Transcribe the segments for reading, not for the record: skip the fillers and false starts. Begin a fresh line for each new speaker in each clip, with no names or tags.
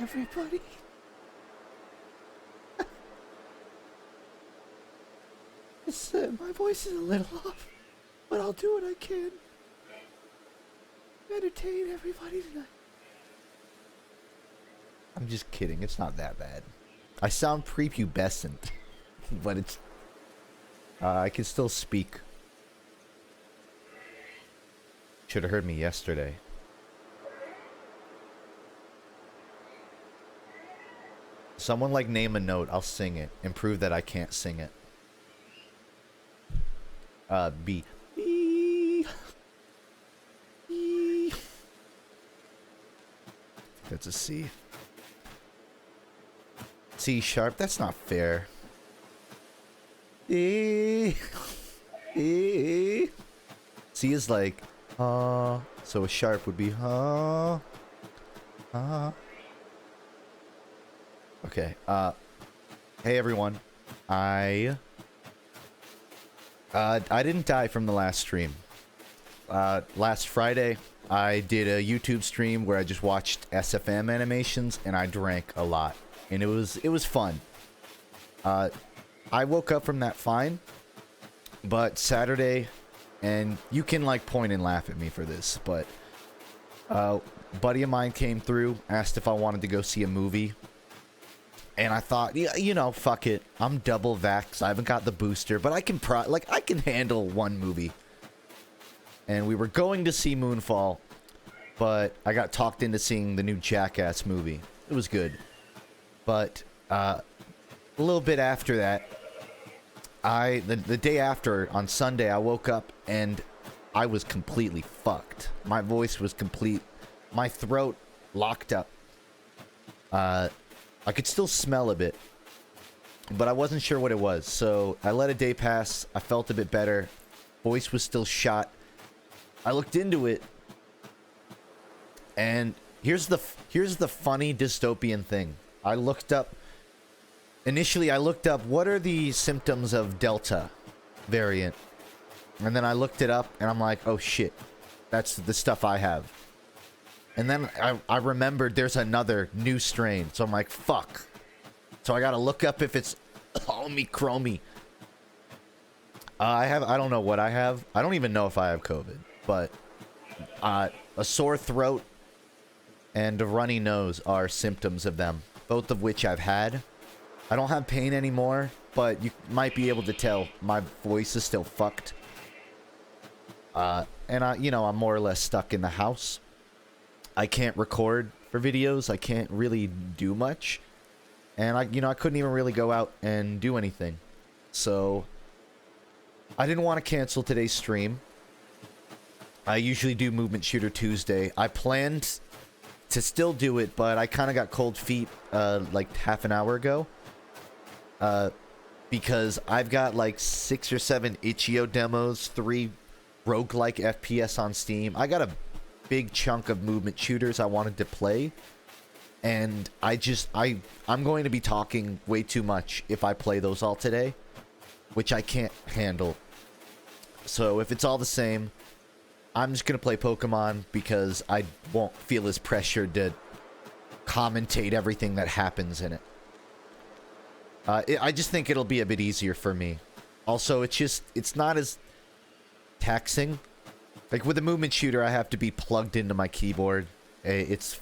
everybody. My voice is a little off, but I'll do what I can. Entertain everybody tonight. I'm just kidding. It's not that bad. I sound prepubescent, but it's... I can still speak. Should have heard me yesterday. Someone like name a note, I'll sing it and prove that I can't sing it. B. B. B. That's a C. C sharp, that's not fair. E. E. C is like, so a sharp would be, Okay, hey everyone. I didn't die from the last stream. Last Friday, I did a YouTube stream where I just watched SFM animations and I drank a lot. And it was fun. I woke up from that fine. But Saturday, and you can like point and laugh at me for this, but a buddy of mine came through, asked if I wanted to go see a movie. And I thought, yeah, you know, fuck it. I'm double vaxxed. I haven't got the booster, but I can I can handle one movie. And we were going to see Moonfall, but I got talked into seeing the new Jackass movie. It was good. But a little bit after that, the day after, on Sunday, I woke up and I was completely fucked. My voice was my throat locked up. I could still smell a bit, but I wasn't sure what it was. So I let a day pass. I felt a bit better. Voice was still shot. I looked into it, and here's the funny dystopian thing. Initially I looked up what are the symptoms of Delta variant, and then I looked it up, and I'm like, oh shit, that's the stuff I have. And then I remembered there's another new strain. So I'm like, fuck. So I gotta look up if it's Omicron. I don't know what I have. I don't even know if I have COVID. But a sore throat and a runny nose are symptoms of them. Both of which I've had. I don't have pain anymore, but you might be able to tell my voice is still fucked. And I'm more or less stuck in the house. I can't record for videos. I can't really do much. And I couldn't even really go out and do anything. So I didn't want to cancel today's stream. I usually do Movement Shooter Tuesday. I planned to still do it, but I kind of got cold feet like half an hour ago. Because I've got like 6 or 7 itch.io demos, 3 roguelike FPS on Steam. I got a big chunk of movement shooters I wanted to play, and I'm going to be talking way too much if I play those all today, which I can't handle. So if it's all the same, I'm just gonna play Pokemon because I won't feel as pressured to commentate everything that happens in it. I just think it'll be a bit easier for me. Also, it's not as taxing. Like, with a movement shooter, I have to be plugged into my keyboard. It's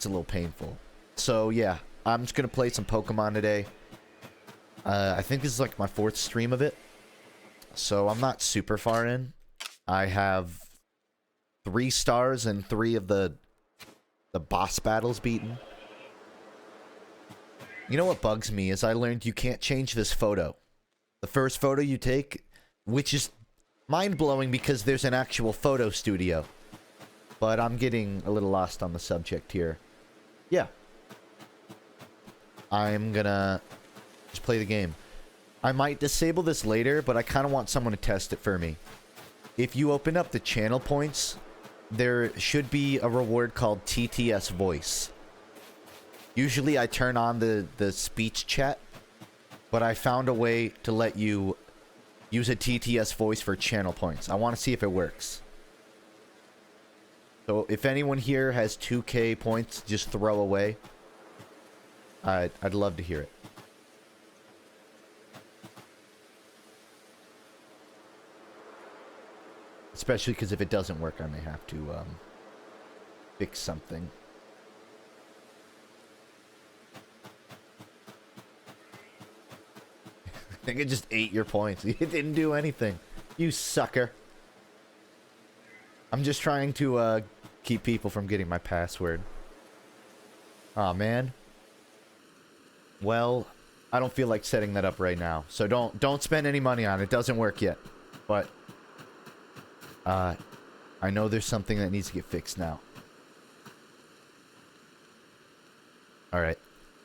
a little painful. So, yeah. I'm just gonna play some Pokemon today. I think this is, like, my 4th stream of it. So, I'm not super far in. I have 3 stars and 3 of the boss battles beaten. You know what bugs me is I learned you can't change this photo. The first photo you take, which is mind-blowing because there's an actual photo studio. But I'm getting a little lost on the subject here. Yeah. I'm gonna just play the game. I might disable this later, but I kind of want someone to test it for me. If you open up the channel points, there should be a reward called TTS Voice. Usually I turn on the speech chat, but I found a way to let you use a TTS Voice for channel points. I want to see if it works. So if anyone here has 2k points, just throw away. I'd love to hear it. Especially because if it doesn't work, I may have to fix something. I think it just ate your points. It didn't do anything. You sucker. I'm just trying to keep people from getting my password. Aw, man. Well, I don't feel like setting that up right now. So don't spend any money on it. It doesn't work yet. But I know there's something that needs to get fixed now. Alright.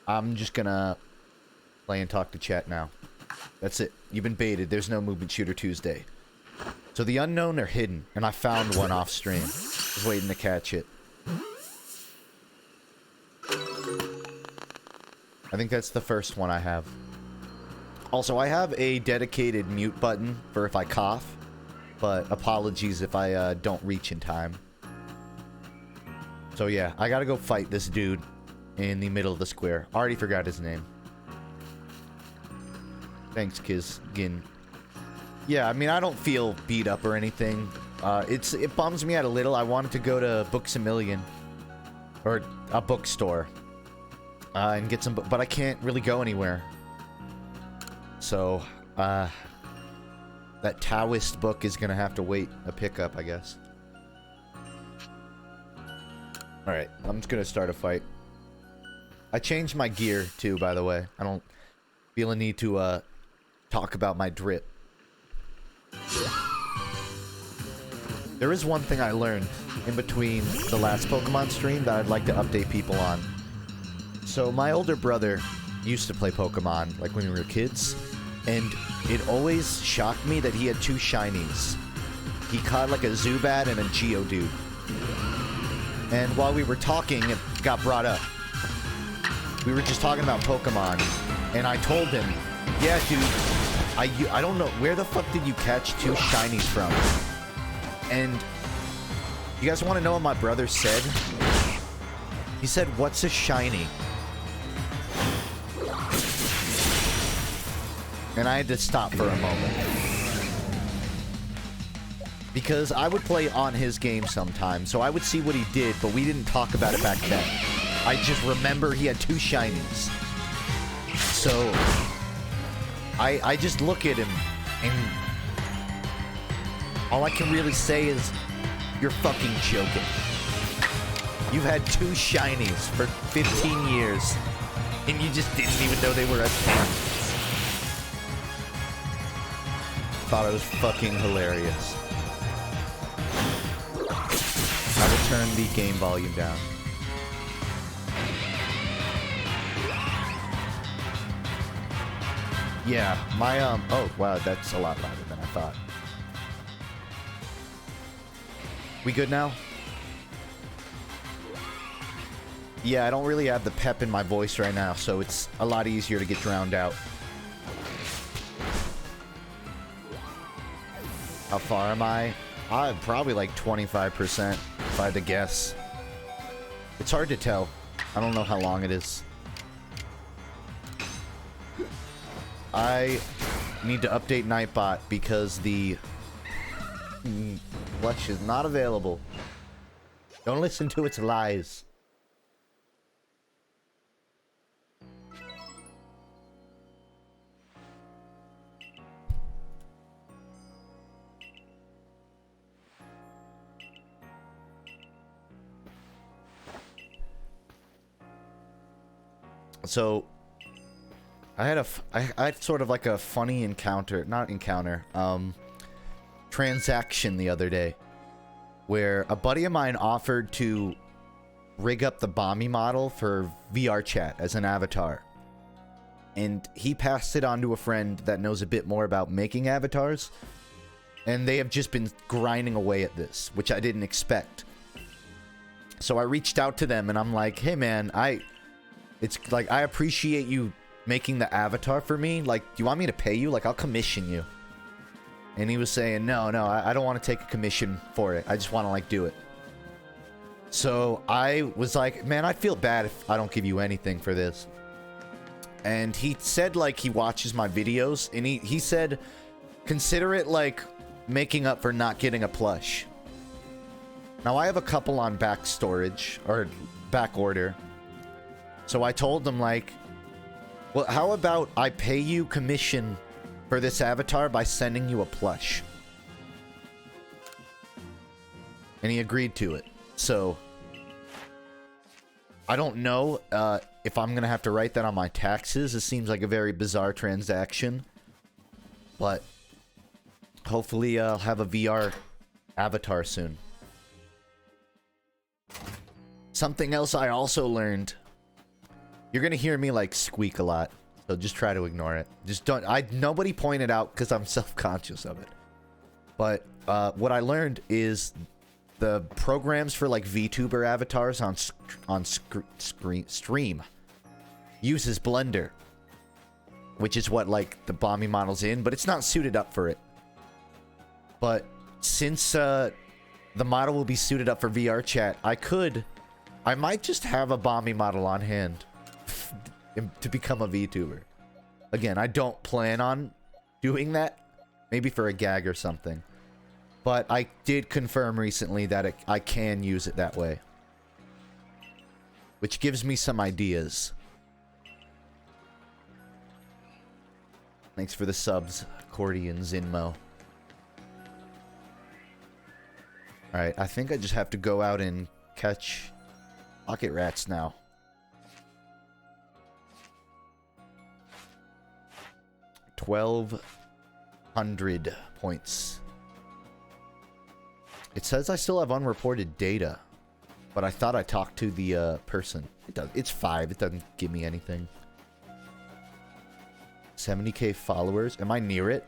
I'm just gonna play and talk to chat now. That's it. You've been baited. There's no Movement Shooter Tuesday. So the unknown are hidden, and I found one off stream. Just waiting to catch it. I think that's the first one I have. Also, I have a dedicated mute button for if I cough. But apologies if I don't reach in time. So yeah, I gotta go fight this dude in the middle of the square. Already forgot his name. Thanks, Kizgin. Yeah, I mean, I don't feel beat up or anything. It bums me out a little. I wanted to go to Books A Million. Or a bookstore. And get some... But I can't really go anywhere. So, that Taoist book is gonna have to wait a pickup, I guess. Alright, I'm just gonna start a fight. I changed my gear, too, by the way. I don't feel a need to, talk about my drip. There is one thing I learned in between the last Pokemon stream that I'd like to update people on. So, my older brother used to play Pokemon, like, when we were kids. And it always shocked me that he had two shinies. He caught like a Zubat and a Geodude. And while we were talking, it got brought up. We were just talking about Pokemon. And I told him, yeah, dude, I don't know, where the fuck did you catch two shinies from? And you guys want to know what my brother said? He said, what's a shiny? And I had to stop for a moment. Because I would play on his game sometimes, so I would see what he did, but we didn't talk about it back then. I just remember he had two shinies. So, I just look at him, and all I can really say is, you're fucking joking. You've had two shinies for 15 years, and you just didn't even know they were a thing. Thought it was fucking hilarious. I will turn the game volume down. Yeah, my, oh, wow, that's a lot louder than I thought. We good now? Yeah, I don't really have the pep in my voice right now, so it's a lot easier to get drowned out. How far am I? I'm probably like 25%, if I had to guess. It's hard to tell. I don't know how long it is. I need to update Nightbot because the Flush is not available. Don't listen to its lies. So, I had sort of like a funny transaction the other day, where a buddy of mine offered to rig up the Bomby model for VR chat as an avatar. And he passed it on to a friend that knows a bit more about making avatars. And they have just been grinding away at this, which I didn't expect. So I reached out to them and I'm like, hey man, it's like, I appreciate you making the avatar for me. Like, do you want me to pay you? Like, I'll commission you. And he was saying, no, I don't want to take a commission for it. I just want to, like, do it. So I was like, man, I feel bad if I don't give you anything for this. and he said like he watches my videos, and he said consider it like making up for not getting a plush. Now I have a couple on back storage or back order, so I told him like, well, how about I pay you commission for this avatar by sending you a plush? And he agreed to it. So I don't know if I'm gonna have to write that on my taxes. It seems like a very bizarre transaction, but hopefully I'll have a VR avatar soon. Something else I also learned. You're gonna hear me like squeak a lot, so just try to ignore it. Just don't. Nobody pointed out because I'm self-conscious of it. But what I learned is the programs for like VTuber avatars on stream uses Blender, which is what like the Bomby model's in, but it's not suited up for it. But since the model will be suited up for VR chat, I might just have a Bomby model on hand to become a VTuber. Again, I don't plan on doing that. Maybe for a gag or something. But I did confirm recently that I can use it that way. Which gives me some ideas. Thanks for the subs, Accordion Zinmo. Alright, I think I just have to go out and catch pocket rats now. $1,200 points. It says I still have unreported data, but I thought I talked to the person. It's 5. It doesn't give me anything. 70k followers. Am I near it?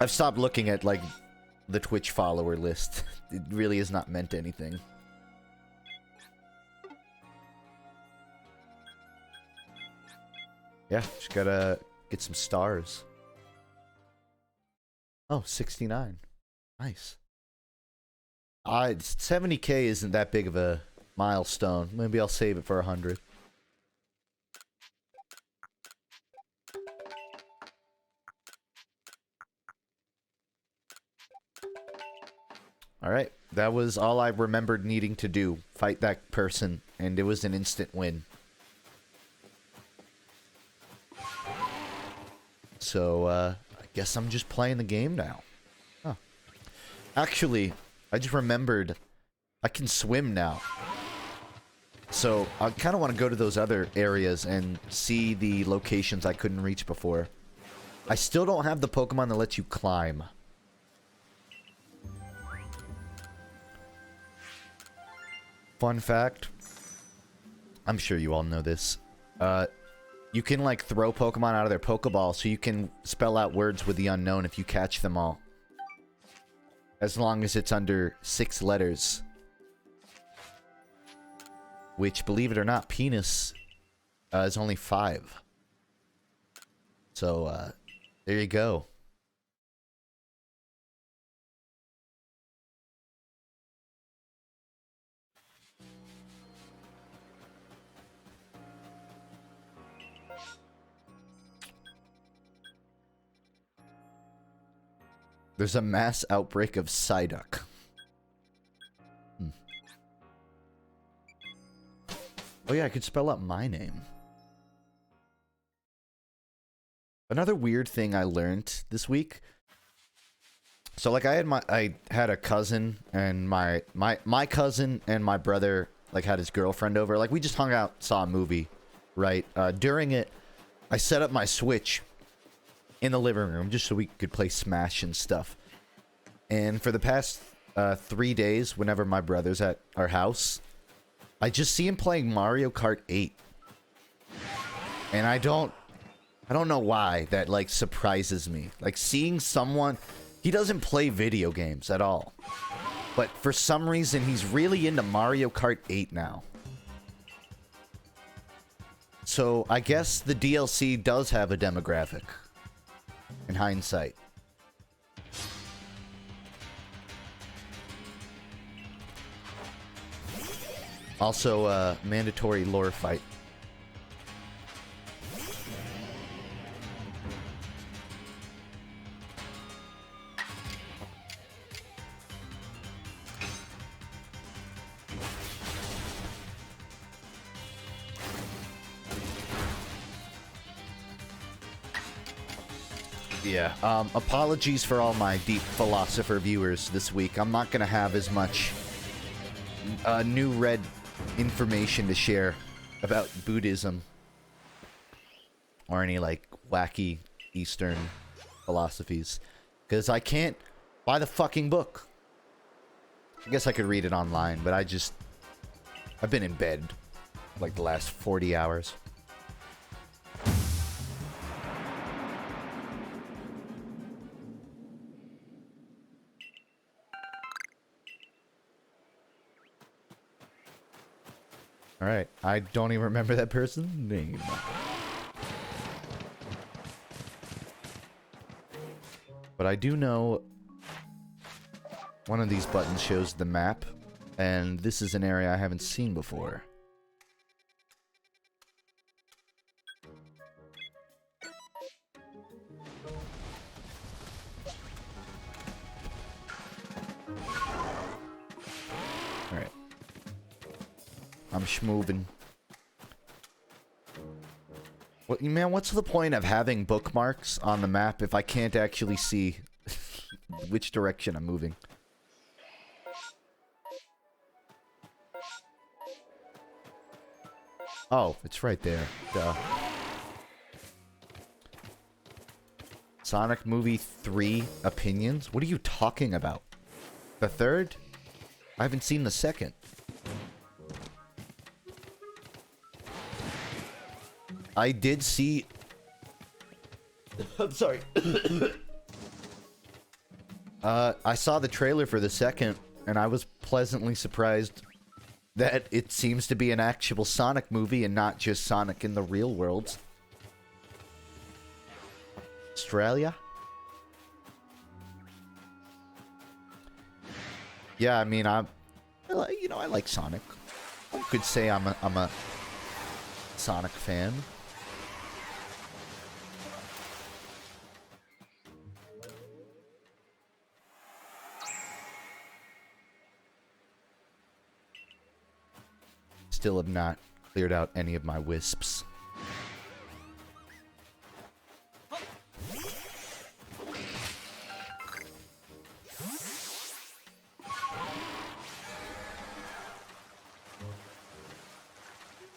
I've stopped looking at like the Twitch follower list. It really is not meant anything. Yeah, just gotta get some stars. Oh, 69. Nice. 70k isn't that big of a milestone. Maybe I'll save it for 100. Alright, that was all I remembered needing to do. Fight that person, and it was an instant win. So, I guess I'm just playing the game now. Huh. Actually, I just remembered I can swim now. So, I kind of want to go to those other areas and see the locations I couldn't reach before. I still don't have the Pokemon that lets you climb. Fun fact. I'm sure you all know this. You can, like, throw Pokemon out of their Pokeball, so you can spell out words with the unknown if you catch them all. As long as it's under 6 letters. Which, believe it or not, penis is only 5. So, there you go. There's a mass outbreak of Psyduck. Oh yeah, I could spell out my name. Another weird thing I learned this week. So like I had a cousin, and my cousin and my brother like had his girlfriend over. Like we just hung out, saw a movie, right? During it, I set up my Switch in the living room just so we could play Smash and stuff. And for the past 3 days, whenever my brother's at our house, I just see him playing Mario Kart 8. And I don't know why that like surprises me. Like seeing someone, he doesn't play video games at all. But for some reason he's really into Mario Kart 8 now. So I guess the DLC does have a demographic. In hindsight. Also, mandatory lore fight. Yeah. Apologies for all my deep philosopher viewers this week. I'm not gonna have as much new red information to share about Buddhism or any like wacky Eastern philosophies, because I can't buy the fucking book. I guess I could read it online, but I've been in bed like the last 40 hours. Alright, I don't even remember that person's name. But I do know one of these buttons shows the map, and this is an area I haven't seen before. Alright. I'm schmoving. What, man, what's the point of having bookmarks on the map if I can't actually see which direction I'm moving? Oh, it's right there. Duh. Sonic Movie 3 opinions? What are you talking about? The third? I haven't seen the second. I did see... I'm sorry. I saw the trailer for the second, and I was pleasantly surprised that it seems to be an actual Sonic movie and not just Sonic in the real world. Australia? Yeah, I mean, I like Sonic. I could say I'm a Sonic fan. Still have not cleared out any of my wisps.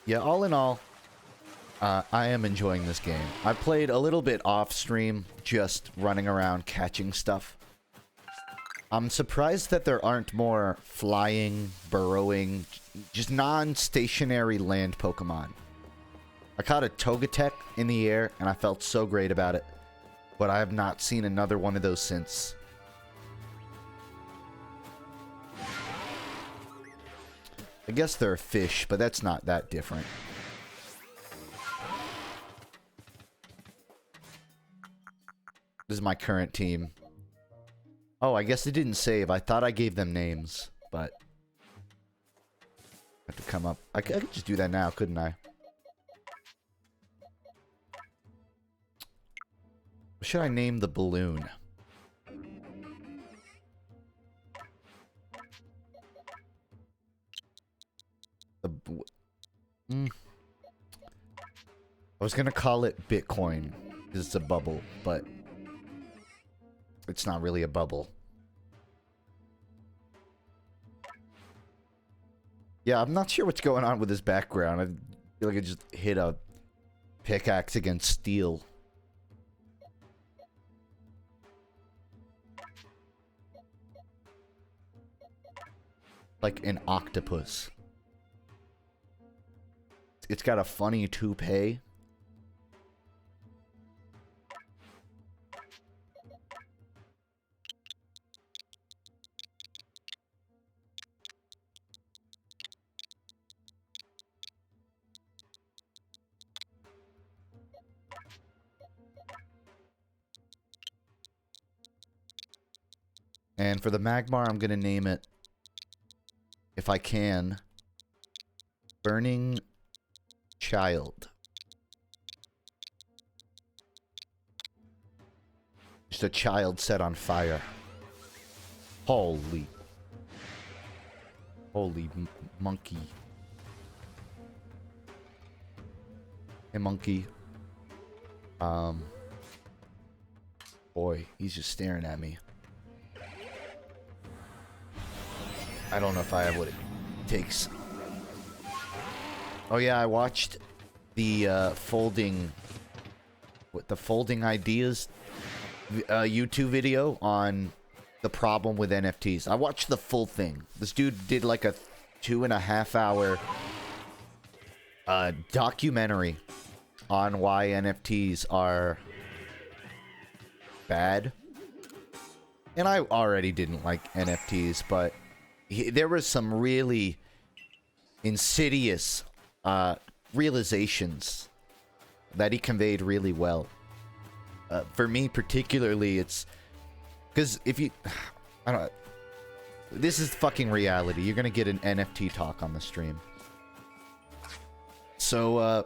Yeah, all in all, I am enjoying this game. I played a little bit off stream, just running around catching stuff. I'm surprised that there aren't more flying, burrowing, just non-stationary land Pokemon. I caught a Togetic in the air, and I felt so great about it. But I have not seen another one of those since. I guess they're fish, but that's not that different. This is my current team. Oh, I guess it didn't save. I thought I gave them names, but... I have to come up. I could just do that now, couldn't I? What should I name the balloon? I was gonna call it Bitcoin, because it's a bubble, but... it's not really a bubble. Yeah, I'm not sure what's going on with this background. I feel like I just hit a pickaxe against steel. Like an octopus. It's got a funny toupee. And for the Magmar, I'm going to name it, if I can, Burning Child. Just a child set on fire. Holy monkey. Hey, monkey. Boy, he's just staring at me. I don't know if I have what it takes. Oh yeah, I watched the folding ideas YouTube video on the problem with NFTs. I watched the full thing. This dude did like a 2.5 hour documentary on why NFTs are bad. And I already didn't like NFTs, but there was some really insidious realizations that he conveyed really well. For me particularly, it's because if you, I don't know, this is fucking reality. You're gonna get an NFT talk on the stream. So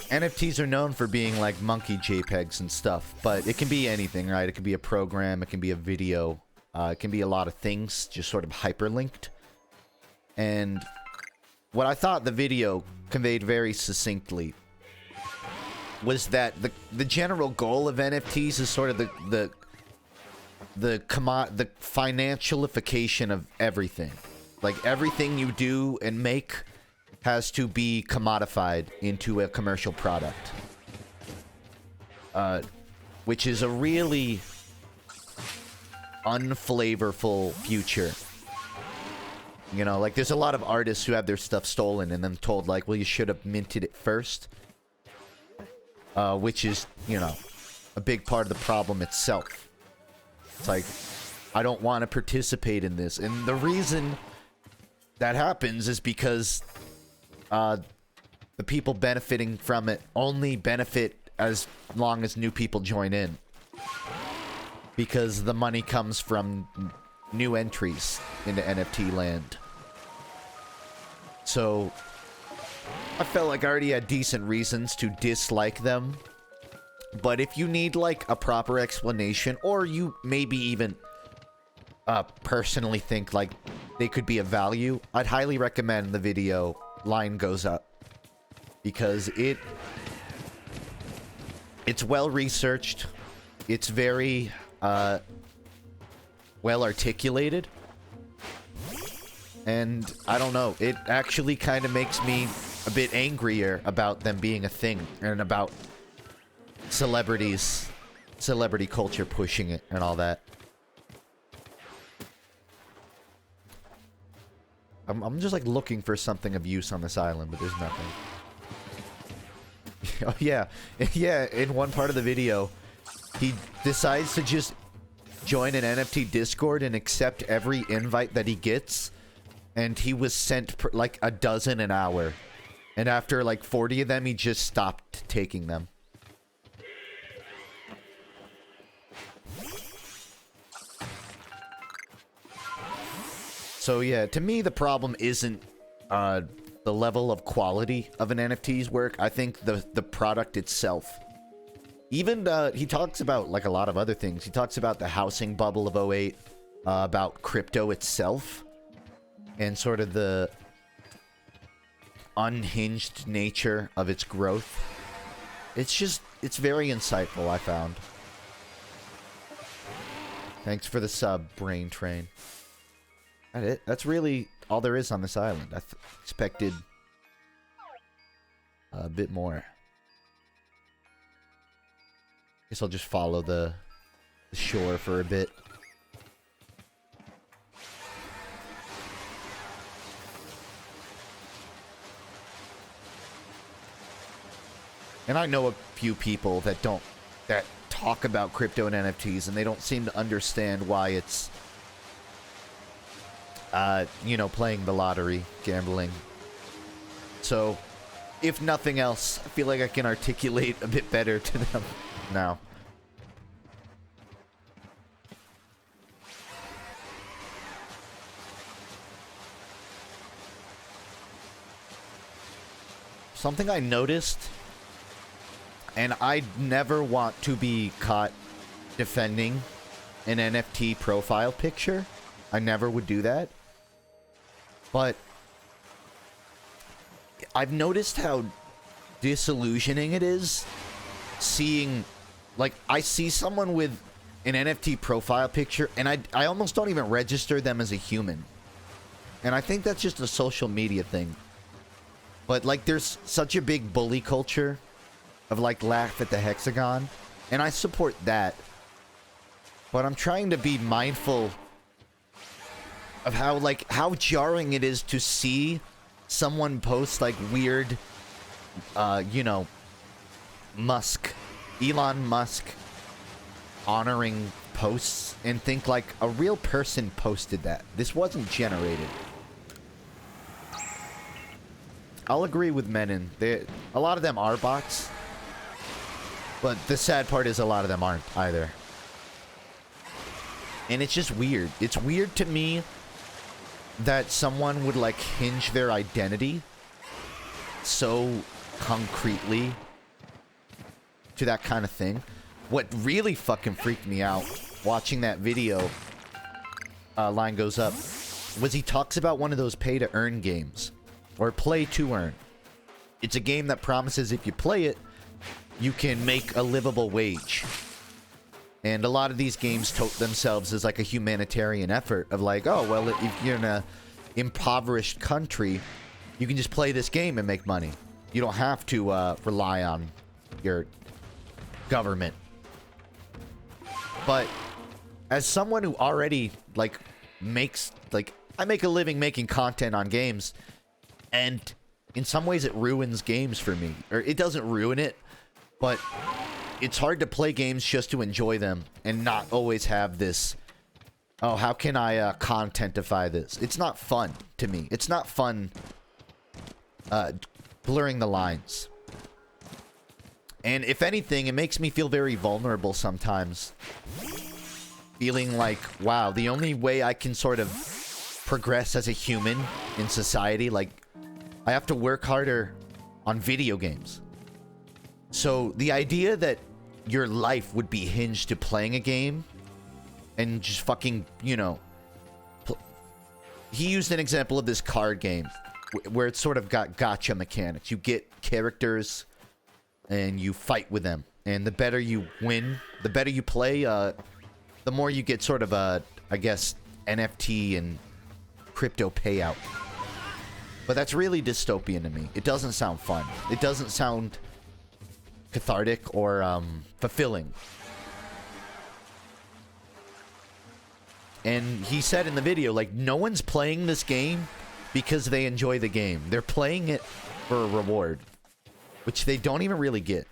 NFTs are known for being like monkey JPEGs and stuff, but it can be anything, right? It can be a program, it can be a video, it can be a lot of things, just sort of hyperlinked. And what I thought the video conveyed very succinctly was that the general goal of NFTs is sort of the financialification of everything. Like everything you do and make has to be commodified into a commercial product. Which is a really unflavorful future. You know, like there's a lot of artists who have their stuff stolen and then told like, well, you should have minted it first. Which is, you know, a big part of the problem itself. It's like, I don't want to participate in this. And the reason that happens is because the people benefiting from it only benefit as long as new people join in. Because the money comes from new entries into NFT land. So I felt like I already had decent reasons to dislike them. But if you need, like, a proper explanation, or you maybe even personally think, like, they could be of value, I'd highly recommend the video Line Goes Up. Because it's well-researched, it's very well-articulated, and I don't know, it actually kind of makes me a bit angrier about them being a thing, and about celebrity culture pushing it and all that. I'm just like looking for something of use on this island, but there's nothing. Oh yeah, yeah. In one part of the video, he decides to just join an NFT Discord and accept every invite that he gets, and he was sent like a dozen an hour, and after like 40 of them, he just stopped taking them. So yeah, to me the problem isn't the level of quality of an NFT's work. I think the product itself. Even he talks about like a lot of other things. He talks about the housing bubble of '08, about crypto itself, and sort of the unhinged nature of its growth. It's very insightful, I found. Thanks for the sub, Brain Train. That's really all there is on this island. I expected a bit more. Guess I'll just follow the shore for a bit. And I know a few people that talk about crypto and NFTs, and they don't seem to understand why it's you know, playing the lottery, gambling. So, if nothing else, I feel like I can articulate a bit better to them now. Something I noticed, and I never want to be caught defending an NFT profile picture. I never would do that. But I've noticed how disillusioning it is seeing, like, I see someone with an NFT profile picture, and I almost don't even register them as a human. And I think that's just a social media thing. But, like, there's such a big bully culture of, like, laugh at the hexagon. And I support that. But I'm trying to be mindful of how, like, how jarring it is to see someone post, like, weird, you know, Elon Musk honoring posts and think, like, a real person posted that. This wasn't generated. I'll agree with Menon. A lot of them are bots. But the sad part is a lot of them aren't either. And it's just weird. It's weird to me that someone would, like, hinge their identity so concretely to that kind of thing. What really fucking freaked me out watching that video, line goes up, was he talks about one of those pay-to-earn games. Or play-to-earn. It's a game that promises if you play it, you can make a livable wage. And a lot of these games tote themselves as like a humanitarian effort of like, oh, well, if you're in a impoverished country, you can just play this game and make money. You don't have to rely on your government. But as someone who already, like, I make a living making content on games, and in some ways it ruins games for me. Or it doesn't ruin it, but it's hard to play games just to enjoy them and not always have this, oh, how can I contentify this? It's not fun to me. It's not fun blurring the lines. And if anything, it makes me feel very vulnerable sometimes. Feeling like, wow, the only way I can sort of progress as a human in society, like, I have to work harder on video games. So the idea that your life would be hinged to playing a game and just fucking, you know... He used an example of this card game where it's sort of got gacha mechanics. You get characters and you fight with them. And the better you win, the better you play, the more you get sort of a, I guess, NFT and crypto payout. But that's really dystopian to me. It doesn't sound fun. It doesn't sound cathartic or fulfilling. And he said in the video, like, no one's playing this game because they enjoy the game. They're playing it for a reward, which they don't even really get.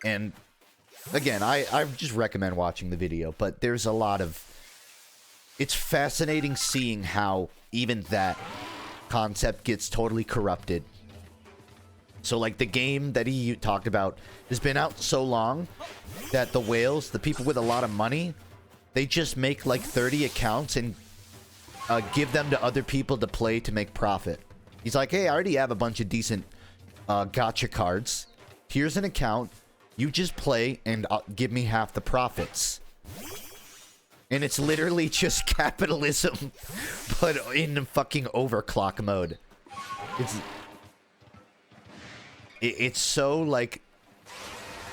And again, I just recommend watching the video, but there's a lot of... It's fascinating seeing how even that concept gets totally corrupted. So, like, the game that he talked about has been out so long that the whales, the people with a lot of money, they just make, like, 30 accounts and give them to other people to play to make profit. He's like, hey, I already have a bunch of decent gacha cards. Here's an account. You just play and give me half the profits. And it's literally just capitalism, but in fucking overclock mode. It's so, like,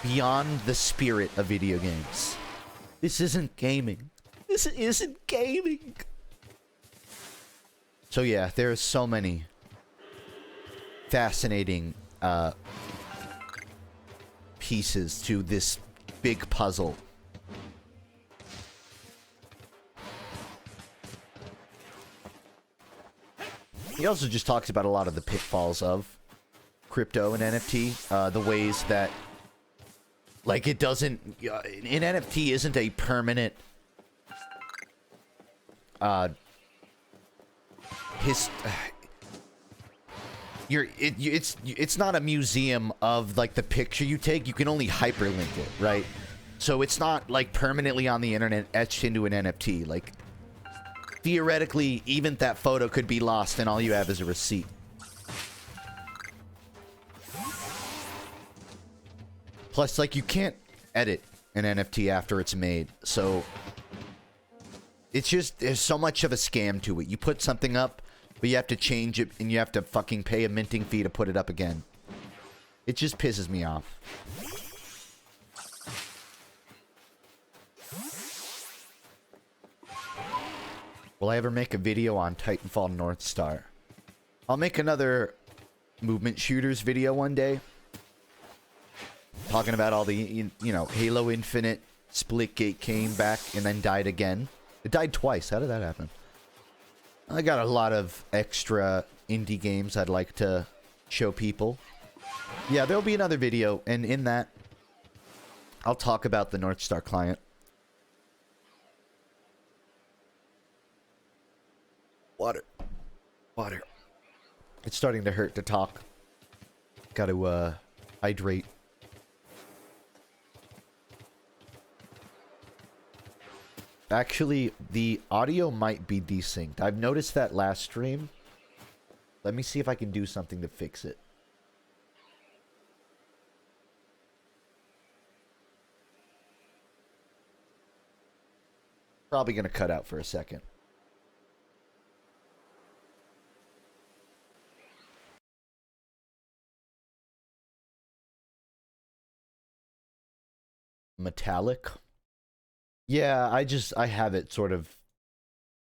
beyond the spirit of video games. This isn't gaming. This isn't gaming. So yeah, there's so many fascinating pieces to this big puzzle. He also just talks about a lot of the pitfalls of crypto and NFT, the ways that, like, it doesn't, an NFT isn't a permanent, it's not a museum of, like, the picture you take. You can only hyperlink it, right? So it's not, like, permanently on the internet etched into an NFT. Like, theoretically, even that photo could be lost and all you have is a receipt. Plus, like, you can't edit an NFT after it's made. So it's just, there's so much of a scam to it. You put something up, but you have to change it, and you have to fucking pay a minting fee to put it up again. It just pisses me off. Will I ever make a video on Titanfall North Star? I'll make another movement shooters video one day. Talking about all the, you know, Halo Infinite, Splitgate came back and then died again. It died twice. How did that happen? I got a lot of extra indie games I'd like to show people. Yeah, there'll be another video, and in that, I'll talk about the North Star client. Water. Water. It's starting to hurt to talk. Got to, hydrate. Actually, the audio might be desynced. I've noticed that last stream. Let me see if I can do something to fix it. Probably gonna cut out for a second. Metallic? Yeah, I have it sort of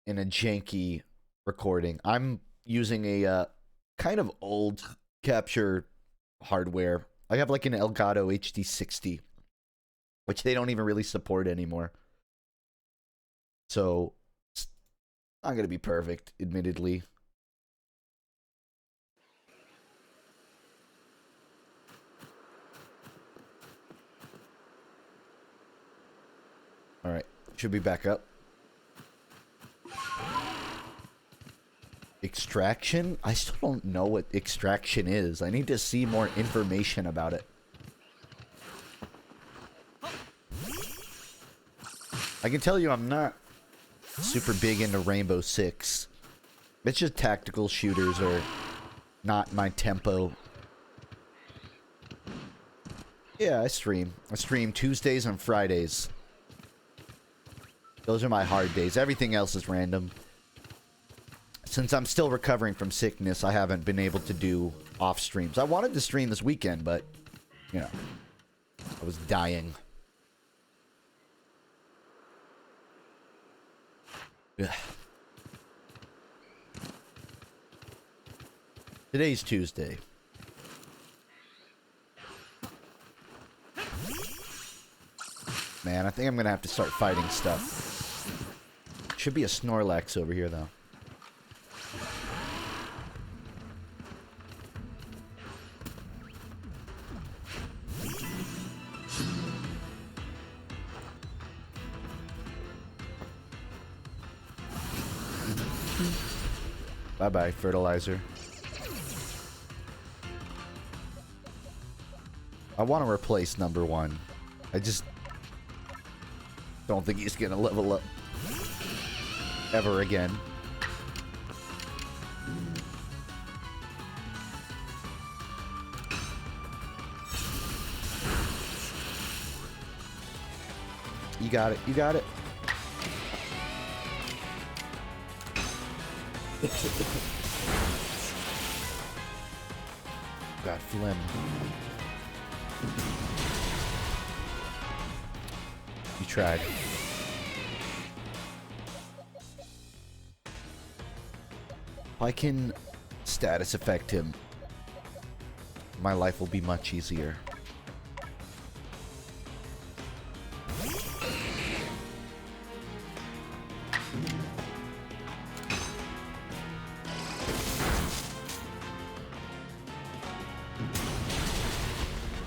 in a janky recording. I'm using a kind of old capture hardware. I have like an Elgato HD60, which they don't even really support anymore. So, it's not going to be perfect, admittedly. Alright, should be back up. Extraction? I still don't know what extraction is. I need to see more information about it. I can tell you I'm not super big into Rainbow Six. It's just tactical shooters are not my tempo. Yeah, I stream. I stream Tuesdays and Fridays. Those are my hard days. Everything else is random. Since I'm still recovering from sickness, I haven't been able to do off streams. I wanted to stream this weekend, but, you know, I was dying. Ugh. Today's Tuesday. Man, I think I'm gonna have to start fighting stuff. Should be a Snorlax over here, though. Bye-bye, fertilizer. I want to replace #1. I just don't think he's gonna level up ever again. You got it. You got it. Got phlegm. You tried. If I can status affect him, my life will be much easier.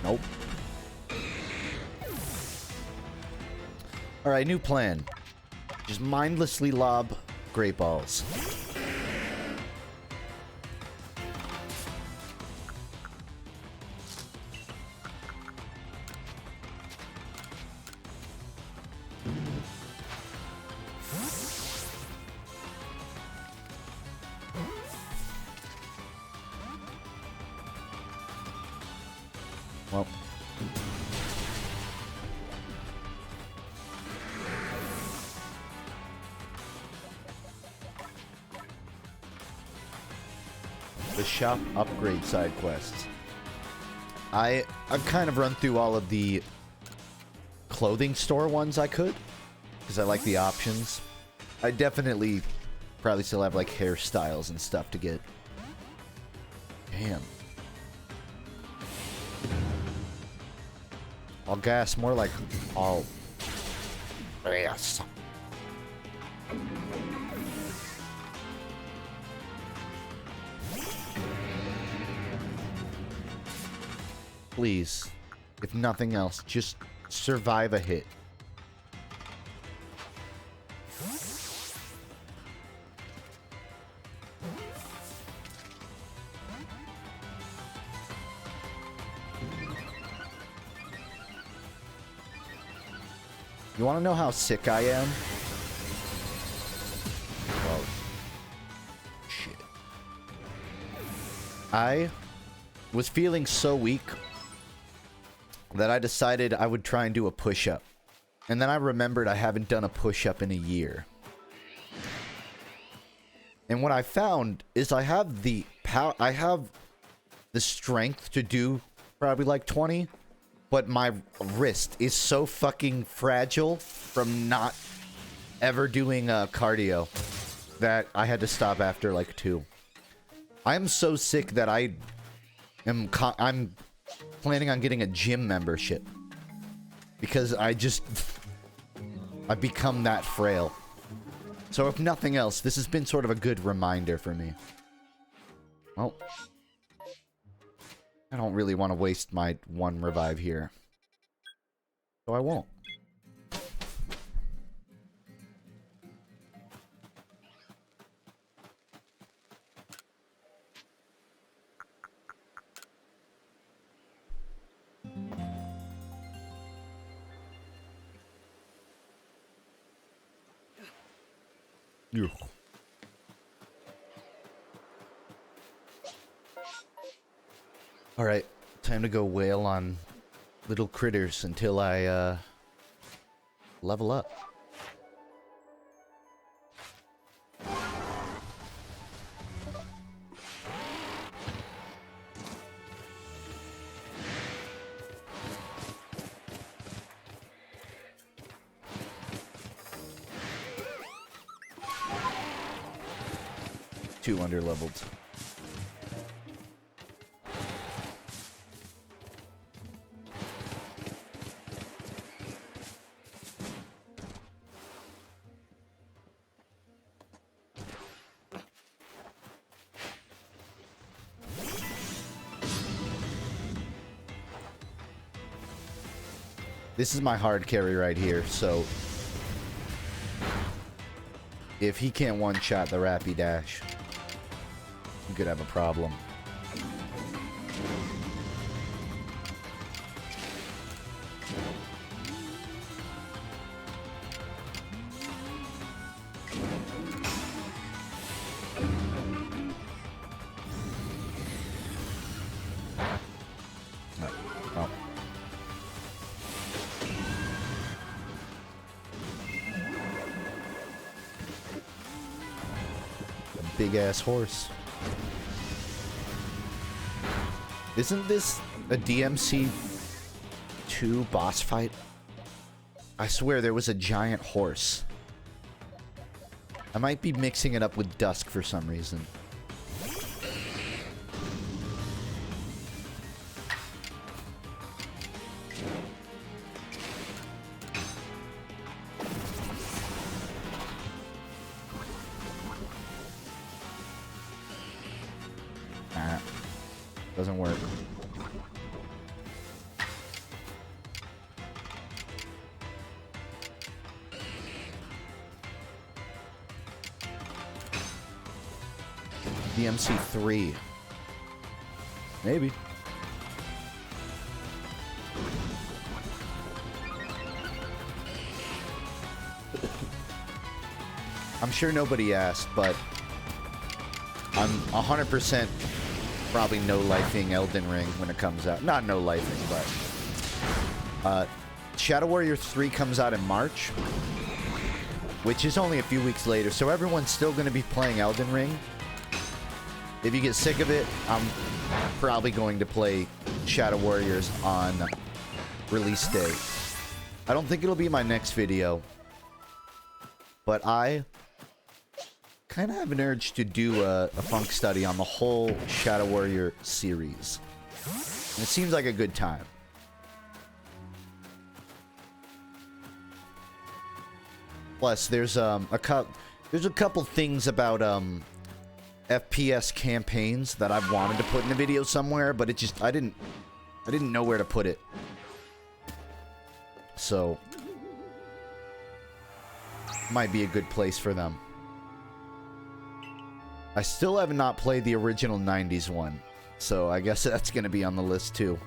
Nope. Alright, new plan. Just mindlessly lob great balls. Well. The shop upgrade side quests. I've kind of run through all of the clothing store ones I could, because I like the options. I definitely Probably still have, like, hairstyles and stuff to get. Damn. All gas, more like all gas. Please, if nothing else, just survive a hit. You want to know how sick I am? Well, shit. I was feeling so weak that I decided I would try and do a push-up. And then I remembered I haven't done a push-up in a year. And what I found is I have the power, I have the strength to do probably like 20, but my wrist is so fucking fragile from not ever doing cardio that I had to stop after like 2. I'm so sick that I'm planning on getting a gym membership because I've become that frail. So if nothing else, this has been sort of a good reminder for me. Well, I don't really want to waste my 1 revive here, so I won't. Ugh. Alright, time to go wail on little critters until I level up. Too underleveled. This is my hard carry right here, so if he can't one-shot the Rappy Dash, you could have a problem. Oh. A big-ass horse. Isn't this a DMC 2 boss fight? I swear there was a giant horse. I might be mixing it up with Dusk for some reason. Doesn't work. DMC 3. Maybe. I'm sure nobody asked, but I'm 100% probably no-lifing Elden Ring when it comes out. Not no-lifing, but Shadow Warrior 3 comes out in March, which is only a few weeks later, so everyone's still going to be playing Elden Ring. If you get sick of it, I'm probably going to play Shadow Warriors on release day. I don't think it'll be my next video, but I kind of have an urge to do a funk study on the whole Shadow Warrior series. And it seems like a good time. Plus, there's a couple things about FPS campaigns that I've wanted to put in a video somewhere, but it just I didn't know where to put it. So might be a good place for them. I still have not played the original 90s one, so I guess that's going to be on the list too.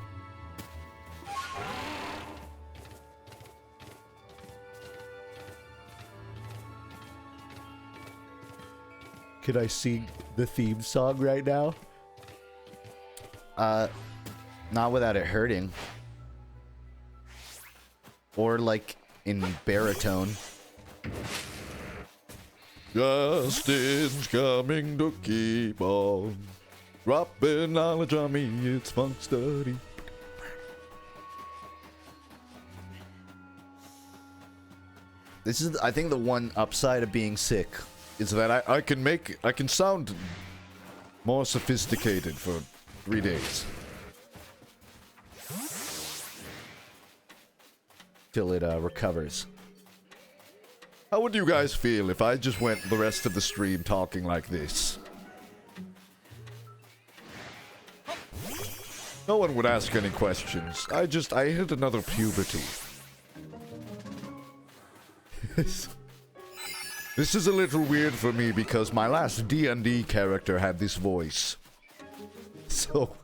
Could I sing the theme song right now? Not without it hurting. Or like in baritone. Justin's coming to keep on dropping knowledge on me. It's funk study. This is, I think, the one upside of being sick is that I can sound more sophisticated for 3 days. Till it recovers. How would you guys feel if I just went the rest of the stream talking like this? No one would ask any questions. I hit another puberty. This is a little weird for me because my last D&D character had this voice. So,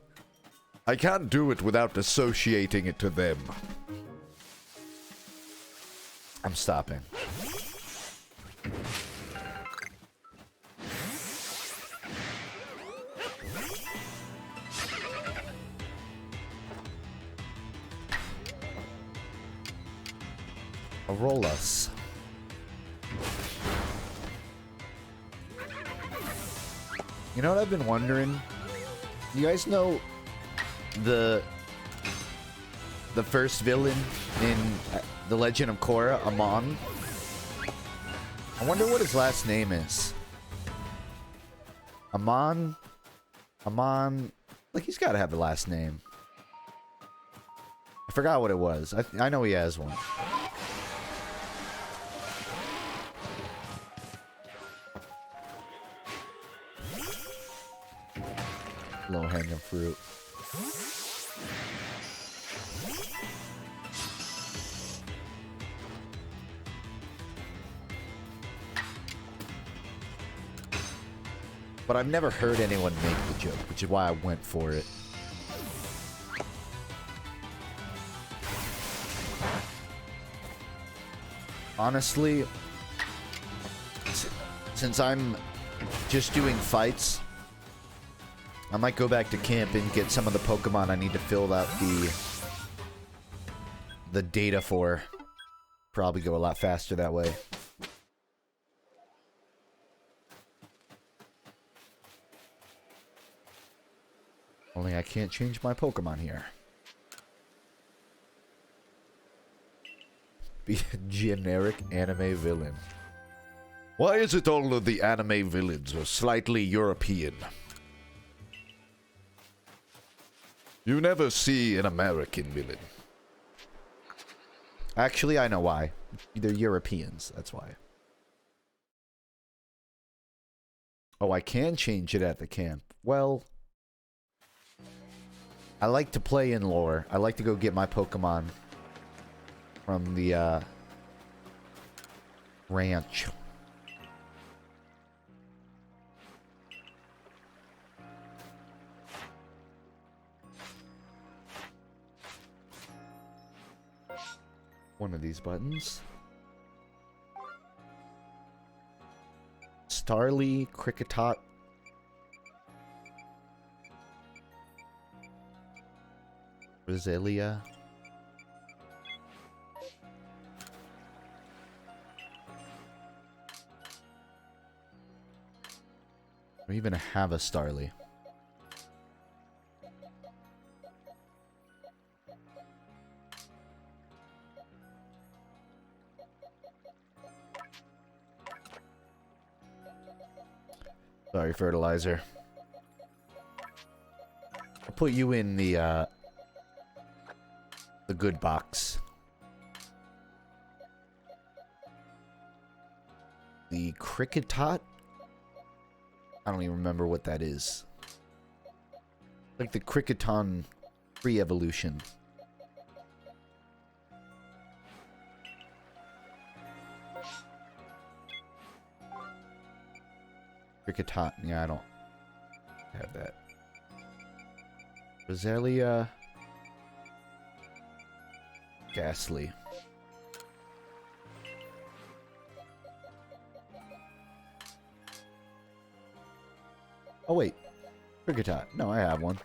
I can't do it without associating it to them. I'm stopping. Arolas. You know what I've been wondering? You guys know the first villain in The Legend of Korra, Amon? I wonder what his last name is. Amon? Like, he's got to have a last name. I forgot what it was. I know he has one. Low-hanging fruit. But I've never heard anyone make the joke, which is why I went for it. Honestly, since I'm just doing fights, I might go back to camp and get some of the Pokemon I need to fill out the data for. Probably go a lot faster that way. Only I can't change my Pokemon here. Be a generic anime villain. Why is it all of the anime villains are slightly European? You never see an American villain. Actually, I know why. They're Europeans, that's why. Oh, I can change it at the camp. Well, I like to play in lore. I like to go get my Pokemon from the ranch. One of these buttons. Starly, Cricketot. Roselia. Or even have a Starly. Sorry, fertilizer. I'll put you in the good box. The Cricketot? I don't even remember what that is. Like the Cricketon pre-evolution. Cricketot. Yeah, I don't have that. Roselia. Ghastly. Oh wait. Cricketot. No, I have one.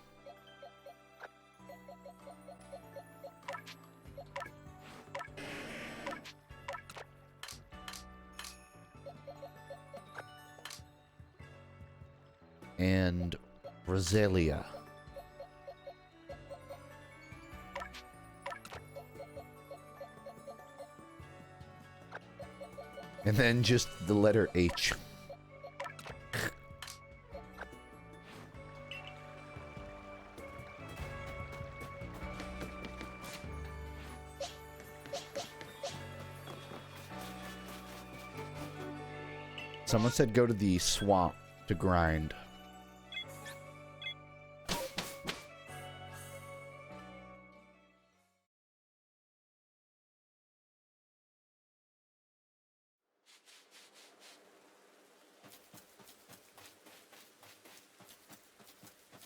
And Roselia. And then just the letter H. Someone said go to the swamp to grind.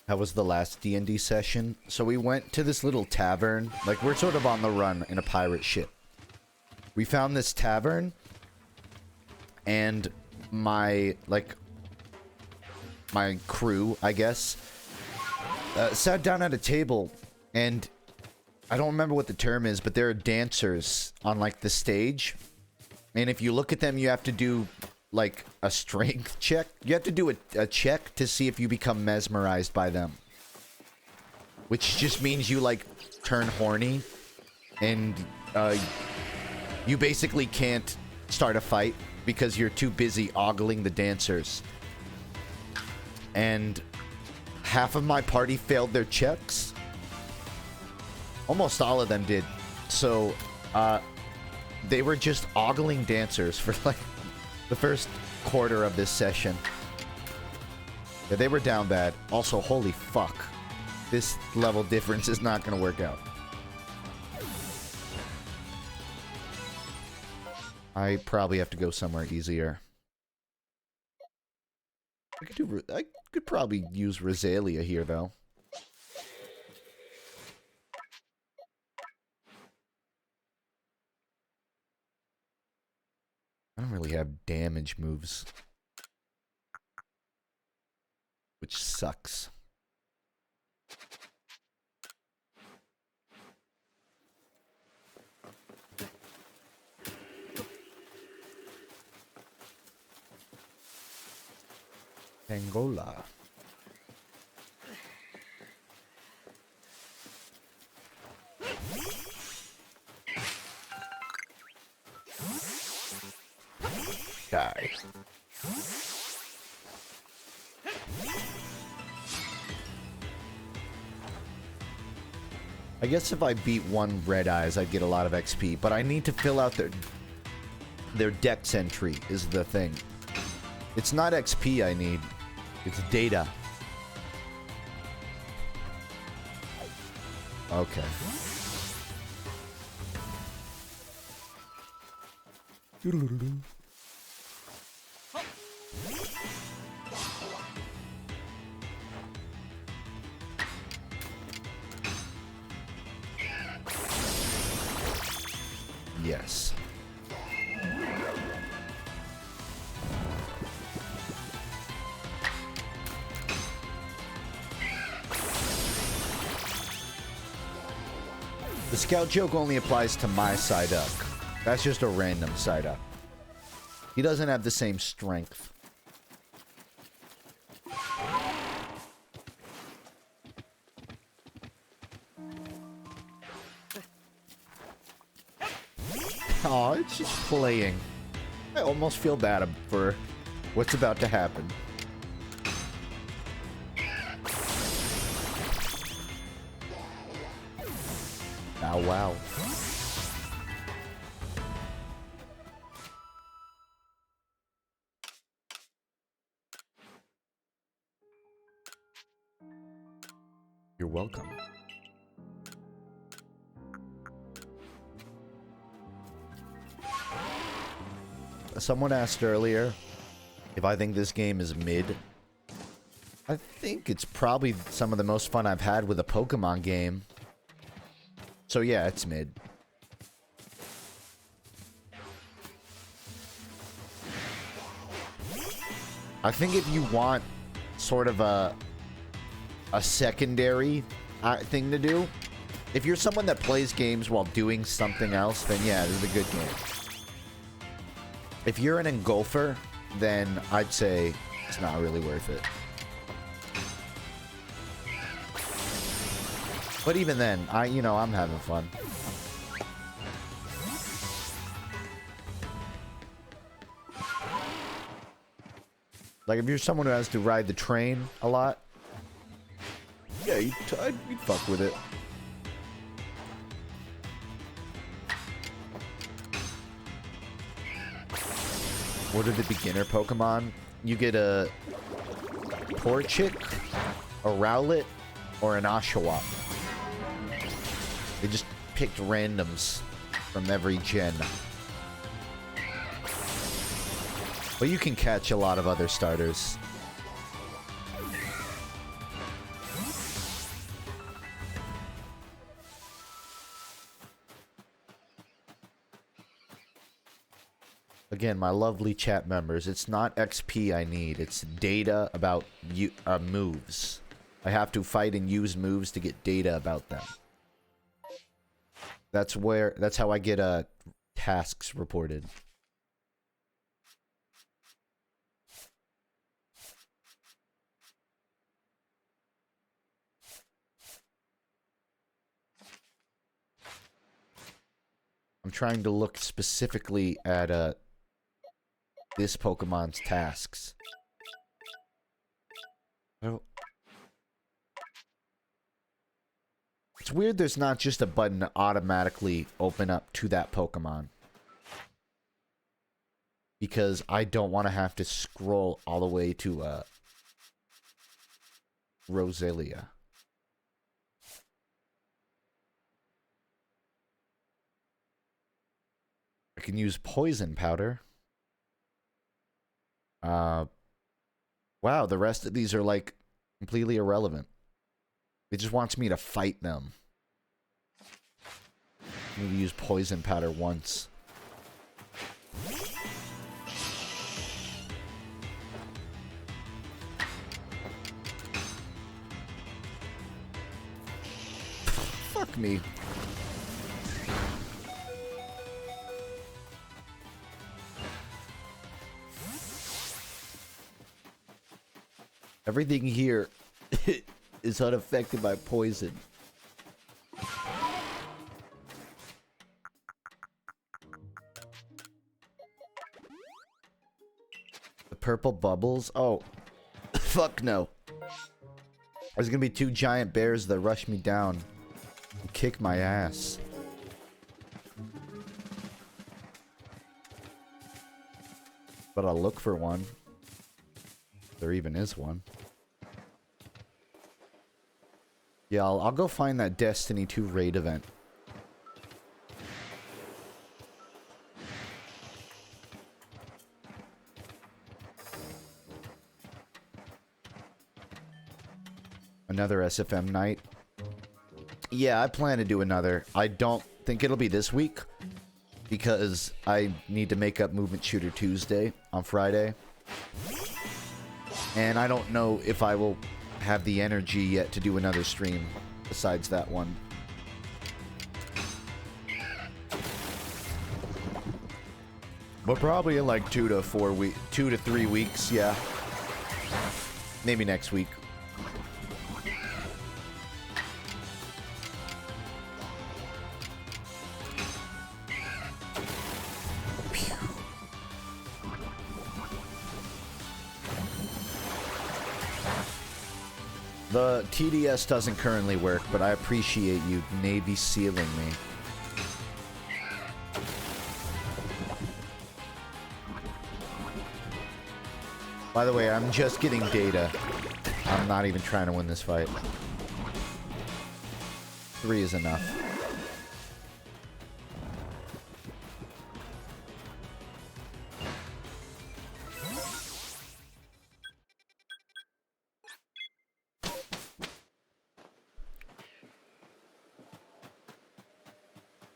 That was the last D&D session. So we went to this little tavern. Like, we're sort of on the run in a pirate ship. We found this tavern. And my crew, I guess, sat down at a table. And I don't remember what the term is, but there are dancers on, like, the stage. And if you look at them, you have to do... like a strength check. You have to do a check to see if you become mesmerized by them. Which just means you like turn horny and you basically can't start a fight because you're too busy ogling the dancers. And half of my party failed their checks. Almost all of them did. So they were just ogling dancers for like the first quarter of this session. Yeah, they were down bad. Also, holy fuck. This level difference is not gonna work out. I probably have to go somewhere easier. I could probably use Roselia here, though. I don't really have damage moves. Which sucks. Angola. Die. I guess if I beat one Red Eyes, I'd get a lot of XP, but I need to fill out their dex entry is the thing. It's not XP I need, it's data. Okay. Yes. The scout joke only applies to my side up. That's just a random side up. He doesn't have the same strength. Aw, it's just playing. I almost feel bad for what's about to happen. Wow, wow. You're welcome. Someone asked earlier if I think this game is mid. I think it's probably some of the most fun I've had with a Pokemon game. So yeah, it's mid. I think if you want sort of a secondary thing to do, if you're someone that plays games while doing something else, then yeah, this is a good game. If you're an engulfer, then I'd say it's not really worth it. But even then, I'm having fun. Like, if you're someone who has to ride the train a lot, yeah, you'd fuck with it. What are the beginner Pokemon? You get a Torchic, a Rowlet, or an Oshawott. They just picked randoms from every gen. But you can catch a lot of other starters. Again, my lovely chat members, it's not XP I need, it's data about moves. I have to fight and use moves to get data about them. That's how I get tasks reported. I'm trying to look specifically at this Pokemon's tasks. It's weird there's not just a button to automatically open up to that Pokemon. Because I don't want to have to scroll all the way to Roselia. I can use poison powder. Wow, the rest of these are like completely irrelevant. It just wants me to fight them. I need to use poison powder once. Fuck me. Everything here is unaffected by poison. The purple bubbles? Oh, fuck no. There's gonna be 2 giant bears that rush me down and kick my ass. But I'll look for one. There even is one. Yeah, I'll go find that Destiny 2 raid event. Another SFM night. Yeah, I plan to do another. I don't think it'll be this week because I need to make up Movement Shooter Tuesday on Friday. And I don't know if I will have the energy yet to do another stream besides that one. But probably in like 2 to 3 weeks, yeah. Maybe next week. The TDS doesn't currently work, but I appreciate you Navy sealing me. By the way, I'm just getting data. I'm not even trying to win this fight. 3 is enough.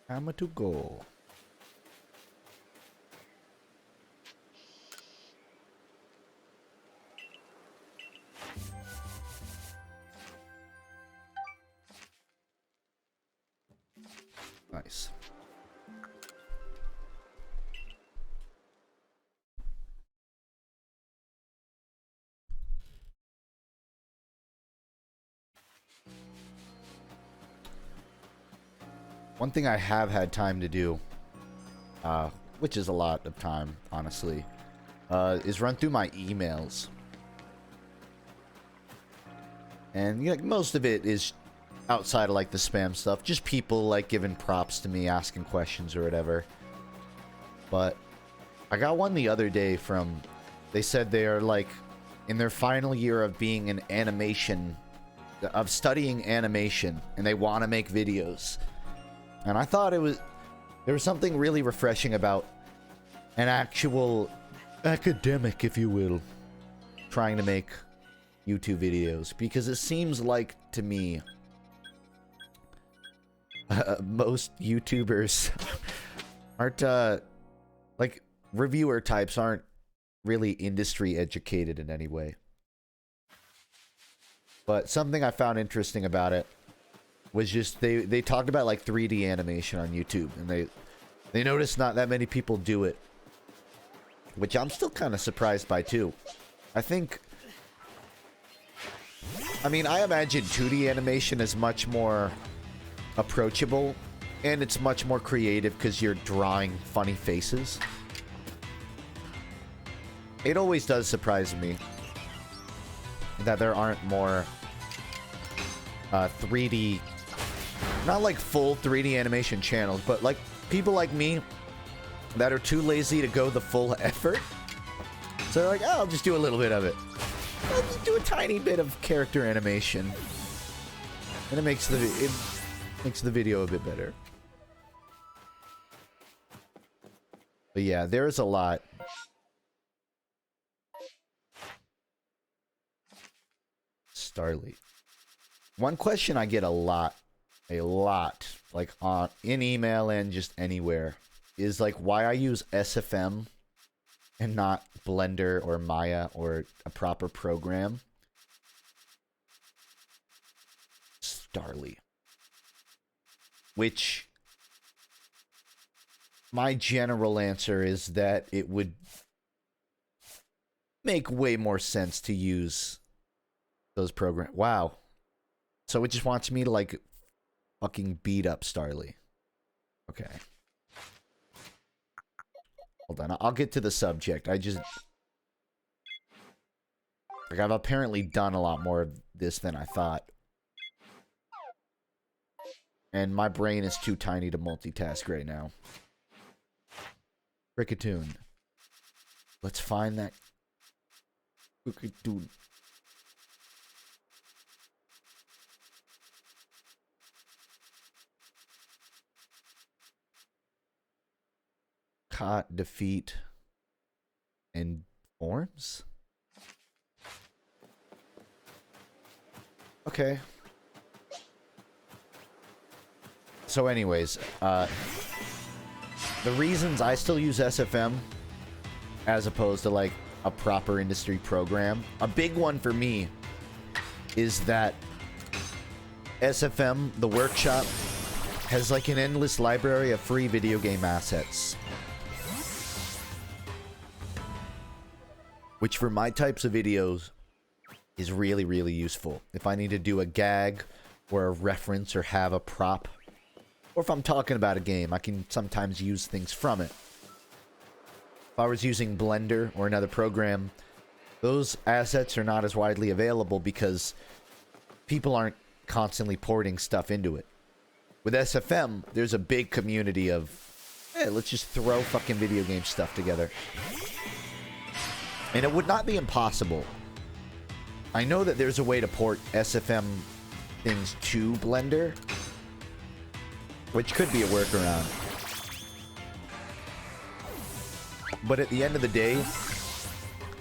Time to go. Nice. One thing I have had time to do, which is a lot of time, honestly, is run through my emails. And you know, most of it is outside of like the spam stuff, just people like giving props to me, asking questions or whatever. But I got one the other day from, they said they are like in their final year of being an animation, of studying animation, and they want to make videos. And I thought there was something really refreshing about an actual academic, if you will, trying to make YouTube videos, because it seems like to me most YouTubers aren't like reviewer types aren't really industry educated in any way. But something I found interesting about it was just they talked about like 3D animation on YouTube, and they noticed not that many people do it, which I'm still kind of surprised by too. I mean, I imagine 2D animation is much more approachable, and it's much more creative because you're drawing funny faces. It always does surprise me that there aren't more 3D, not like full 3D animation channels, but like people like me that are too lazy to go the full effort. So they're like, oh, I'll just do a little bit of it. I'll just do a tiny bit of character animation, and it makes the video a bit better. But yeah, there's a lot. Starly. One question I get a lot, like in email and just anywhere, is like why I use SFM and not Blender or Maya or a proper program. Starly. Which my general answer is that it would make way more sense to use those programs. Wow. So it just wants me to like fucking beat up Starly. Okay. Hold on. I'll get to the subject. Like I've apparently done a lot more of this than I thought. And my brain is too tiny to multitask right now. Cricketoon. Let's find that Cricketoon. Caught, defeat, and forms? Okay. So anyways, the reasons I still use SFM as opposed to like a proper industry program, a big one for me is that SFM, the workshop, has like an endless library of free video game assets, which for my types of videos is really, really useful. If I need to do a gag or a reference or have a prop, or if I'm talking about a game, I can sometimes use things from it. If I was using Blender or another program, those assets are not as widely available because people aren't constantly porting stuff into it. With SFM, there's a big community of, hey, let's just throw fucking video game stuff together. And it would not be impossible. I know that there's a way to port SFM things to Blender, which could be a workaround. But at the end of the day,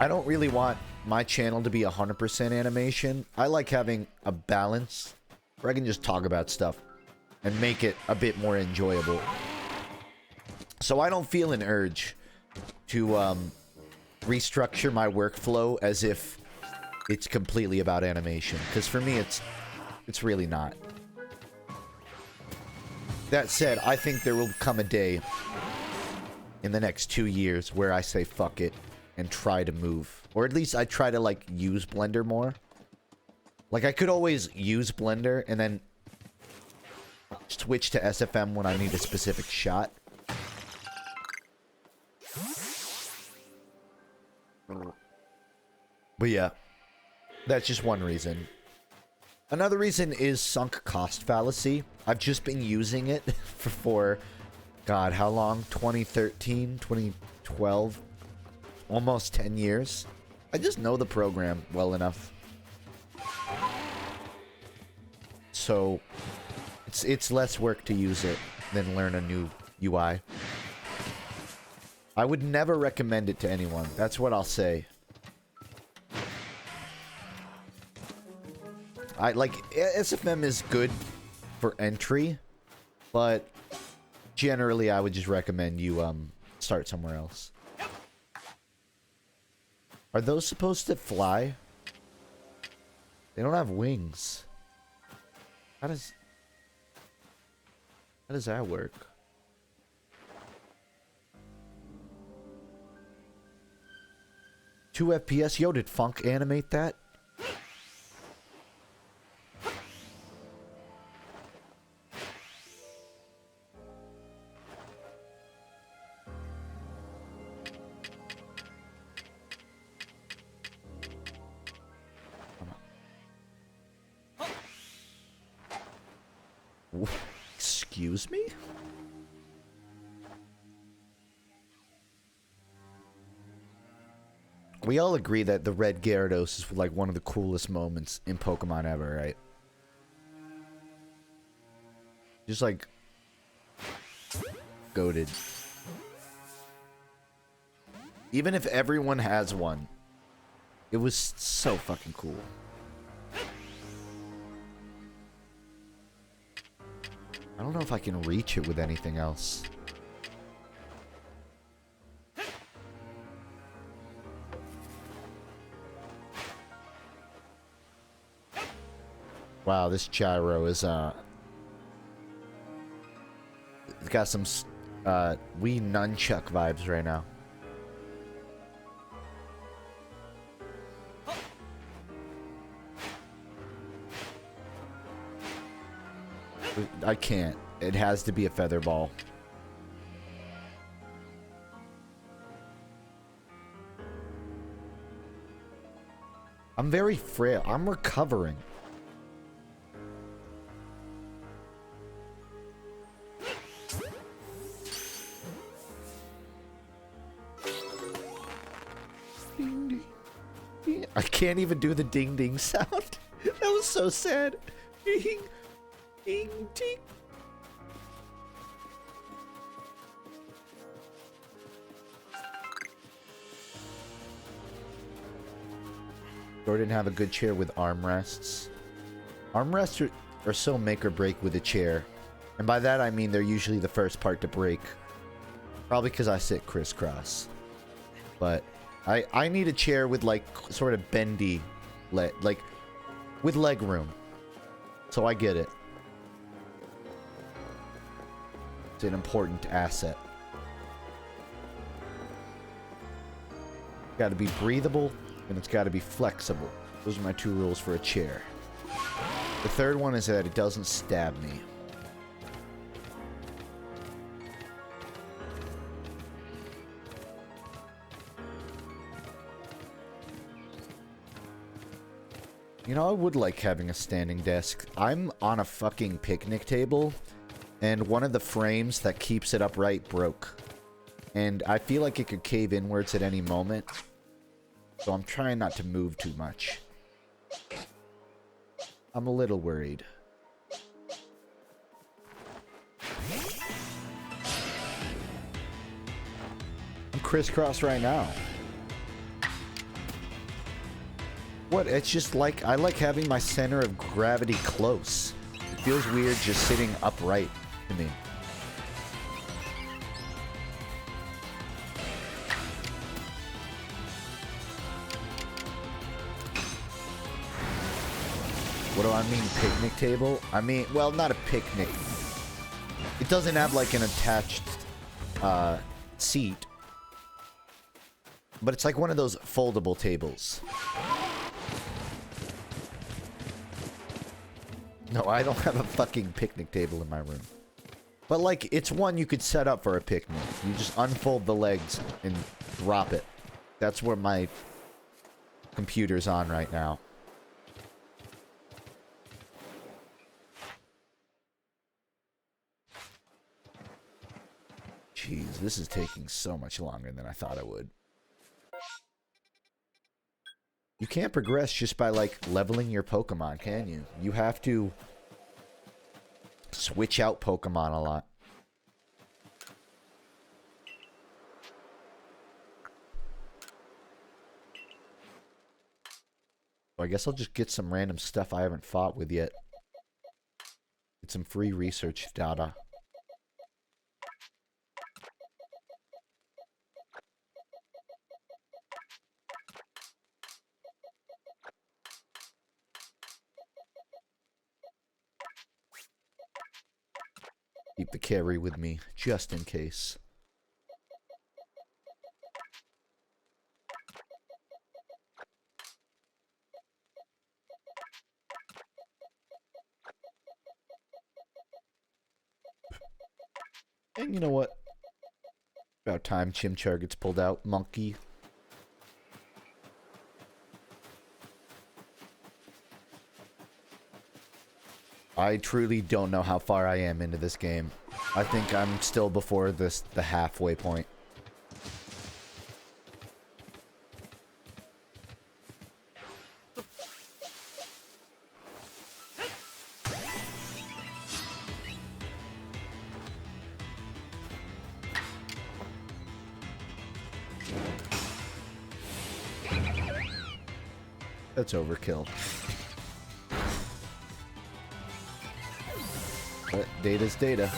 I don't really want my channel to be 100% animation. I like having a balance where I can just talk about stuff and make it a bit more enjoyable. So I don't feel an urge to restructure my workflow as if it's completely about animation, because for me it's really not. That said, I think there will come a day in the next 2 years where I say fuck it and try to move, or at least I try to like use Blender more. Like I could always use Blender and then switch to SFM when I need a specific shot. But yeah, that's just one reason. Another reason is sunk cost fallacy. I've just been using it for God, how long? 2013, 2012, almost 10 years. I just know the program well enough. So it's less work to use it than learn a new UI. I would never recommend it to anyone. That's what I'll say. SFM is good for entry, but generally I would just recommend you start somewhere else. Are those supposed to fly? They don't have wings. How does that work? Two FPS? Yo, did FUNKe animate that? Excuse me? We all agree that the red Gyarados is like one of the coolest moments in Pokemon ever, right? Just like goated. Even if everyone has one, it was so fucking cool. I don't know if I can reach it with anything else. Wow, this gyro is it's got some Wii nunchuck vibes right now. I can't. It has to be a feather ball. I'm very frail. I'm recovering. I can't even do the ding ding sound. That was so sad. Ding, ding, ding. Or didn't have a good chair with armrests. Armrests are so make or break with a chair. And by that I mean they're usually the first part to break. Probably because I sit crisscross. But I need a chair with like sort of bendy like with leg room. So I get it. It's an important asset. Got to be breathable and it's got to be flexible. Those are my two rules for a chair. The third one is that it doesn't stab me. You know, I would like having a standing desk. I'm on a fucking picnic table, and one of the frames that keeps it upright broke. And I feel like it could cave inwards at any moment. So I'm trying not to move too much. I'm a little worried. I'm crisscross right now. What? It's just like, I like having my center of gravity close. It feels weird just sitting upright to me. What do I mean, picnic table? I mean, well, not a picnic. It doesn't have like an attached seat. But it's like one of those foldable tables. No, I don't have a fucking picnic table in my room. But like, it's one you could set up for a picnic. You just unfold the legs and drop it. That's where my computer's on right now. Jeez, this is taking so much longer than I thought it would. You can't progress just by, like, leveling your Pokemon, can you? You have to switch out Pokemon a lot. So I guess I'll just get some random stuff I haven't fought with yet. Get some free research data. Keep the carry with me, just in case. And you know what? About time Chimchar gets pulled out, monkey. I truly don't know how far I am into this game. I think I'm still before the halfway point. That's overkill. But data's data.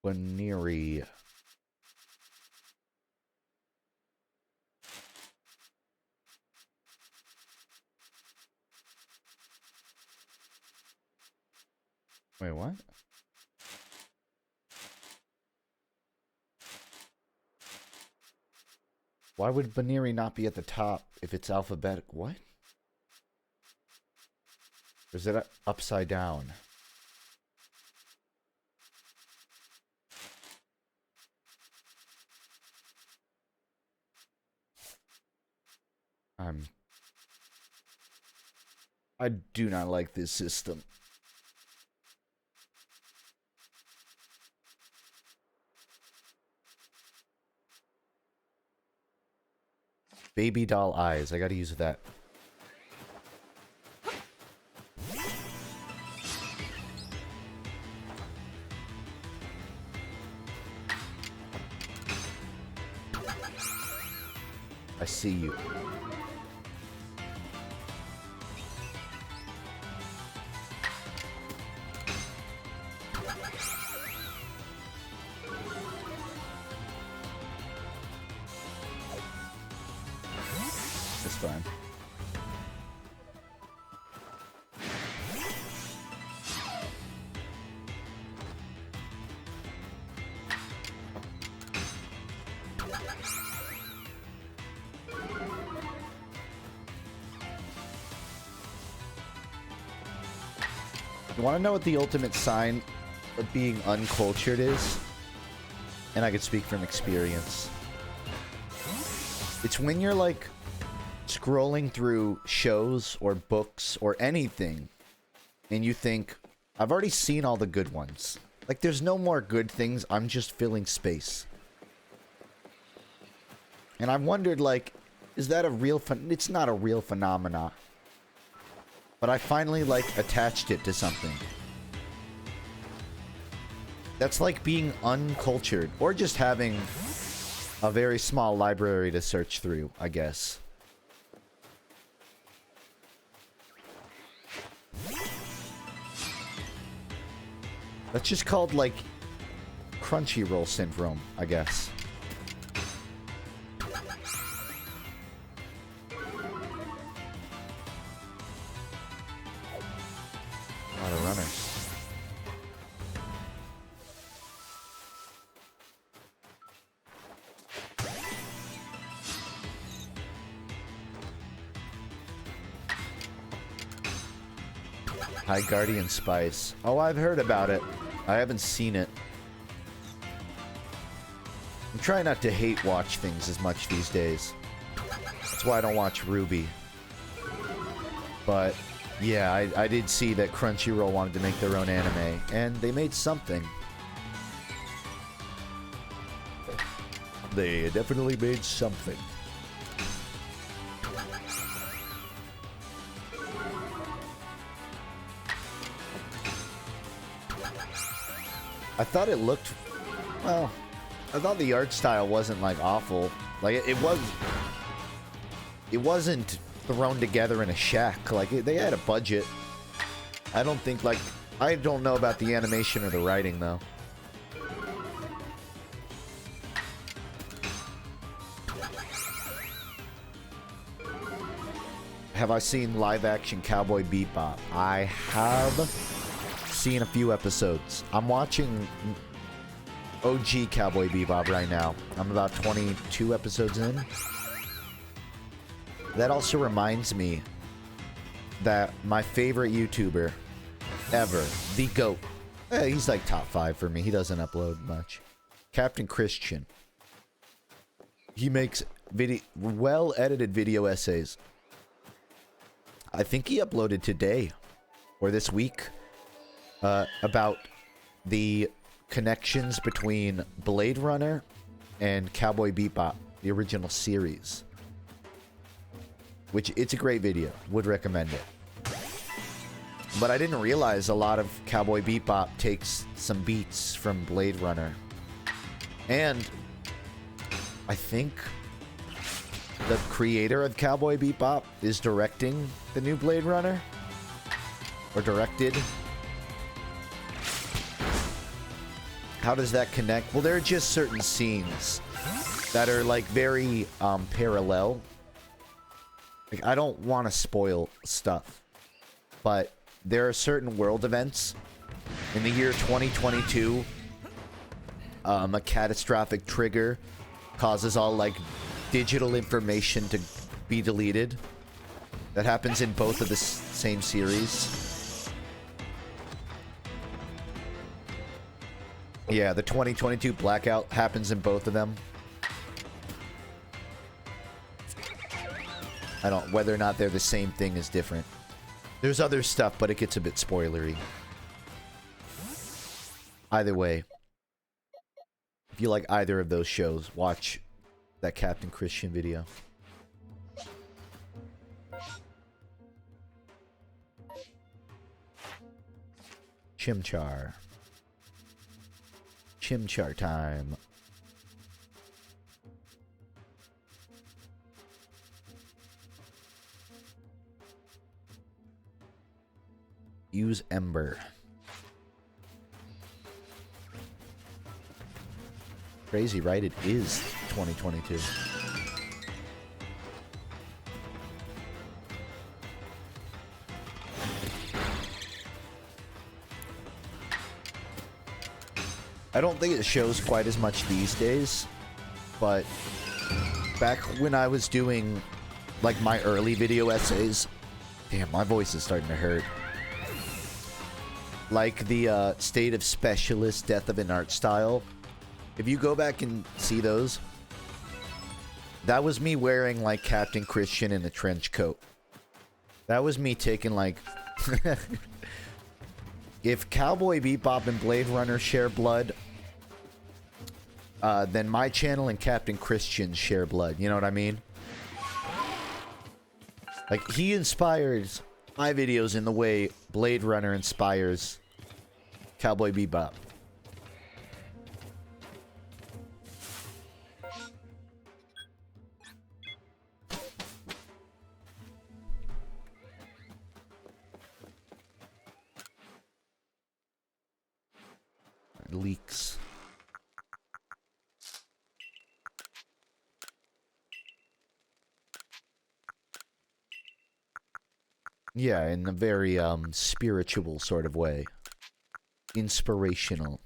Baneri. Wait, what? Why would Baneri not be at the top if it's alphabetic? What? Or is it upside down? I do not like this system. Baby doll eyes. I gotta use that. I see you. It's fine. You want to know what the ultimate sign of being uncultured is? and I could speak from experience. It's when you're like scrolling through shows or books or anything, and you think, I've already seen all the good ones. Like, there's no more good things. I'm just filling space. And I wondered, like, is that a real it's not a real phenomena. But I finally, like, attached it to something. That's like being uncultured, or just having a very small library to search through, I guess. That's just called, like, Crunchyroll syndrome, I guess. A lot of runners. High Guardian Spice. Oh, I've heard about it. I haven't seen it. I'm trying not to hate watch things as much these days. That's why I don't watch Ruby. But, yeah, I did see that Crunchyroll wanted to make their own anime, and they made something. They definitely made something. I thought it looked, well, I thought the art style wasn't, like, awful. Like, it wasn't thrown together in a shack. Like, they had a budget. I don't think, like, I don't know about the animation or the writing, though. Have I seen live-action Cowboy Bebop? I have seen a few episodes. I'm watching OG Cowboy Bebop right now. I'm about 22 episodes in. That also reminds me that my favorite YouTuber ever, the GOAT, he's like top 5 for me. He doesn't upload much. Captain Christian. He makes well-edited video essays. I think he uploaded today or this week about the connections between Blade Runner and Cowboy Bebop, the original series. Which, it's a great video. Would recommend it. But I didn't realize a lot of Cowboy Bebop takes some beats from Blade Runner. And I think the creator of Cowboy Bebop is directing the new Blade Runner. Or directed. How does that connect? Well, there are just certain scenes that are, like, very parallel. Like, I don't want to spoil stuff, but there are certain world events. In the year 2022, a catastrophic trigger causes all, like, digital information to be deleted. That happens in both of the same series. Yeah, the 2022 blackout happens in both of them. I don't... Whether or not they're the same thing is different. There's other stuff, but it gets a bit spoilery. Either way, if you like either of those shows, watch that Captain Christian video. Chimchar. Chimchar time. Use Ember. Crazy, right? It is 2022. I don't think it shows quite as much these days, but back when I was doing, like, my early video essays, damn, my voice is starting to hurt. Like the State of Specialist Death of an Art Style, If you go back and see those, that was me wearing like Captain Christian in a trench coat. That was me taking like... If Cowboy Bebop and Blade Runner share blood, then my channel and Captain Christian share blood. You know what I mean? Like, he inspires my videos in the way Blade Runner inspires Cowboy Bebop. Leaks. Yeah, in a very spiritual sort of way. Inspirational.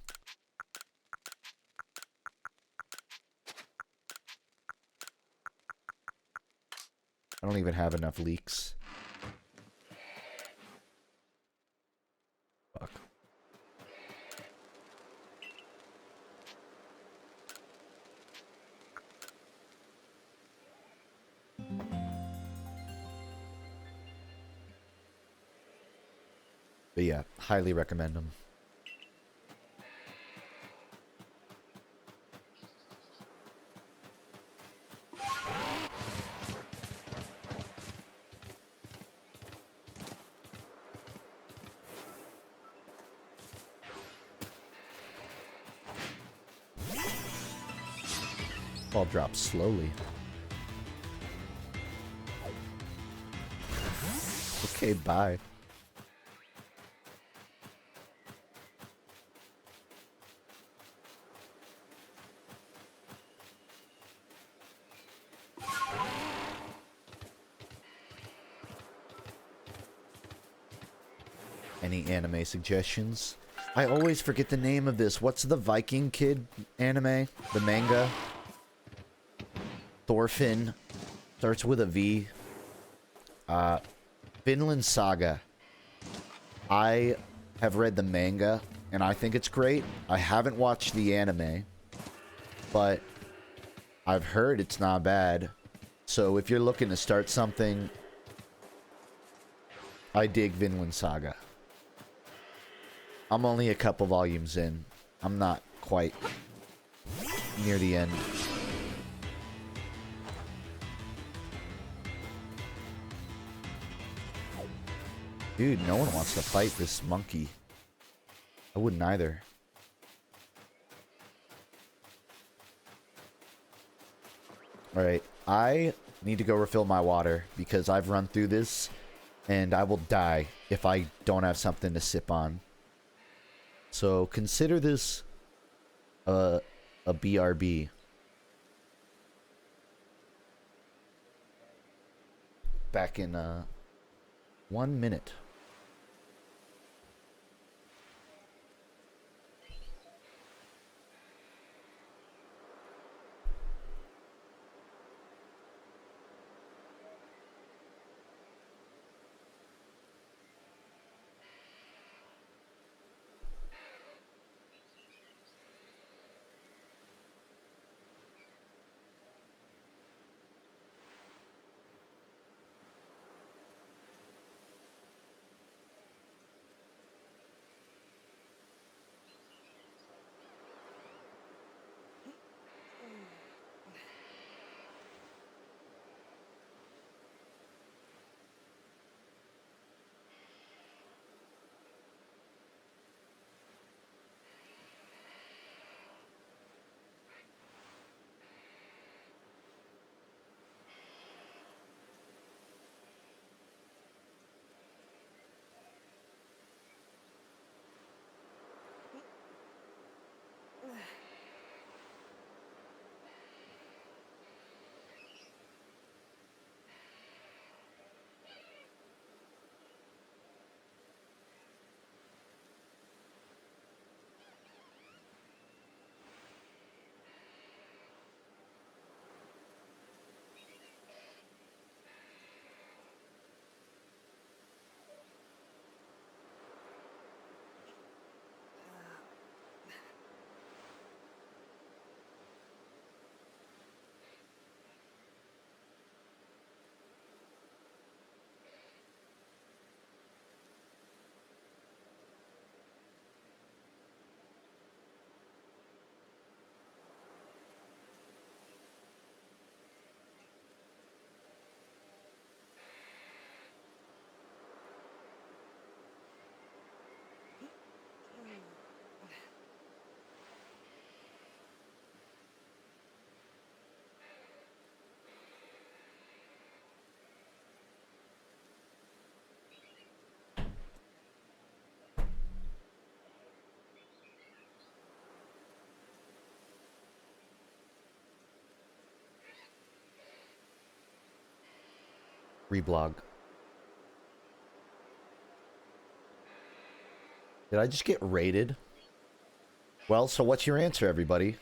I don't even have enough leaks. Fuck. But yeah, highly recommend them. Ball drops slowly. Okay, bye. Any anime suggestions? I always forget the name of this. What's the Viking Kid anime? The manga? Thorfinn. Starts with a V. Vinland Saga. I have read the manga, and I think it's great. I haven't watched the anime, but I've heard it's not bad. So if you're looking to start something, I dig Vinland Saga. I'm only a couple volumes in. I'm not quite near the end. Dude, no one wants to fight this monkey. I wouldn't either. Alright, I need to go refill my water because I've run through this and I will die if I don't have something to sip on. So consider this a BRB. Back in 1 minute. Reblog. Did I just get raided? Well, so what's your answer, everybody?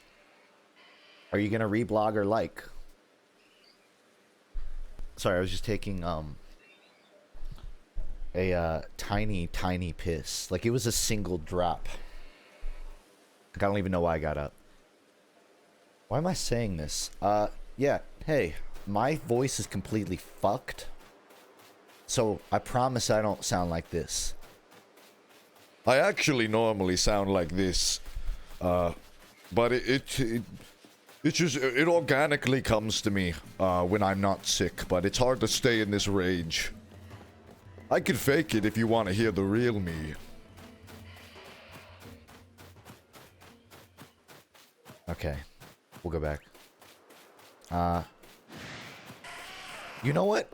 Are you gonna reblog or like? Sorry, I was just taking a tiny piss. Like, it was a single drop. Like, I don't even know why I got up. Why am I saying this? Yeah, hey, my voice is completely fucked. So, I promise I don't sound like this. I actually normally sound like this. But it just, it organically comes to me, when I'm not sick, but it's hard to stay in this rage. I could fake it if you want to hear the real me. Okay. We'll go back. You know what?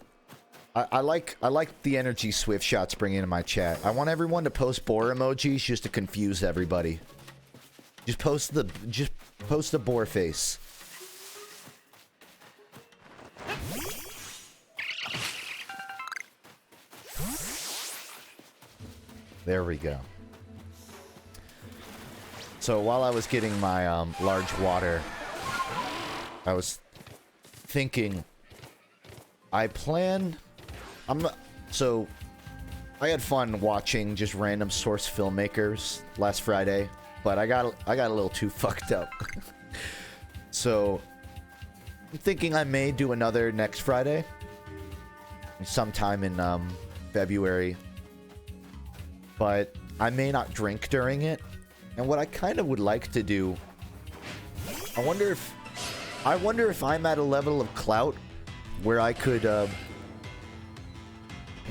I like the energy Swift Shot's bringing in my chat. I want everyone to post boar emojis just to confuse everybody. Just post the boar face. There we go. So while I was getting my large water, I was thinking, so I had fun watching just random source filmmakers last Friday, but I got a little too fucked up. So I'm thinking I may do another next Friday, sometime in February, but I may not drink during it. And what I kind of would like to do, I wonder if I'm at a level of clout where I could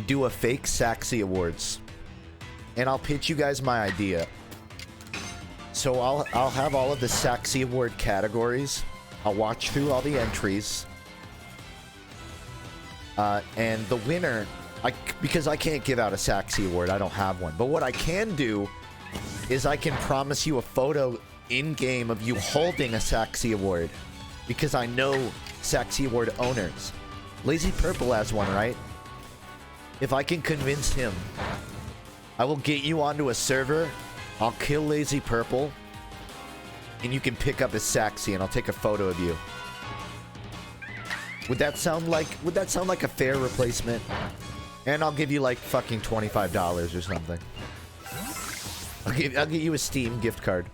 do a fake Saxy Awards, and I'll pitch you guys my idea. So I'll have all of the Saxy Award categories. I'll watch through all the entries, and the winner, because I can't give out a Saxy Award, I don't have one. But what I can do is I can promise you a photo in-game of you holding a Saxy Award, because I know Saxy Award owners. Lazy Purple has one, right? If I can convince him, I will get you onto a server, I'll kill Lazy Purple, and you can pick up his Saxy, and I'll take a photo of you. Would that sound like a fair replacement? And I'll give you like fucking $25 or something. I'll get you a Steam gift card.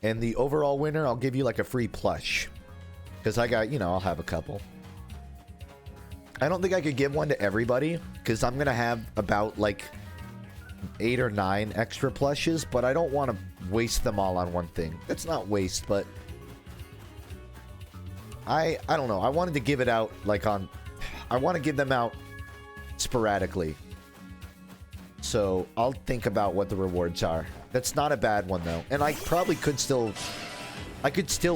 And the overall winner, I'll give you like a free plush. Because I got, I'll have a couple. I don't think I could give one to everybody, because I'm going to have about like 8 or 9 extra plushes, but I don't want to waste them all on one thing. That's not waste, but I don't know. I wanted to give it out like I want to give them out sporadically. So I'll think about what the rewards are. That's not a bad one though. And I probably could still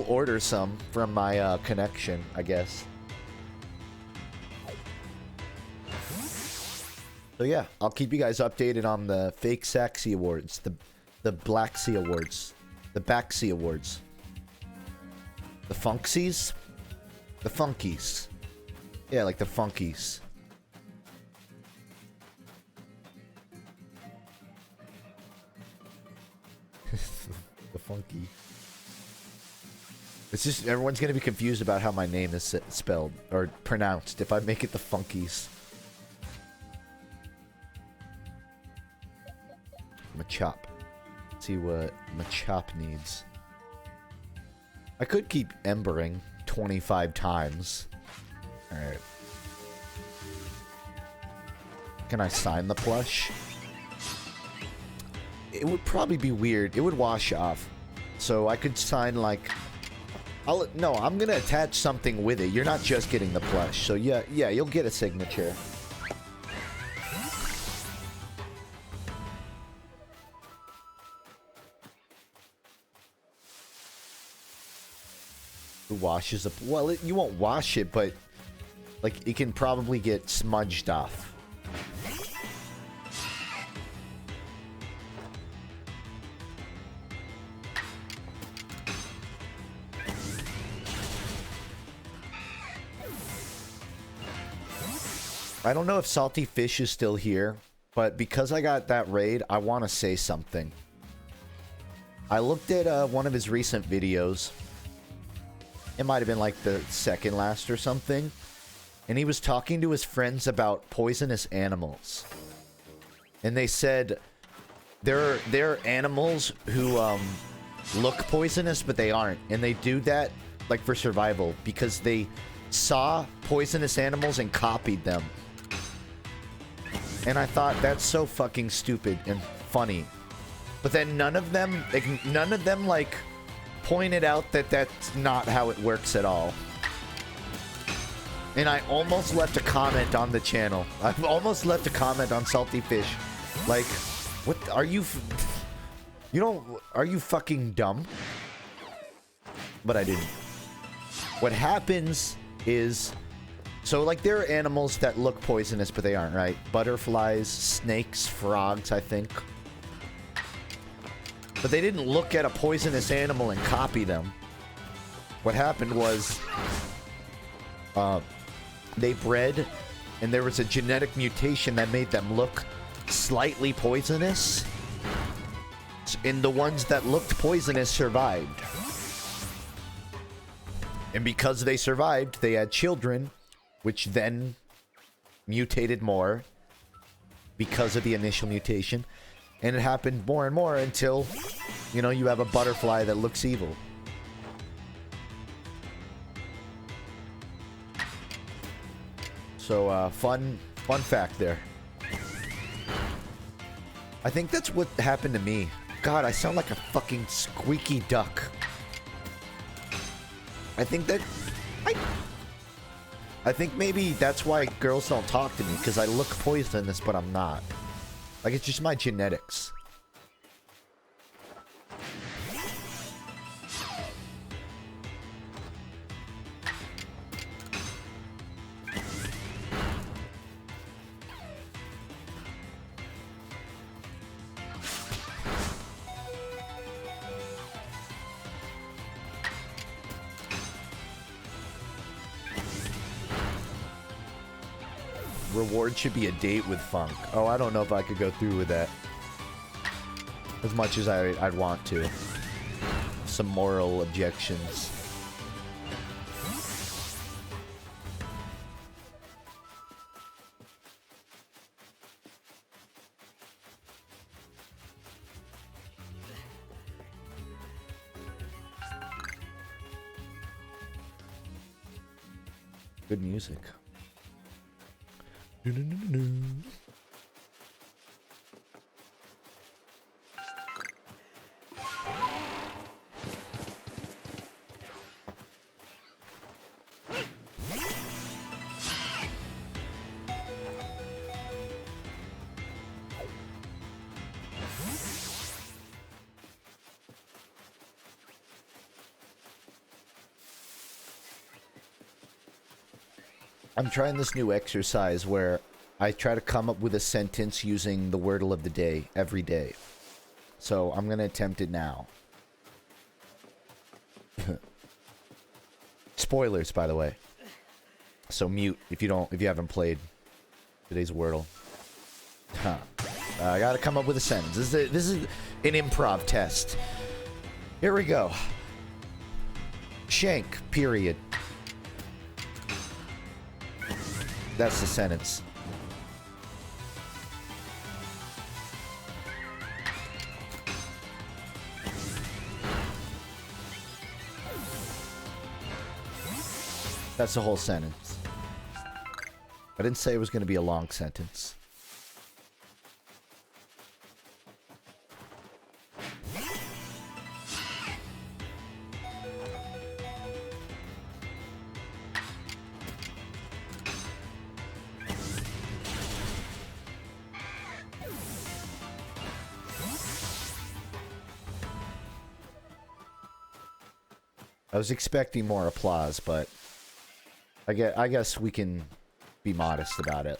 order some from my connection, I guess. So yeah, I'll keep you guys updated on the fake Saxy Awards, the Blacksy Awards, the Backsy Awards, the Funksies, the Funkies. Yeah, like the Funkies. The Funky. It's just everyone's gonna be confused about how my name is spelled or pronounced if I make it the Funkies. Machop. See what Machop needs. I could keep embering 25 times. Alright. Can I sign the plush? It would probably be weird. It would wash off. So I could sign like... No, I'm gonna attach something with it. You're not just getting the plush. So yeah, you'll get a signature. Who washes up? Well, you won't wash it, but like it can probably get smudged off. I don't know if Salty Fish is still here, but because I got that raid, I want to say something. I looked at one of his recent videos. It might have been like the second last or something. And he was talking to his friends about poisonous animals. And they said there are animals who look poisonous, but they aren't. And they do that like for survival because they saw poisonous animals and copied them. And I thought that's so fucking stupid and funny. But then none of them like pointed out that that's not how it works at all. And I almost left a comment on the channel. I've almost left a comment on Salty Fish. Like, what are you? Are you fucking dumb? But I didn't. What happens is, so like there are animals that look poisonous, but they aren't, right? Butterflies, snakes, frogs, I think. But they didn't look at a poisonous animal and copy them. What happened was, they bred, and there was a genetic mutation that made them look slightly poisonous. And the ones that looked poisonous survived. And because they survived, they had children, which then mutated more because of the initial mutation. And it happened more and more until, you know, you have a butterfly that looks evil. So, fun fact there. I think that's what happened to me. God, I sound like a fucking squeaky duck. I think maybe that's why girls don't talk to me, because I look poisonous, but I'm not. Like, it's just my genetics. Reward should be a date with Funk. Oh, I don't know if I could go through with that. As much as I'd want to. Some moral objections. Good music. I'm trying this new exercise where I try to come up with a sentence using the wordle of the day every day. So I'm gonna attempt it now. Spoilers, by the way. So mute if you haven't played today's wordle. Huh. I gotta come up with a sentence. This is an improv test. Here we go. Shank, period. That's the sentence. That's the whole sentence. I didn't say it was going to be a long sentence. I was expecting more applause, but I guess we can be modest about it.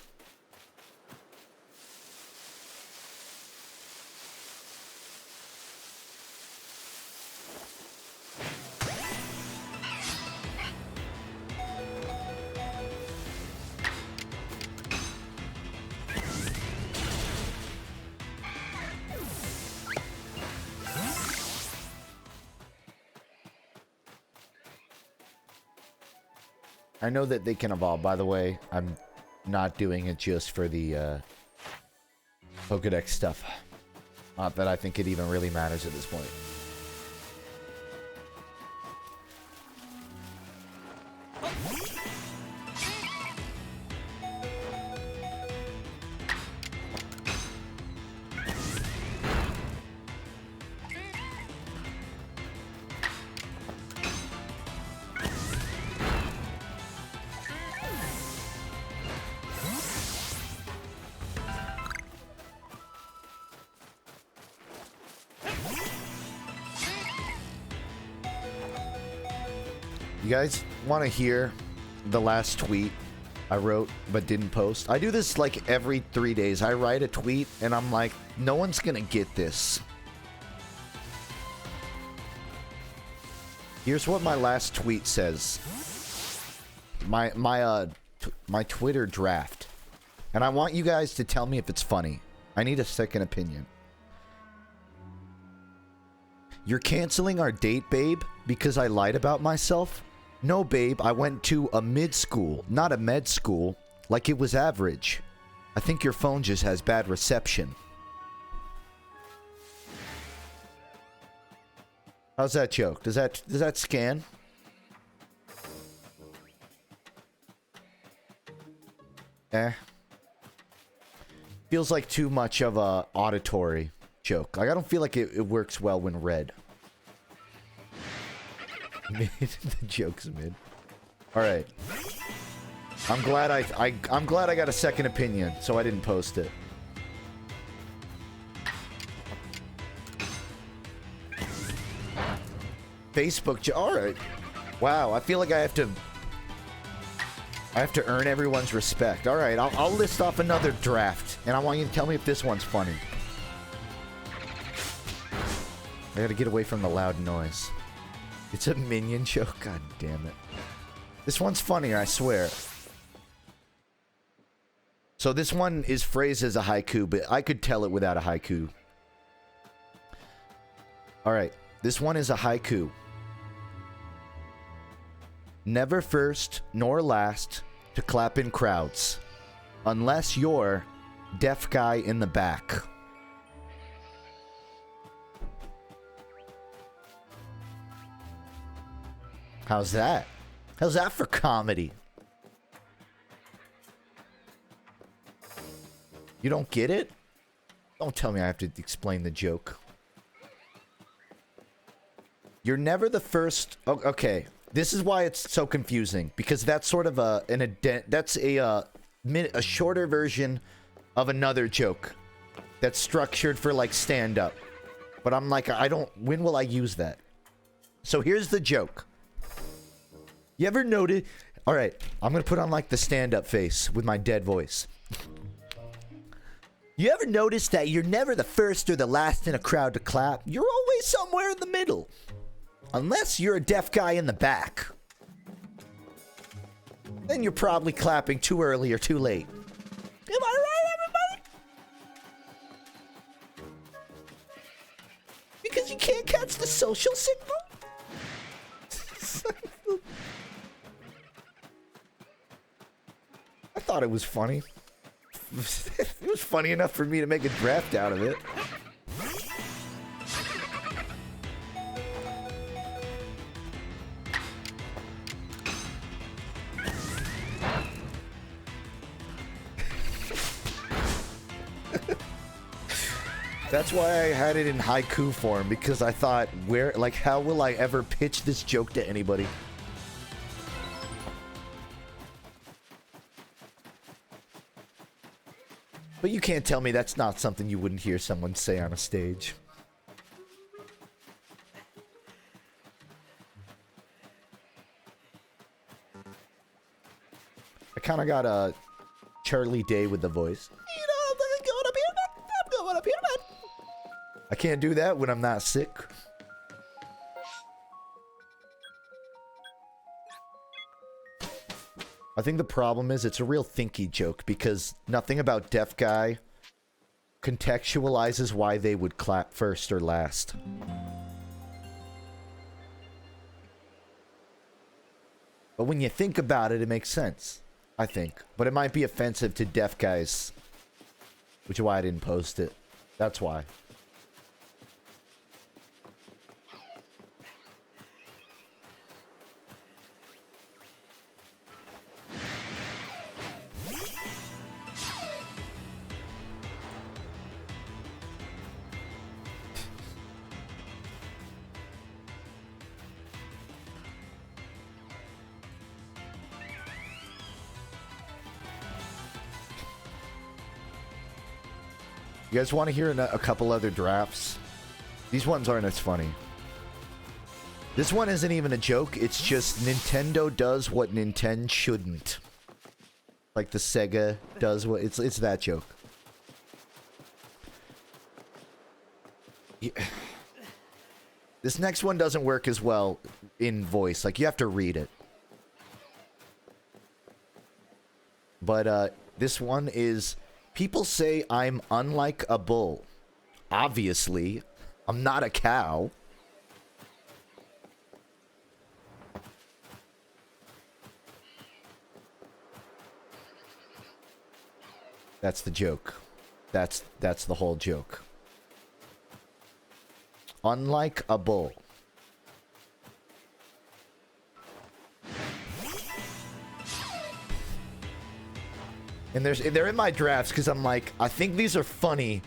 I know that they can evolve, by the way. I'm not doing it just for the Pokedex stuff. Not that I think it even really matters at this point. You guys want to hear the last tweet I wrote but didn't post? I do this like every 3 days. I write a tweet and I'm like, no one's gonna get this. Here's what my last tweet says. My Twitter draft. And I want you guys to tell me if it's funny. I need a second opinion. You're canceling our date, babe, because I lied about myself? No, babe, I went to a mid-school, not a med school, like it was average. I think your phone just has bad reception. How's that joke? Does that scan? Feels like too much of a auditory joke. Like I don't feel like it works well when read. Mid. The joke's mid. All right. I'm glad I'm glad I got a second opinion, so I didn't post it. Facebook. All right. Wow. I feel like I have to earn everyone's respect. All right. I'll list off another draft, and I want you to tell me if this one's funny. I gotta get away from the loud noise. It's a minion joke. God damn it. This one's funnier, I swear. So this one is phrased as a haiku, but I could tell it without a haiku. Alright, this one is a haiku. Never first nor last to clap in crowds, unless you're deaf guy in the back. How's that? How's that for comedy? You don't get it? Don't tell me I have to explain the joke. You're never the first... Oh, okay, this is why it's so confusing. Because that's sort of a shorter version of another joke. That's structured for like stand-up. But I'm like, when will I use that? So here's the joke. You ever notice... Alright, I'm gonna put on like the stand-up face with my dead voice. You ever notice that you're never the first or the last in a crowd to clap? You're always somewhere in the middle. Unless you're a deaf guy in the back. Then you're probably clapping too early or too late. Am I right, everybody? Because you can't catch the social signal? I thought it was funny. It was funny enough for me to make a draft out of it. That's why I had it in haiku form, because I thought, how will I ever pitch this joke to anybody? But you can't tell me that's not something you wouldn't hear someone say on a stage. I kind of got a Charlie Day with the voice. I'm going up here, man. I can't do that when I'm not sick. I think the problem is it's a real FUNKe joke because nothing about deaf guy contextualizes why they would clap first or last. But when you think about it, it makes sense, I think. But it might be offensive to deaf guys, which is why I didn't post it. That's why. You guys want to hear a couple other drafts? These ones aren't as funny. This one isn't even a joke. It's just Nintendo does what Nintendo shouldn't. Like the Sega does what... It's that joke. Yeah. This next one doesn't work as well in voice. Like, you have to read it. But, this one is... People say I'm unlike a bull. Obviously, I'm not a cow. That's the joke. That's the whole joke. Unlike a bull. And they're in my drafts because I'm like, I think these are funny,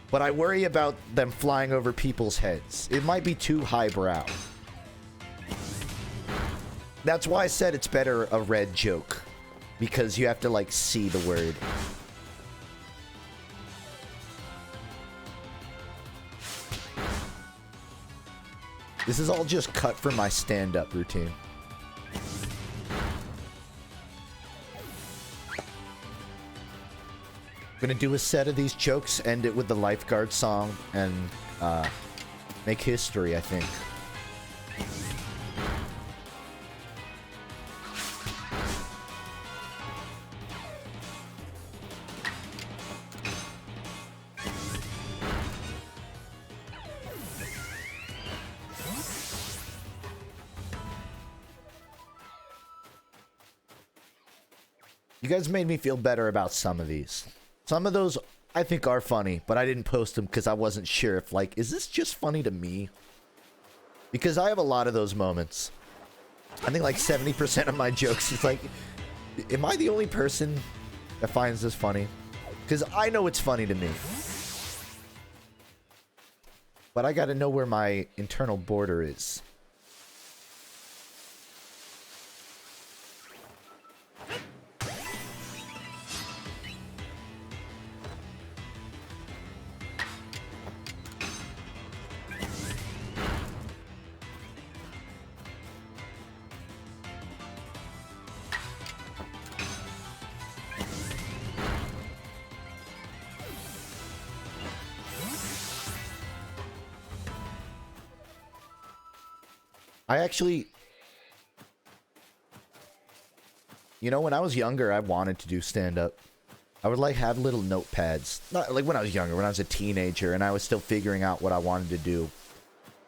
but I worry about them flying over people's heads. It might be too highbrow. That's why I said it's better a red joke. Because you have to, like, see the word. This is all just cut from my stand-up routine. I'm gonna do a set of these jokes, end it with the lifeguard song, and make history, I think. You guys made me feel better about some of these. Some of those I think are funny, but I didn't post them because I wasn't sure if, like, is this just funny to me? Because I have a lot of those moments. I think like 70% of my jokes is like, am I the only person that finds this funny? Because I know it's funny to me. But I gotta know where my internal border is. I actually, you know, when I was younger, I wanted to do stand-up. I would, like, have little notepads. Not like when I was younger, when I was a teenager, and I was still figuring out what I wanted to do.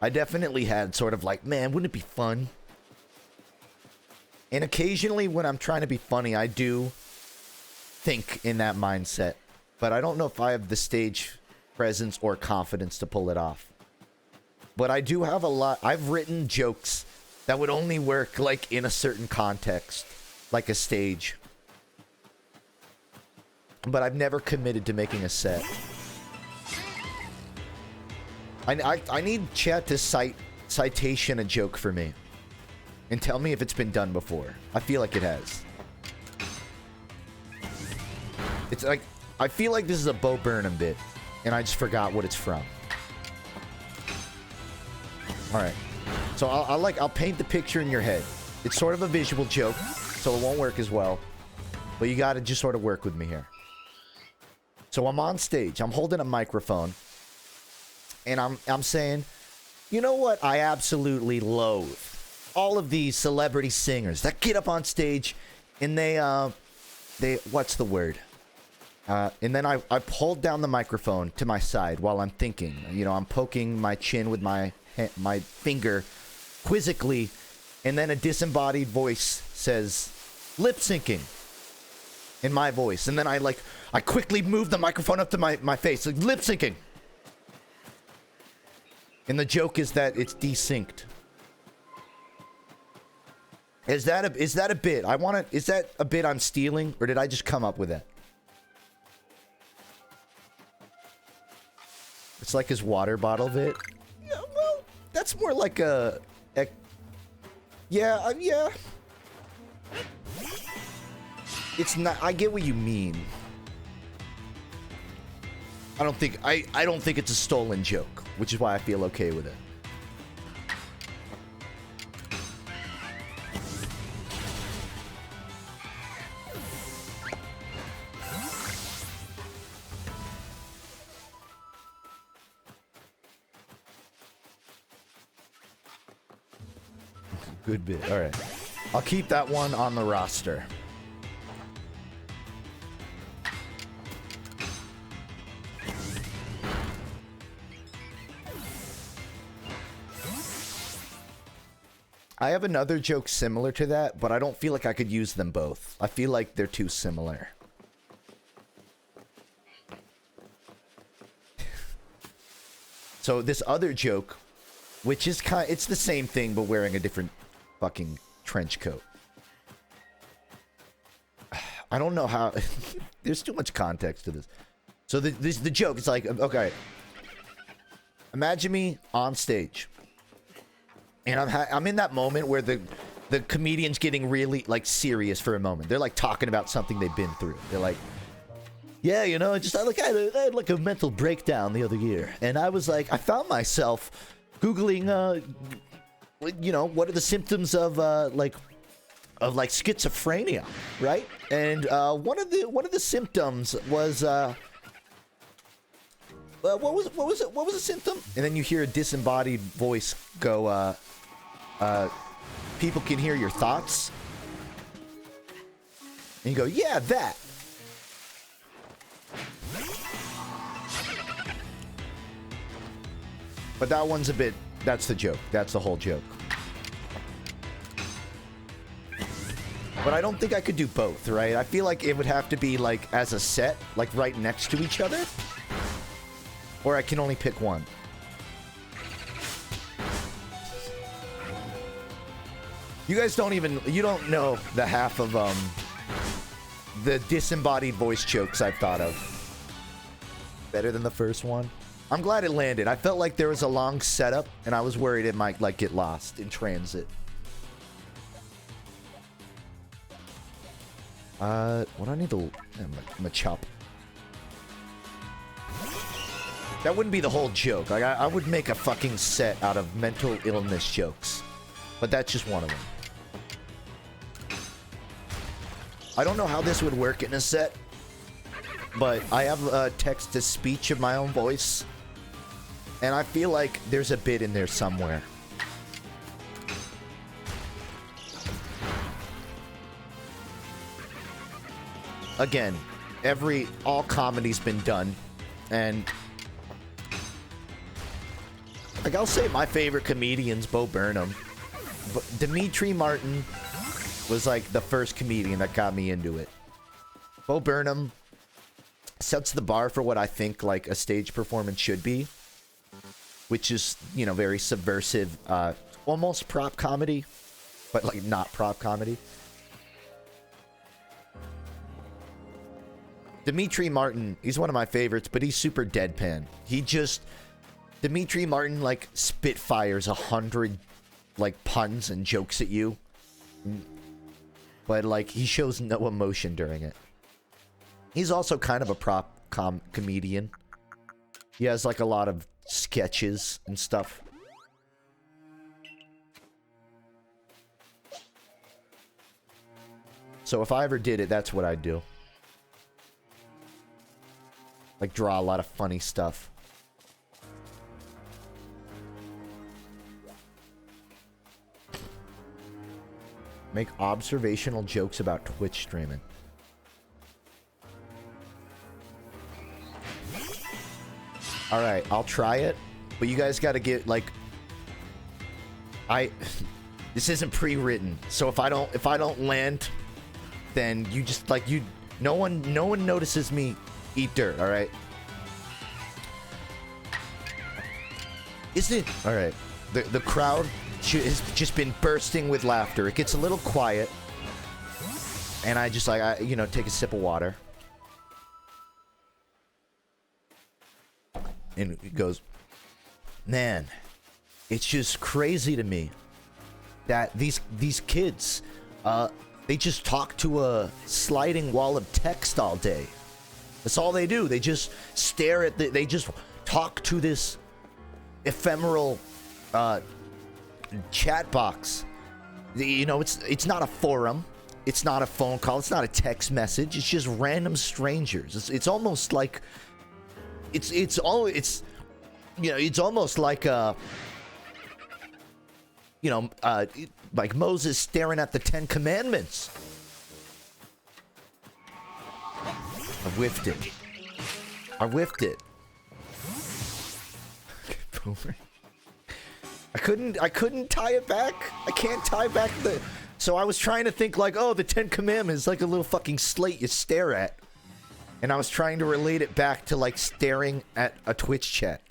I definitely had sort of like, man, wouldn't it be fun? And occasionally, when I'm trying to be funny, I do think in that mindset. But I don't know if I have the stage presence or confidence to pull it off. But I do have a lot. I've written jokes that would only work, like, in a certain context. Like a stage. But I've never committed to making a set. I need chat to citation a joke for me. And tell me if it's been done before. I feel like it has. It's like, I feel like this is a Bo Burnham bit. And I just forgot what it's from. Alright, so I'll paint the picture in your head. It's sort of a visual joke, so it won't work as well. But you gotta just sort of work with me here. So I'm on stage, I'm holding a microphone, and I'm saying, you know what I absolutely loathe? All of these celebrity singers that get up on stage, and they what's the word? And then I pulled down the microphone to my side while I'm thinking. You know, I'm poking my chin with my finger quizzically and then a disembodied voice says, lip syncing, in my voice. And then I quickly move the microphone up to my face, like, lip syncing. And the joke is that it's desynced. Is that a bit? Is that a bit I'm stealing, or did I just come up with that? It's like his water bottle bit. Yeah, well, that's more like yeah. It's not. I get what you mean. I don't think it's a stolen joke, which is why I feel okay with it. Good bit. All right. I'll keep that one on the roster. I have another joke similar to that, but I don't feel like I could use them both. I feel like they're too similar. So this other joke, which is it's the same thing, but wearing a different fucking trench coat. I don't know how. There's too much context to this. So the joke is like, okay, imagine me on stage, and I'm in that moment where the comedian's getting really like serious for a moment. They're like talking about something they've been through. They're like, yeah, you know, I had like a mental breakdown the other year, and I was like, I found myself Googling, you know, what are the symptoms of schizophrenia, right? And one of the symptoms was what was the symptom? And then you hear a disembodied voice go, people can hear your thoughts. And you go, yeah, that. But that one's a bit, that's the joke. That's the whole joke. But I don't think I could do both, right? I feel like it would have to be like as a set, like right next to each other. Or I can only pick one. You guys you don't know the half of the disembodied voice jokes I've thought of. Better than the first one. I'm glad it landed. I felt like there was a long setup, and I was worried it might like get lost in transit. What do I need to... I'm gonna chop. That wouldn't be the whole joke. Like, I would make a fucking set out of mental illness jokes. But that's just one of them. I don't know how this would work in a set, but I have a text-to-speech of my own voice. And I feel like there's a bit in there somewhere. Again, all comedy's been done, and like I'll say my favorite comedian's Bo Burnham, but Dimitri Martin was like the first comedian that got me into it. Bo Burnham sets the bar for what I think like a stage performance should be, which is, you know, very subversive, almost prop comedy, but like not prop comedy. Dimitri Martin, he's one of my favorites, but he's super deadpan. Dimitri Martin, like, spitfires 100, like, puns and jokes at you. But, like, he shows no emotion during it. He's also kind of a prop comedian. He has, like, a lot of sketches and stuff. So if I ever did it, that's what I'd do. Like, draw a lot of funny stuff. Make observational jokes about Twitch streaming. Alright, I'll try it. But you guys gotta get, like... This isn't pre-written. So if I don't land, then you just like no one notices me eat dirt, all right? Isn't it? All right. The crowd has just been bursting with laughter. It gets a little quiet. And I just like take a sip of water. And it goes, "Man, it's just crazy to me that these kids they just talk to a sliding wall of text all day. That's all they do. They just stare at they just talk to this ephemeral chat box. It's not a forum. It's not a phone call. It's not a text message. It's just random strangers. It's almost like it's almost like like Moses staring at the 10 Commandments. I whiffed it. I couldn't tie it back. I can't tie back the... So I was trying to think like, oh, the 10 Commandments, like a little fucking slate you stare at. And I was trying to relate it back to like staring at a Twitch chat.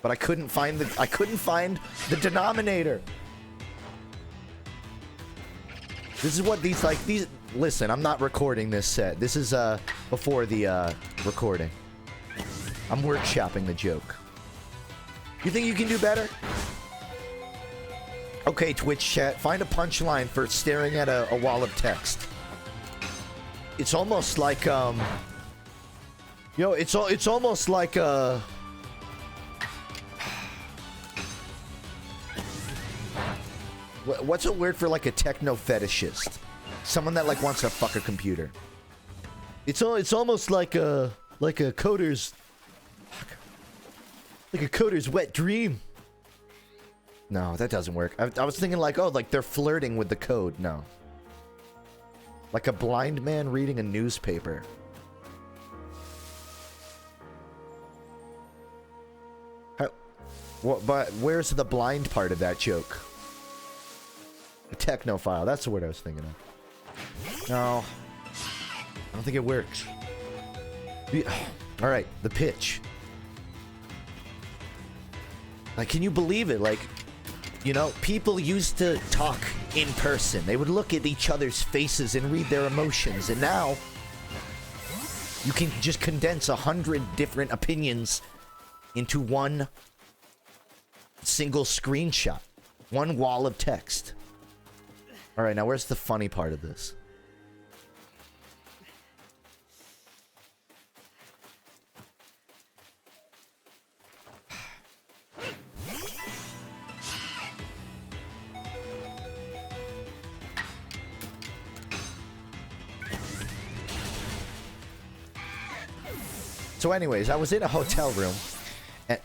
But I couldn't find the denominator. This is what these listen, I'm not recording this set. This is before the recording. I'm workshopping the joke. You think you can do better? Okay, Twitch chat, find a punchline for staring at a wall of text. It's almost like it's almost like what's a word for like a techno fetishist? Someone that like wants to fuck a computer. It's almost like a coder's wet dream. No, that doesn't work. I was thinking like, oh, like they're flirting with the code. No. Like a blind man reading a newspaper. But where's the blind part of that joke? A technophile. That's the word I was thinking of. No. I don't think it works. Alright, the pitch. Like, can you believe it? Like, people used to talk in person. They would look at each other's faces and read their emotions. And now, you can just condense 100 different opinions into one single screenshot. One wall of text. Alright, now where's the funny part of this? So anyways, I was in a hotel room and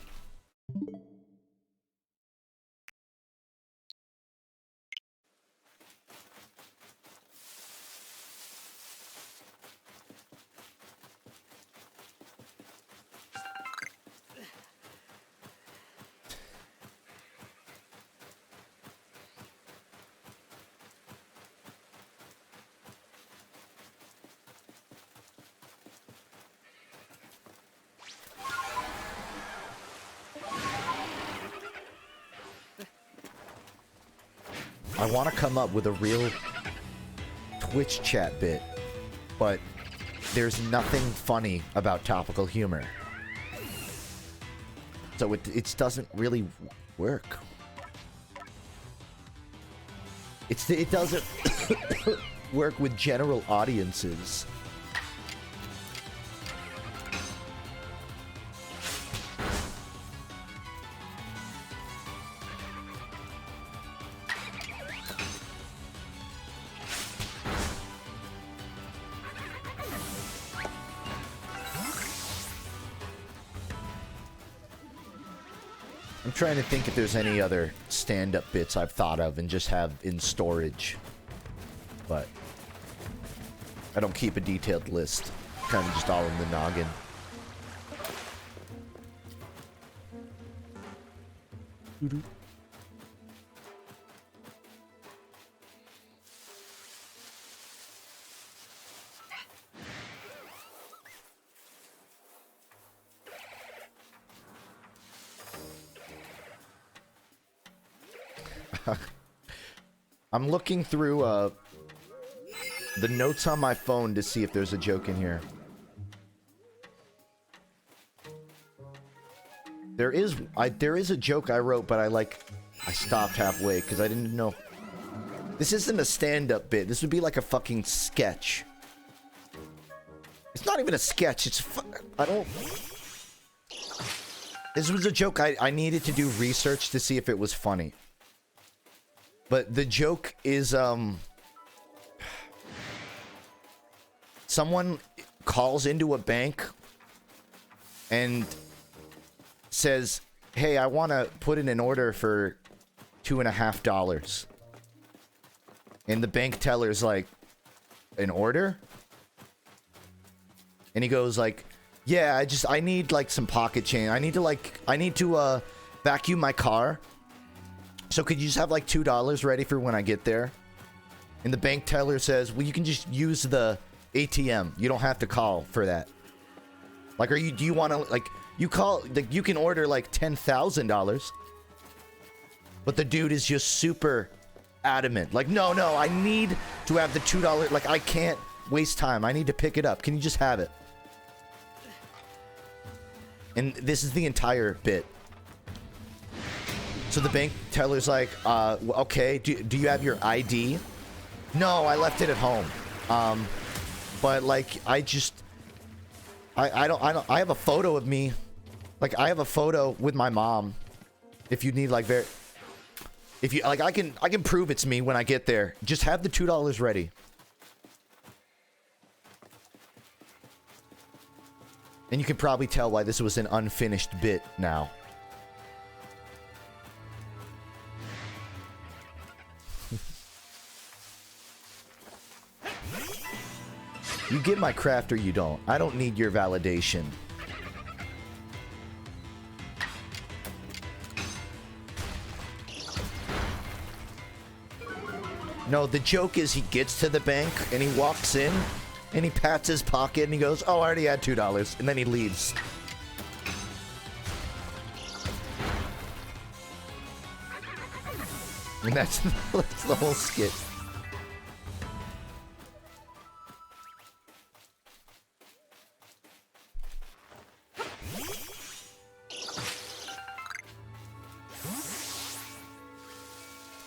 I want to come up with a real Twitch chat bit, but there's nothing funny about topical humor. So it doesn't really work. It doesn't work with general audiences. I'm trying to think if there's any other stand-up bits I've thought of and just have in storage. But I don't keep a detailed list. Kind of just all in the noggin. I'm looking through the notes on my phone to see if there's a joke in here. There is a joke I wrote, but I stopped halfway because I didn't know. This isn't a stand-up bit. This would be like a fucking sketch. It's not even a sketch. It's I don't. This was a joke. I needed to do research to see if it was funny. But the joke is someone calls into a bank and says, "Hey, I want to put in an order for $2.50." And the bank teller's like, "An order?" And he goes like, "Yeah, I need like some pocket change. I need to vacuum my car. So could you just have like $2 ready for when I get there?" And the bank teller says, "Well, you can just use the ATM. You don't have to call for that. Like, do you want to, like, you can order like $10,000. But the dude is just super adamant. Like, no, I need to have the $2. Like, I can't waste time. I need to pick it up. Can you just have it?" And this is the entire bit. So the bank teller's like, "Okay, do you have your ID?" "No, I left it at home. But like, I have a photo of me. Like, I have a photo with my mom. If you need like if you like, I can prove it's me when I get there. Just have the $2 ready." And you can probably tell why this was an unfinished bit now. You get my craft or you don't. I don't need your validation. No, the joke is he gets to the bank and he walks in and he pats his pocket and he goes, "Oh, I already had $2. And then he leaves. And that's the whole skit.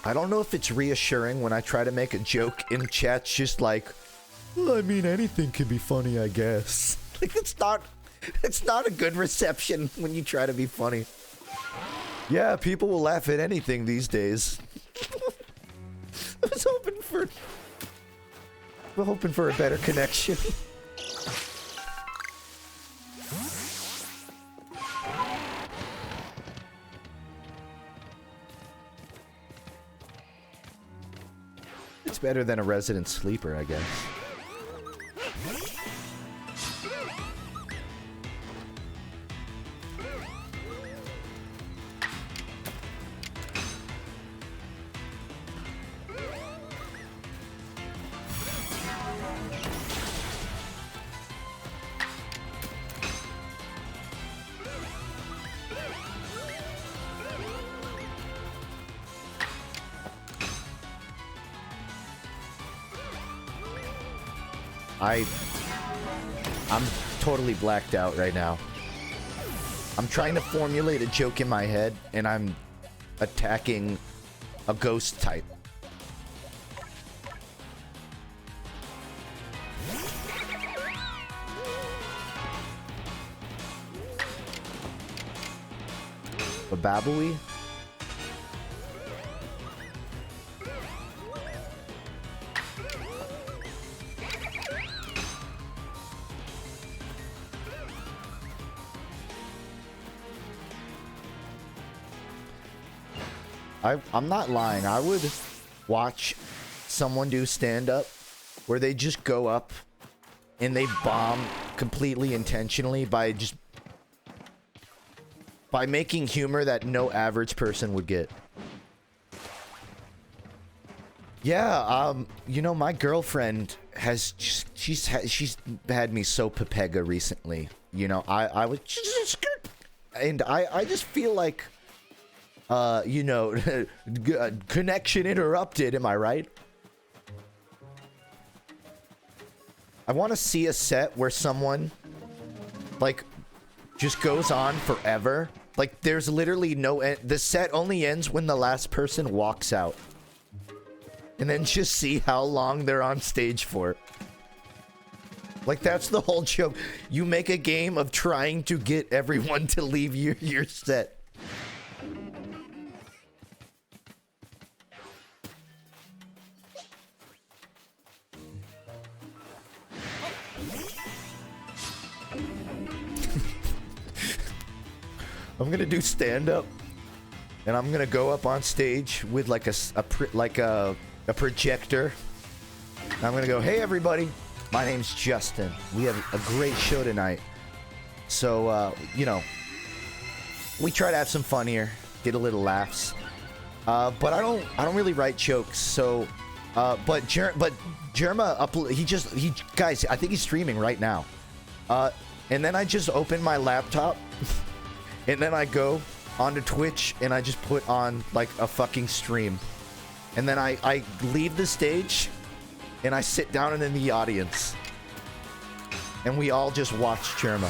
I don't know if it's reassuring when I try to make a joke in chat's just like, "Well, I mean, anything can be funny, I guess." Like, it's not a good reception when you try to be funny. Yeah, people will laugh at anything these days. I was hoping for a better connection. It's better than a resident sleeper, I guess. I'm totally blacked out right now. I'm trying to formulate a joke in my head, and I'm attacking a ghost type. A Babui? I'm not lying. I would watch someone do stand-up where they just go up and they bomb completely intentionally by making humor that no average person would get. Yeah, you know, my girlfriend has she's had me so pepega recently. You know, I was and I just feel like you know, connection interrupted, am I right? I want to see a set where someone, like, just goes on forever. Like, there's literally no end. The set only ends when the last person walks out. And then just see how long they're on stage for. Like, that's the whole joke. You make a game of trying to get everyone to leave your set. I'm gonna do stand-up, and I'm gonna go up on stage with like a projector. And I'm gonna go, hey everybody, my name's Justin. We have a great show tonight. So you know, we try to have some fun here, get a little laughs. But I don't really write jokes. So, but Jerma guys, I think he's streaming right now. And then I just open my laptop. And then I go onto Twitch and I just put on like a fucking stream. And then I leave the stage and I sit down in the audience. And we all just watch Jerma.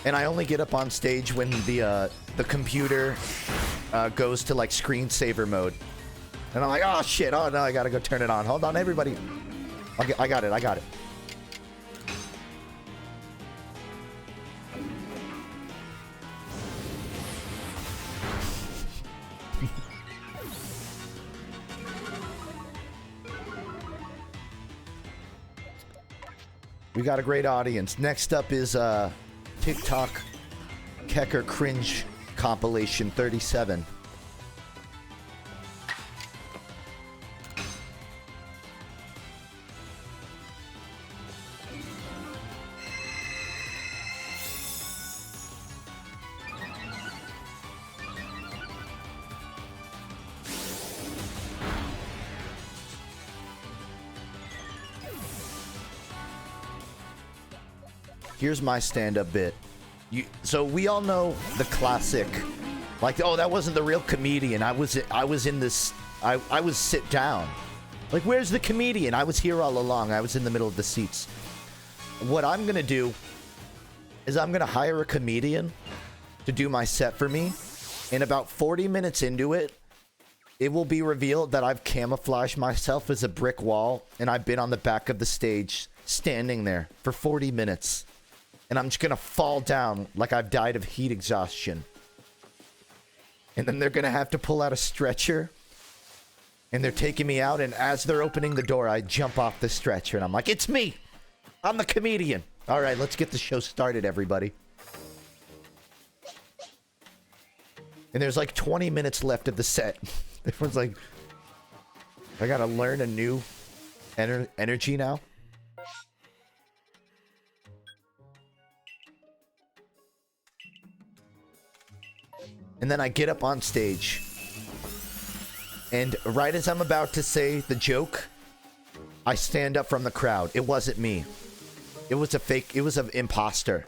And I only get up on stage when the computer goes to like screensaver mode. And I'm like, oh shit, oh no, I gotta go turn it on. Hold on, everybody. Okay, I got it. We got a great audience. Next up is TikTok Kecker Cringe Compilation 37. Here's my stand-up bit. So we all know the classic, like, oh, that wasn't the real comedian. I was in this. I was sit down. Like, where's the comedian? I was here all along. I was in the middle of the seats. What I'm gonna do is I'm gonna hire a comedian to do my set for me. And about 40 minutes into it, it will be revealed that I've camouflaged myself as a brick wall, and I've been on the back of the stage, standing there for 40 minutes. And I'm just gonna fall down like I've died of heat exhaustion. And then they're gonna have to pull out a stretcher. And they're taking me out, and as they're opening the door, I jump off the stretcher, and I'm like, it's me! I'm the comedian! Alright, let's get the show started, everybody. And there's like 20 minutes left of the set. Everyone's like, I gotta learn a new energy now. And then I get up on stage. And right as I'm about to say the joke, I stand up from the crowd. It wasn't me. It was a fake. It was an imposter.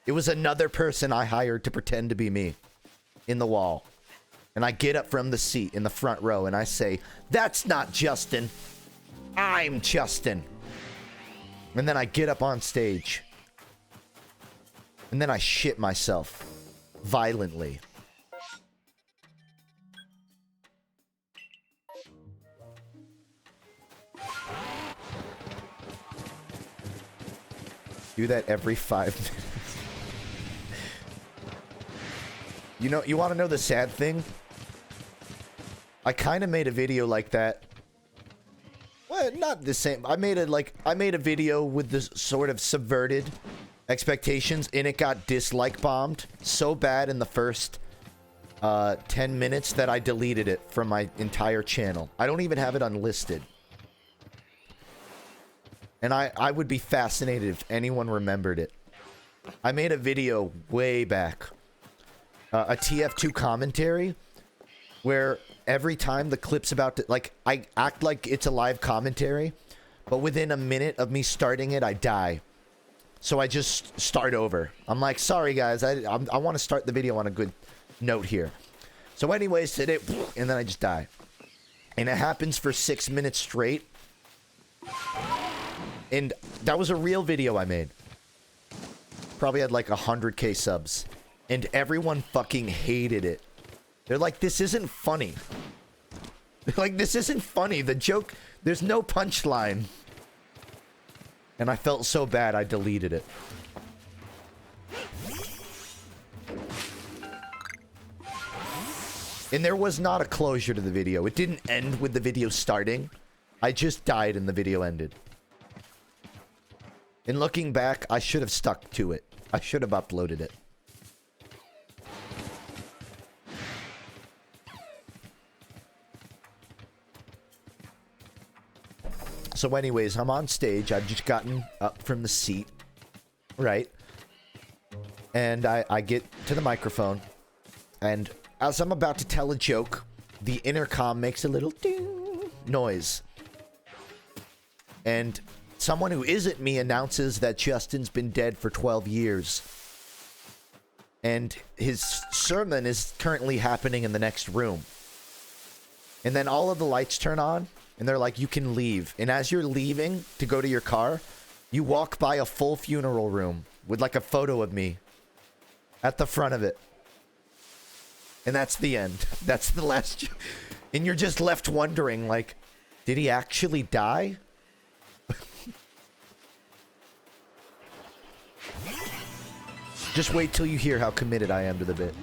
It was another person I hired to pretend to be me in the wall. And I get up from the seat in the front row and I say, that's not Justin. I'm Justin. And then I get up on stage. And then I shit myself. Violently. Do that every 5 minutes. You know, you want to know the sad thing? I kind of made a video like that. Well, not the same. I made a video with this sort of subverted expectations, and it got dislike bombed so bad in the first 10 minutes that I deleted it from my entire channel. I don't even have it unlisted. And I would be fascinated if anyone remembered it. I made a video way back, a TF2 commentary, where every time the clip's about to, like, I act like it's a live commentary, but within a minute of me starting it, I die. So I just start over. I'm like, sorry guys, I want to start the video on a good note here. So anyways, and then I just die. And it happens for 6 minutes straight. And that was a real video I made. Probably had like 100K subs. And everyone fucking hated it. They're like, this isn't funny. They're like, this isn't funny. The joke, there's no punchline. And I felt so bad, I deleted it. And there was not a closure to the video. It didn't end with the video starting. I just died and the video ended. And looking back, I should have stuck to it. I should have uploaded it. So anyways, I'm on stage. I've just gotten up from the seat. Right? And I get to the microphone. And as I'm about to tell a joke, the intercom makes a little ding noise. And someone who isn't me announces that Justin's been dead for 12 years. And his sermon is currently happening in the next room. And then all of the lights turn on. And they're like, you can leave. And as you're leaving to go to your car, you walk by a full funeral room with like a photo of me at the front of it. And that's the end. That's the last. And you're just left wondering, like, did he actually die? Just wait till you hear how committed I am to the bit.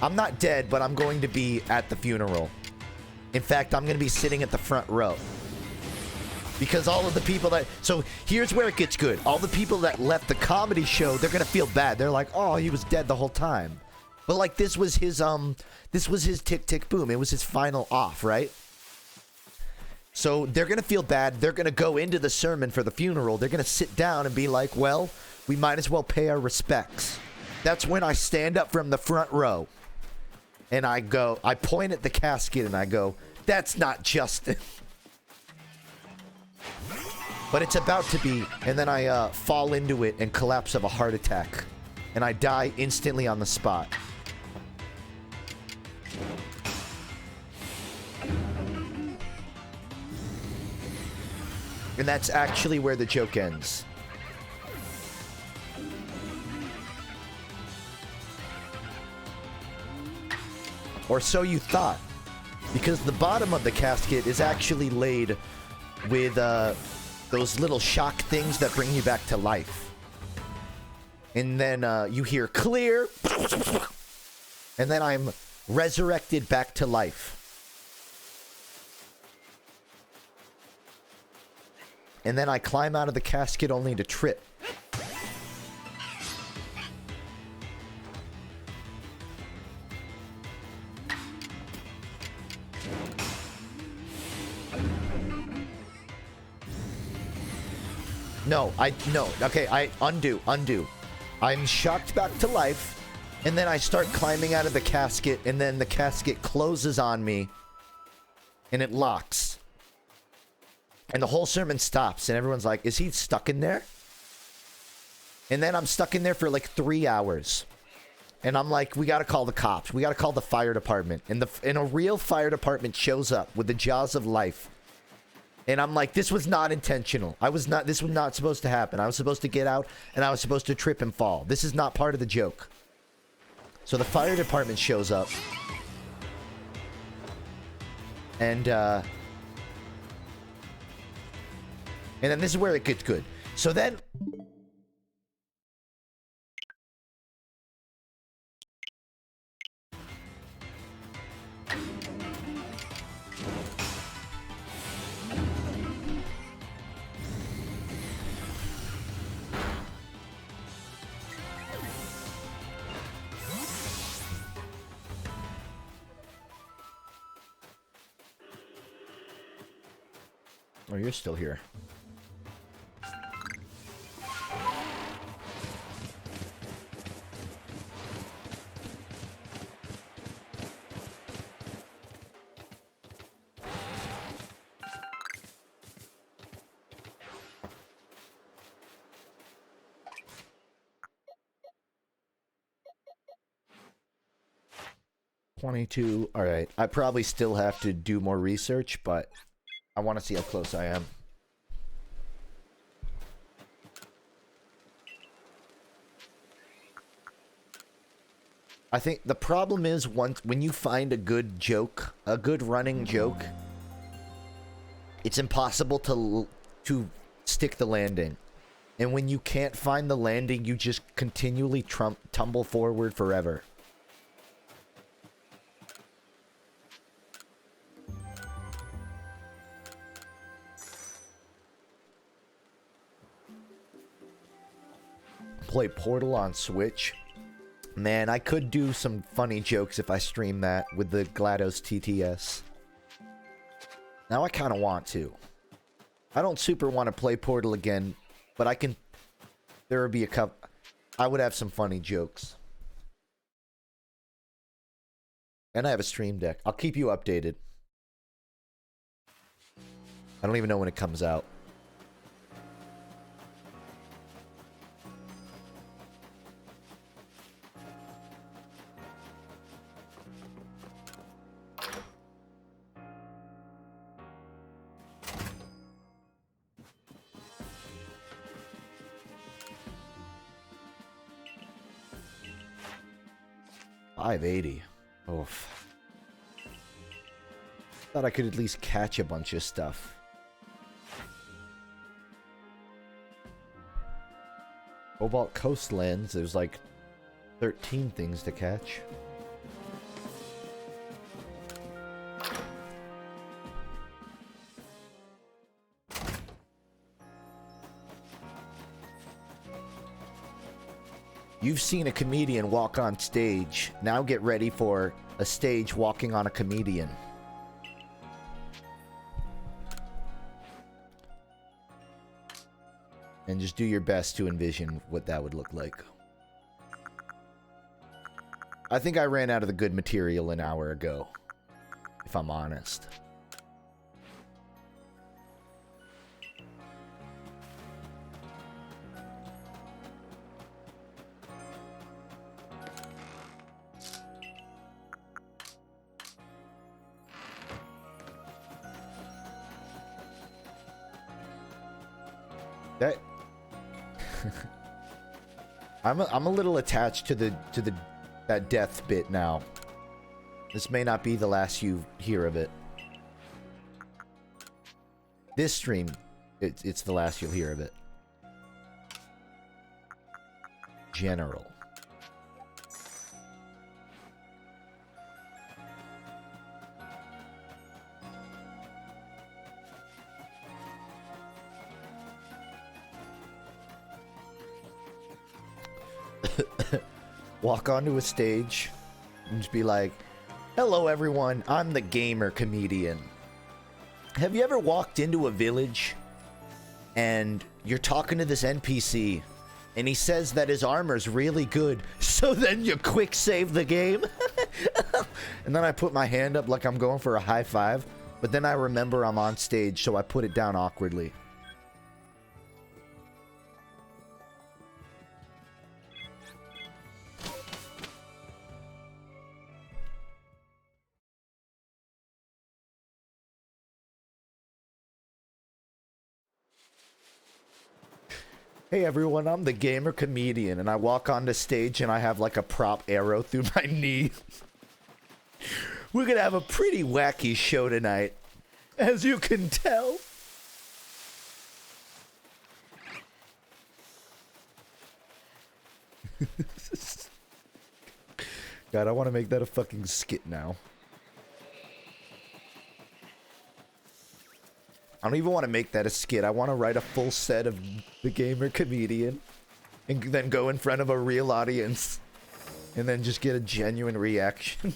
I'm not dead, but I'm going to be at the funeral. In fact, I'm going to be sitting at the front row. Because all of the people that... So, here's where it gets good. All the people that left the comedy show, they're going to feel bad. They're like, oh, he was dead the whole time. But, like, this was his tick, tick, boom. It was his final off, right? So, they're going to feel bad. They're going to go into the sermon for the funeral. They're going to sit down and be like, well, we might as well pay our respects. That's when I stand up from the front row. And I go, I point at the casket and I go, that's not Justin. But it's about to be. And then I fall into it and collapse of a heart attack. And I die instantly on the spot. And that's actually where the joke ends. Or so you thought. Because the bottom of the casket is actually laid with those little shock things that bring you back to life. And then you hear clear. And then I'm resurrected back to life. And then I climb out of the casket only to trip. No, okay, I undo. I'm shocked back to life, and then I start climbing out of the casket, and then the casket closes on me, and it locks. And the whole sermon stops, and everyone's like, is he stuck in there? And then I'm stuck in there for like 3 hours. And I'm like, we gotta call the cops. We gotta call the fire department. And a real fire department shows up with the jaws of life. And I'm like, this was not intentional. This was not supposed to happen. I was supposed to get out, and I was supposed to trip and fall. This is not part of the joke. So the fire department shows up. And then this is where it gets good. So then... Oh, you're still here. 22. Alright. I probably still have to do more research, but I want to see how close I am. I think the problem is when you find a good joke, a good running joke, it's impossible to stick the landing. And when you can't find the landing, you just continually tumble forward forever. Play Portal on Switch. Man, I could do some funny jokes if I stream that with the GLaDOS TTS. Now I kind of want to. I don't super want to play Portal again, but I can... There would be a couple... I would have some funny jokes. And I have a stream deck. I'll keep you updated. I don't even know when it comes out. $580. Oof. Thought I could at least catch a bunch of stuff. Cobalt Coastlands, there's like 13 things to catch. You've seen a comedian walk on stage. Now get ready for a stage walking on a comedian. And just do your best to envision what that would look like. I think I ran out of the good material an hour ago, if I'm honest. That I'm a little attached to that death bit now. This may not be the last you hear of it. This stream, it's the last you'll hear of it. General. Walk onto a stage and just be like, "Hello everyone, I'm the gamer comedian." Have you ever walked into a village and you're talking to this NPC and he says that his armor's really good, so then you quick save the game? And then I put my hand up like I'm going for a high five, but then I remember I'm on stage, so I put it down awkwardly. Hey everyone, I'm the gamer comedian, and I walk onto stage and I have like a prop arrow through my knee. We're gonna have a pretty wacky show tonight, as you can tell. God, I want to make that a fucking skit now. I don't even want to make that a skit. I want to write a full set of the gamer comedian and then go in front of a real audience and then just get a genuine reaction.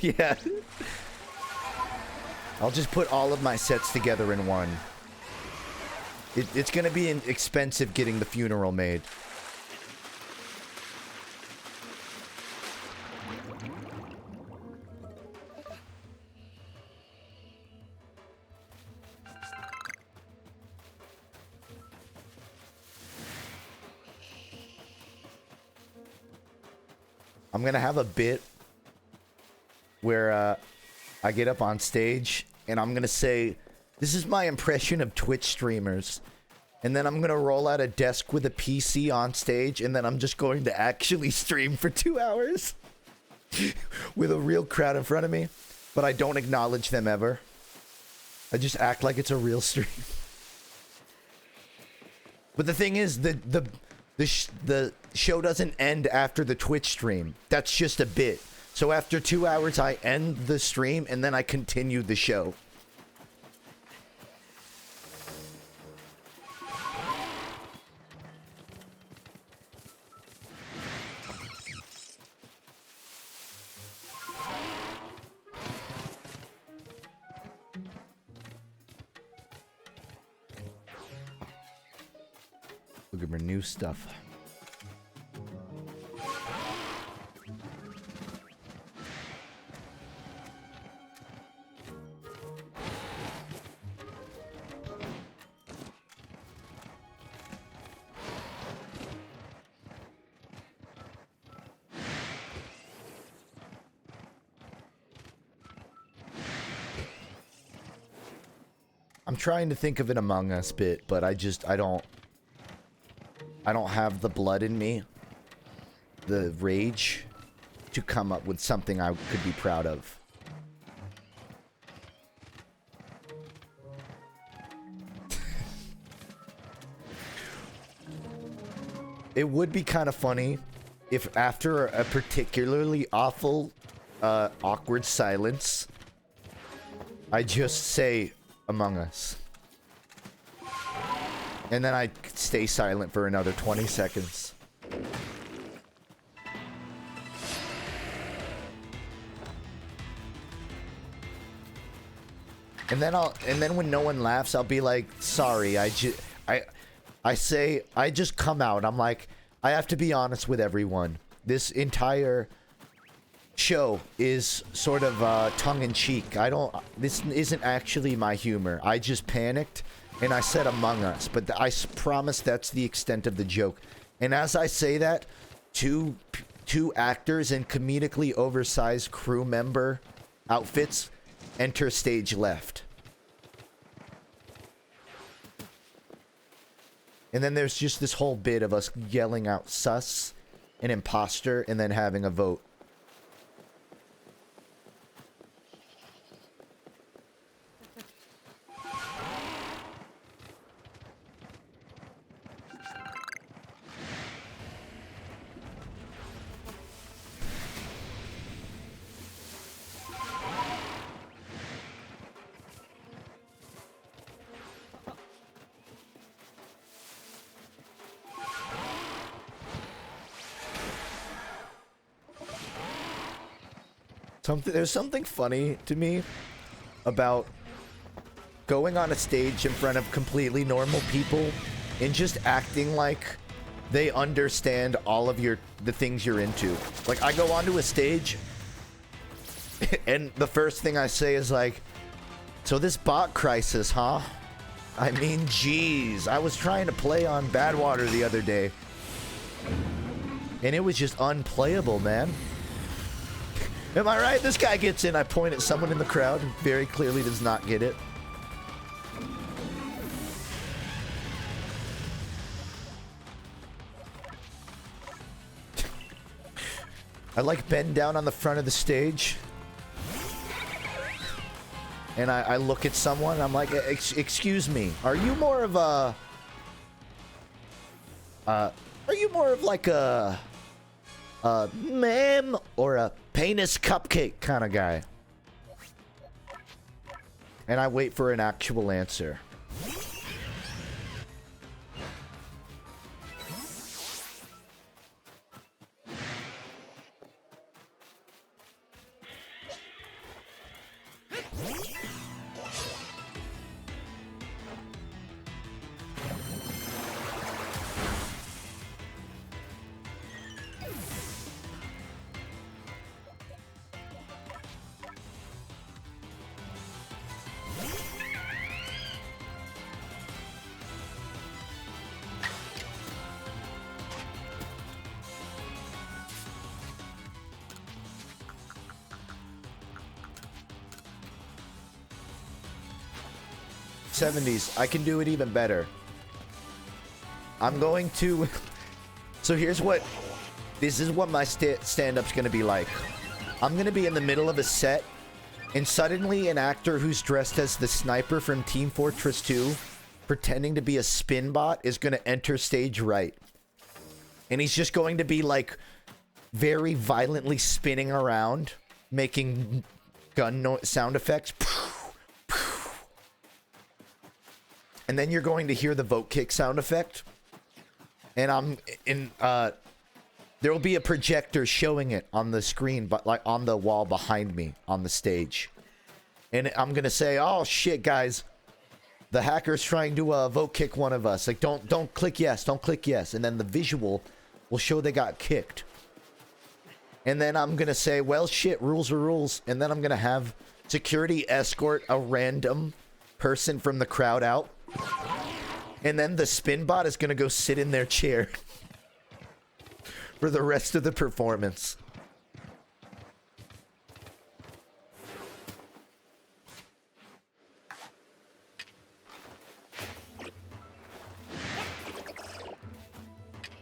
Yeah. I'll just put all of my sets together in one. It's gonna be expensive getting the funeral made. I'm gonna have a bit where I get up on stage and I'm gonna say, this is my impression of Twitch streamers. And then I'm gonna roll out a desk with a PC on stage, and then I'm just going to actually stream for 2 hours with a real crowd in front of me. But I don't acknowledge them ever. I just act like it's a real stream. But the thing is, the show doesn't end after the Twitch stream. That's just a bit. So after 2 hours, I end the stream, and then I continue the show. Look at my new stuff. I'm trying to think of an Among Us bit, but I don't have the blood in me, the rage, to come up with something I could be proud of. It would be kind of funny if after a particularly awful, awkward silence, I just say Among Us. And then I stay silent for another 20 seconds. And then when no one laughs, I'll be like, sorry, I just come out. I'm like, I have to be honest with everyone. This entire show is sort of tongue-in-cheek. This isn't actually my humor. I just panicked and I said Among Us, but I promise that's the extent of the joke. And as I say that, two actors in comedically oversized crew member outfits enter stage left. And then there's just this whole bit of us yelling out sus and imposter and then having a vote. There's something funny to me about going on a stage in front of completely normal people and just acting like they understand all of the things you're into. Like, I go onto a stage and the first thing I say is like, so this bot crisis, huh? I mean, geez, I was trying to play on Badwater the other day and it was just unplayable, man. Am I right? This guy gets in. I point at someone in the crowd who very clearly does not get it. I like bend down on the front of the stage. And I look at someone. I'm like, excuse me. Are you more of a... are you more of like a ma'am or a penis cupcake kind of guy? And I wait for an actual answer. 70s. I can do it even better. I'm going to... So here's what... This is what my stand-up's gonna be like. I'm gonna be in the middle of a set, and suddenly an actor who's dressed as the sniper from Team Fortress 2, pretending to be a spin bot, is gonna enter stage right. And he's just going to be, like, very violently spinning around, making gun sound effects. And then you're going to hear the vote kick sound effect. And there will be a projector showing it on the screen, but like on the wall behind me on the stage. And I'm gonna say, "Oh shit, guys, the hacker's trying to vote kick one of us. Like, don't click yes, don't click yes." And then the visual will show they got kicked. And then I'm gonna say, "Well, shit, rules are rules." And then I'm gonna have security escort a random person from the crowd out. And then the spin bot is gonna go sit in their chair for the rest of the performance.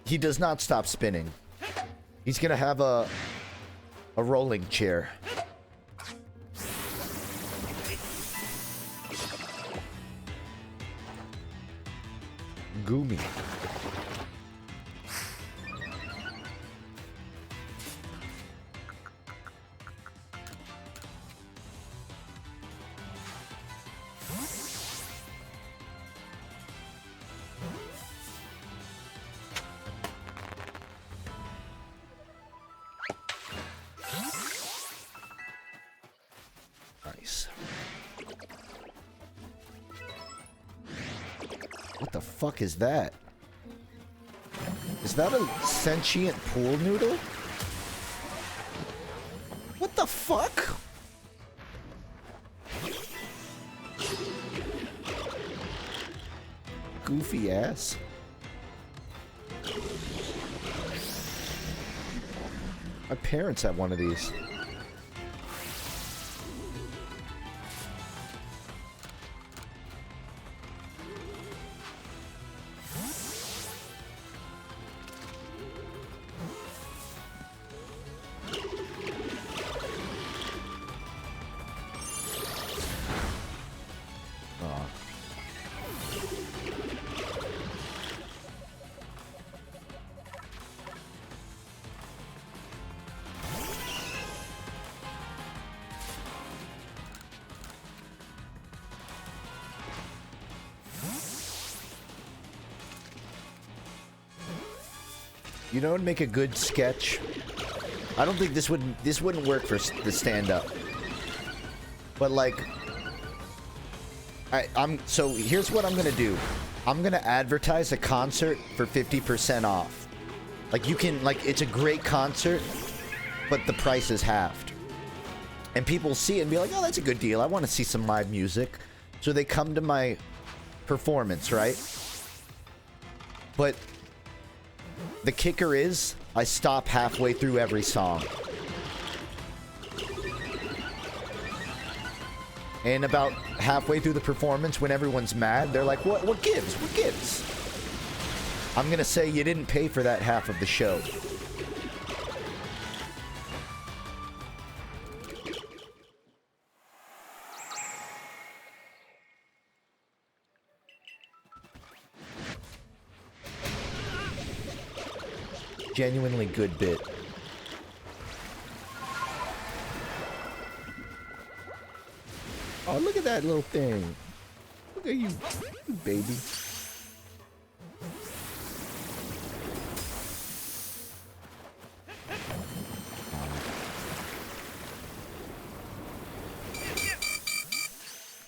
He does not stop spinning. He's gonna have a rolling chair. Gumi. Nice. What the fuck is that? Is that a sentient pool noodle? What the fuck? Goofy ass. My parents have one of these. You know what would make a good sketch? I don't think this wouldn't work for the stand-up. But like, so here's what I'm gonna do. I'm gonna advertise a concert for 50% off. Like, you can, like, it's a great concert, but the price is halved. And people see it and be like, "Oh, that's a good deal. I want to see some live music." So they come to my performance, right? But the kicker is, I stop halfway through every song. And about halfway through the performance, when everyone's mad, they're like, what gives? What gives? I'm gonna say you didn't pay for that half of the show. Genuinely good bit. Oh, look at that little thing. Look at you, baby.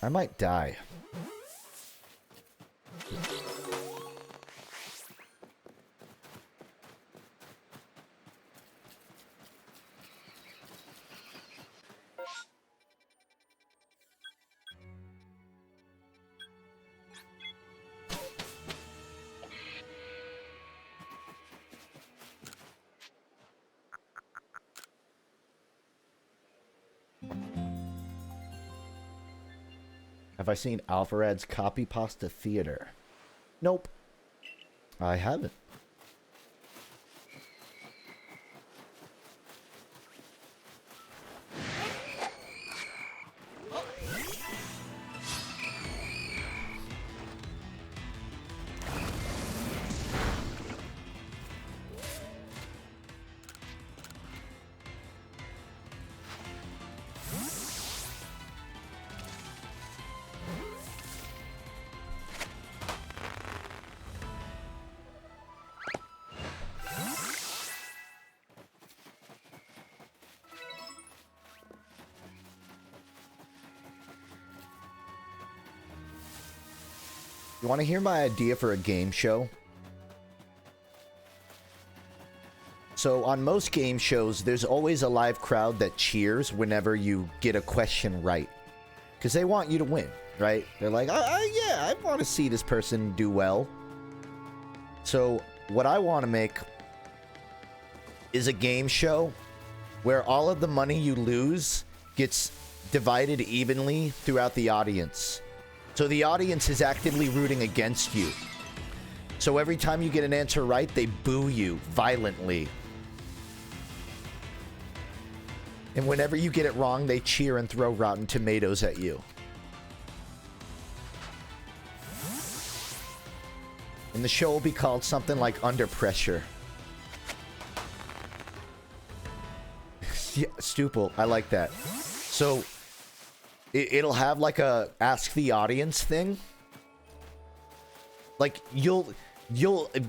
I might die. Have I seen Alvarad's Copy Pasta Theater? Nope. I haven't. You want to hear my idea for a game show? So on most game shows, there's always a live crowd that cheers whenever you get a question right. Because they want you to win, right? They're like, yeah, I want to see this person do well. So what I want to make is a game show where all of the money you lose gets divided evenly throughout the audience. So the audience is actively rooting against you. So every time you get an answer right, they boo you violently. And whenever you get it wrong, they cheer and throw rotten tomatoes at you. And the show will be called something like Under Pressure. Yeah, Stupid. I like that. So it'll have like a ask the audience thing. Like you'll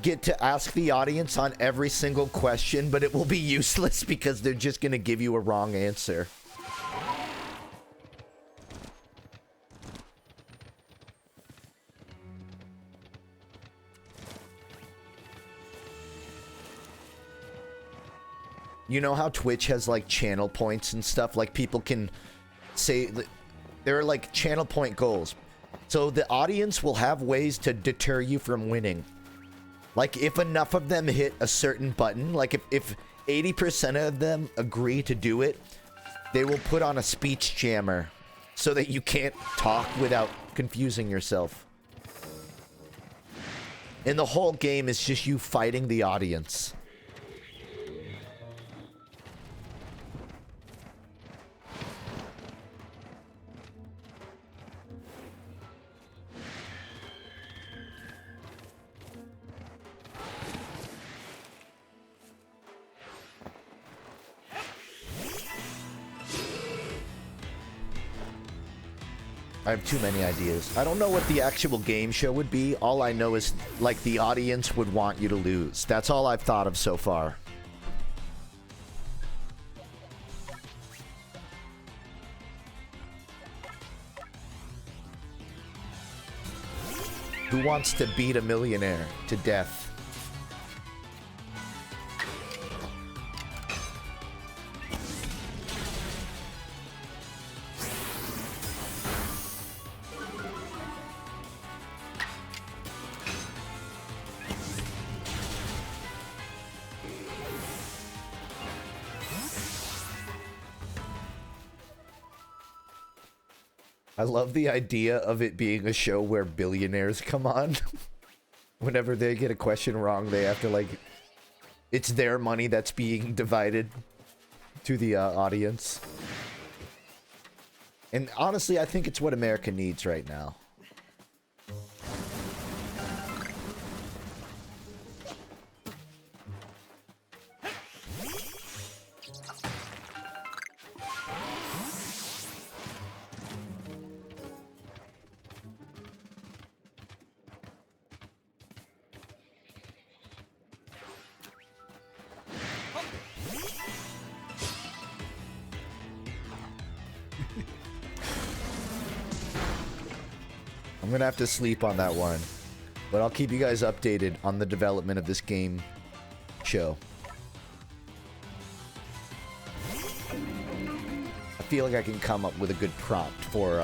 get to ask the audience on every single question, but it will be useless because they're just gonna give you a wrong answer. You know how Twitch has like channel points and stuff? Like people can say there are like channel point goals. So the audience will have ways to deter you from winning. Like if enough of them hit a certain button, like if 80% of them agree to do it, they will put on a speech jammer so that you can't talk without confusing yourself. And the whole game is just you fighting the audience. I have too many ideas. I don't know what the actual game show would be. All I know is, like, the audience would want you to lose. That's all I've thought of so far. Who wants to beat a millionaire to death? I love the idea of it being a show where billionaires come on. Whenever they get a question wrong, they have to, like... It's their money that's being divided to the audience. And honestly, I think it's what America needs right now. I'm gonna have to sleep on that one, but I'll keep you guys updated on the development of this game show. I feel like I can come up with a good prompt for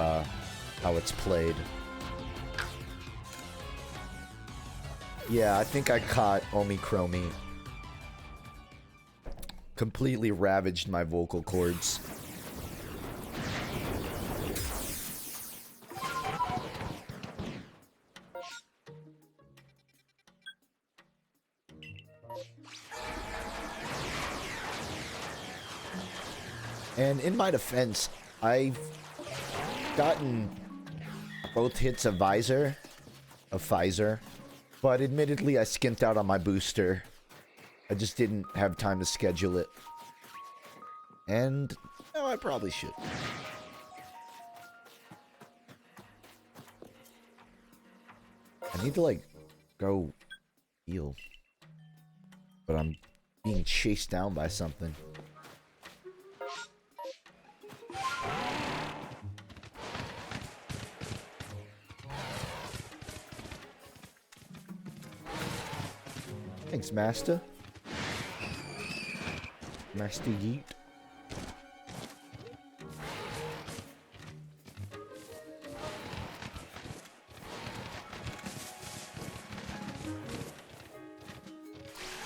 how it's played. Yeah, I think I caught Omicromy. Completely ravaged my vocal cords. And in my defense, I've gotten both hits of Pfizer, but admittedly I skimped out on my booster. I just didn't have time to schedule it. And no, I probably should. I need to like go heal. But I'm being chased down by something. Thanks, Master. Master Yeet.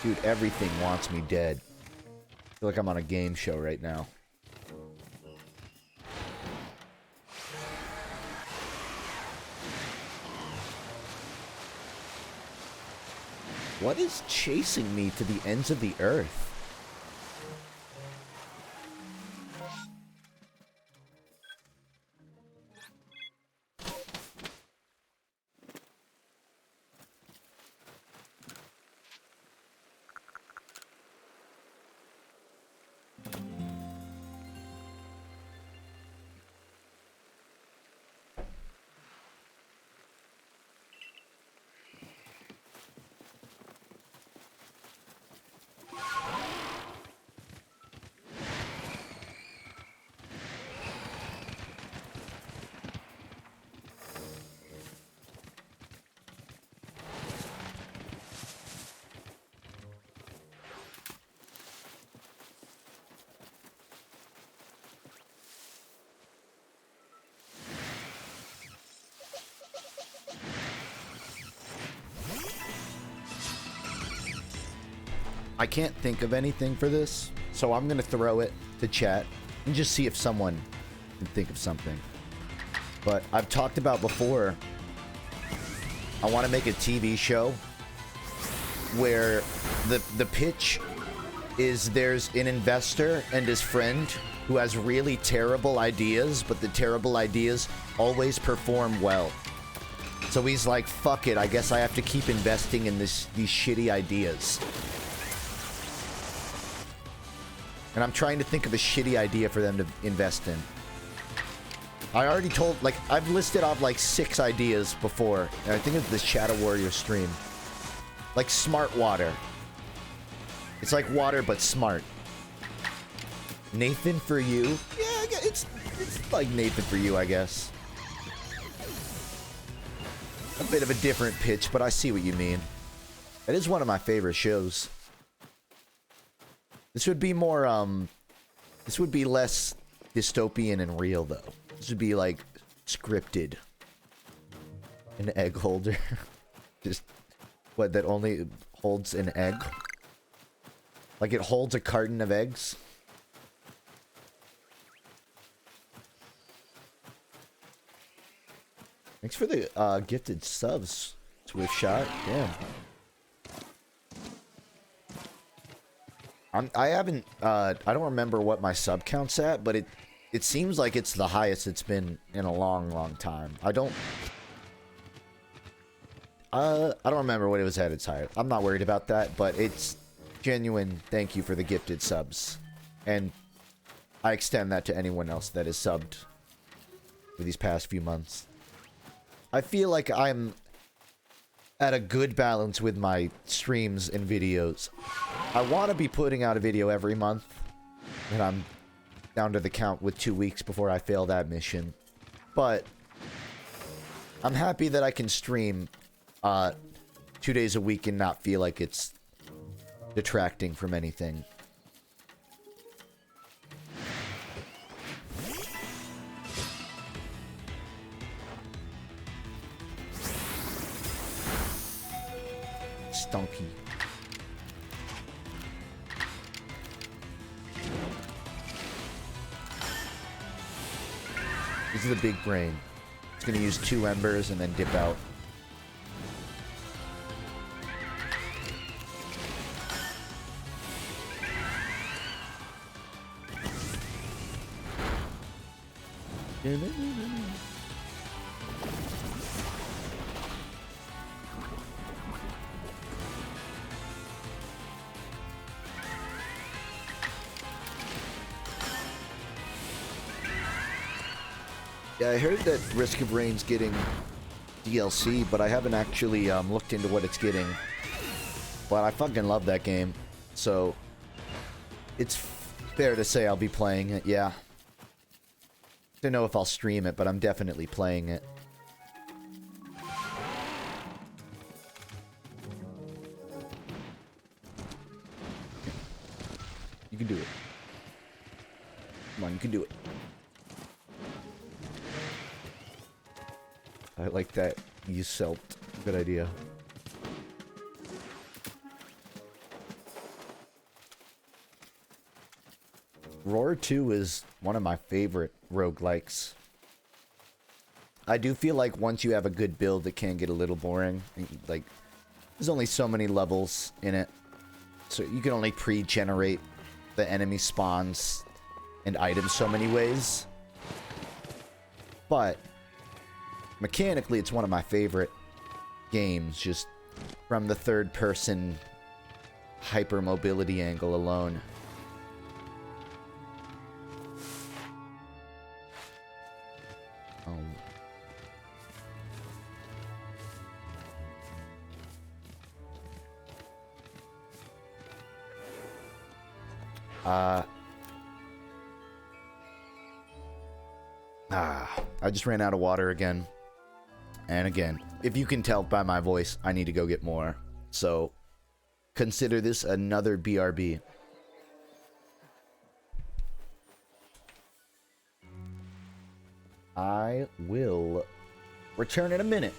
Dude, everything wants me dead. I feel like I'm on a game show right now. What is chasing me to the ends of the earth? I can't think of anything for this, so I'm gonna throw it to chat and just see if someone can think of something. But I've talked about before, I want to make a TV show where the pitch is there's an investor and his friend who has really terrible ideas, but the terrible ideas always perform well. So he's like, fuck it, I guess I have to keep investing in these shitty ideas. And I'm trying to think of a shitty idea for them to invest in. I already told, like, I've listed off like 6 ideas before. And I think it's the Shadow Warrior stream. Like smart water. It's like water, but smart. Nathan for you? Yeah, it's like Nathan for you, I guess. A bit of a different pitch, but I see what you mean. It is one of my favorite shows. This would be more, this would be less dystopian and real, though. This would be, like, scripted. An egg holder. Just, what, that only holds an egg? Like, it holds a carton of eggs? Thanks for the, gifted subs, Swift Shot. Damn. I haven't, I don't remember what my sub count's at, but it seems like it's the highest it's been in a long, long time. I don't remember what it was at its highest. I'm not worried about that, but it's genuine thank you for the gifted subs. And I extend that to anyone else that is subbed for these past few months. I feel like I'm at a good balance with my streams and videos. I want to be putting out a video every month, and I'm down to the count with 2 weeks before I fail that mission. But I'm happy that I can stream 2 days a week and not feel like it's detracting from anything. Stunky. This is a big brain. It's gonna use 2 embers and then dip out. Yeah, I heard that Risk of Rain's getting DLC, but I haven't actually looked into what it's getting. But I fucking love that game, so it's fair to say I'll be playing it, yeah. Don't know if I'll stream it, but I'm definitely playing it. You can do it. Come on, you can do it. I like that. You selfed. Good idea. Roar 2 is one of my favorite roguelikes. I do feel like once you have a good build, it can get a little boring. Like, there's only so many levels in it. So you can only pre-generate the enemy spawns and items so many ways. But mechanically, it's one of my favorite games, just from the third-person hypermobility angle alone. I just ran out of water again. And again, if you can tell by my voice, I need to go get more. So, consider this another BRB. I will return in a minute.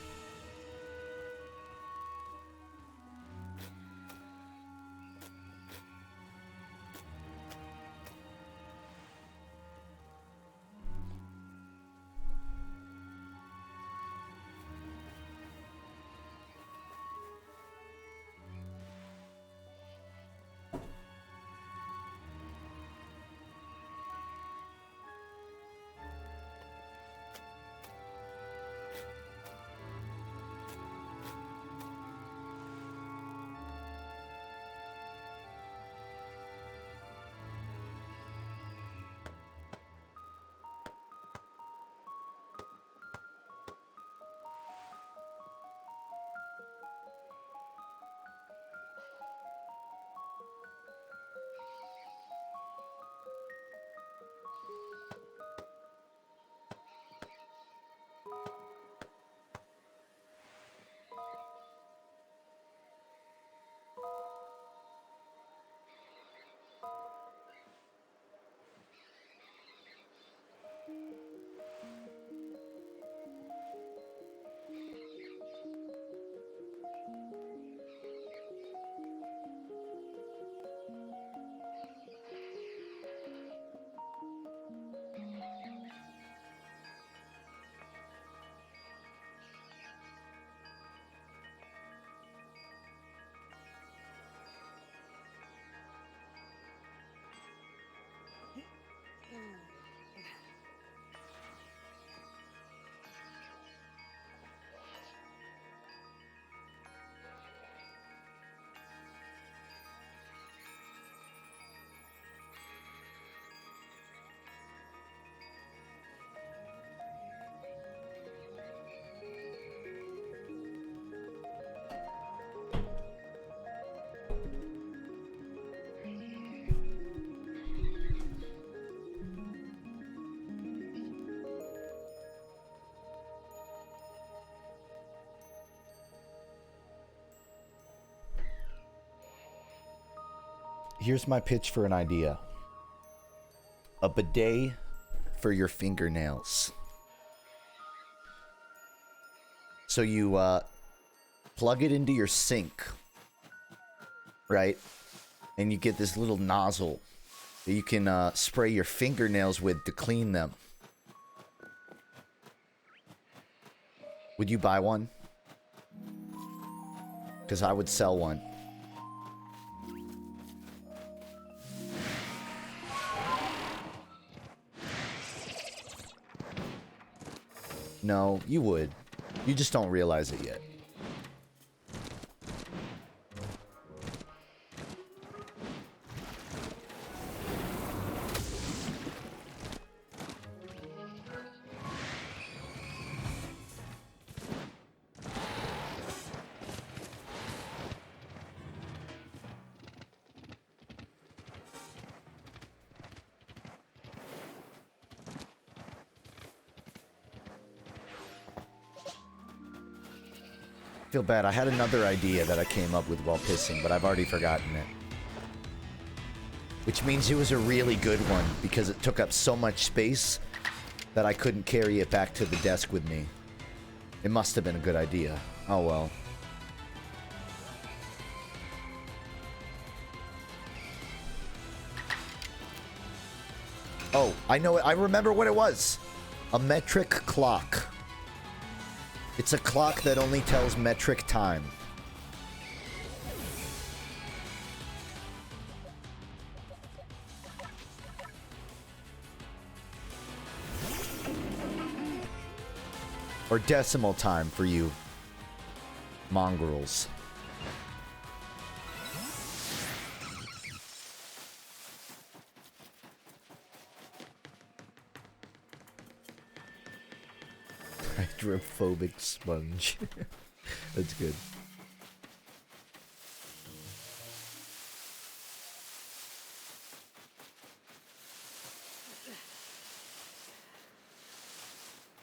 Here's my pitch for an idea. A bidet for your fingernails. So you plug it into your sink, right? And you get this little nozzle that you can spray your fingernails with to clean them. Would you buy one? Because I would sell one. No, you would. You just don't realize it yet. Feel bad. I had another idea that I came up with while pissing, but I've already forgotten it. Which means it was a really good one, because it took up so much space that I couldn't carry it back to the desk with me. It must have been a good idea. Oh well. Oh, I know it. I remember what it was. A metric clock. It's a clock that only tells metric time. Or decimal time for you mongrels. Hydrophobic sponge. That's good.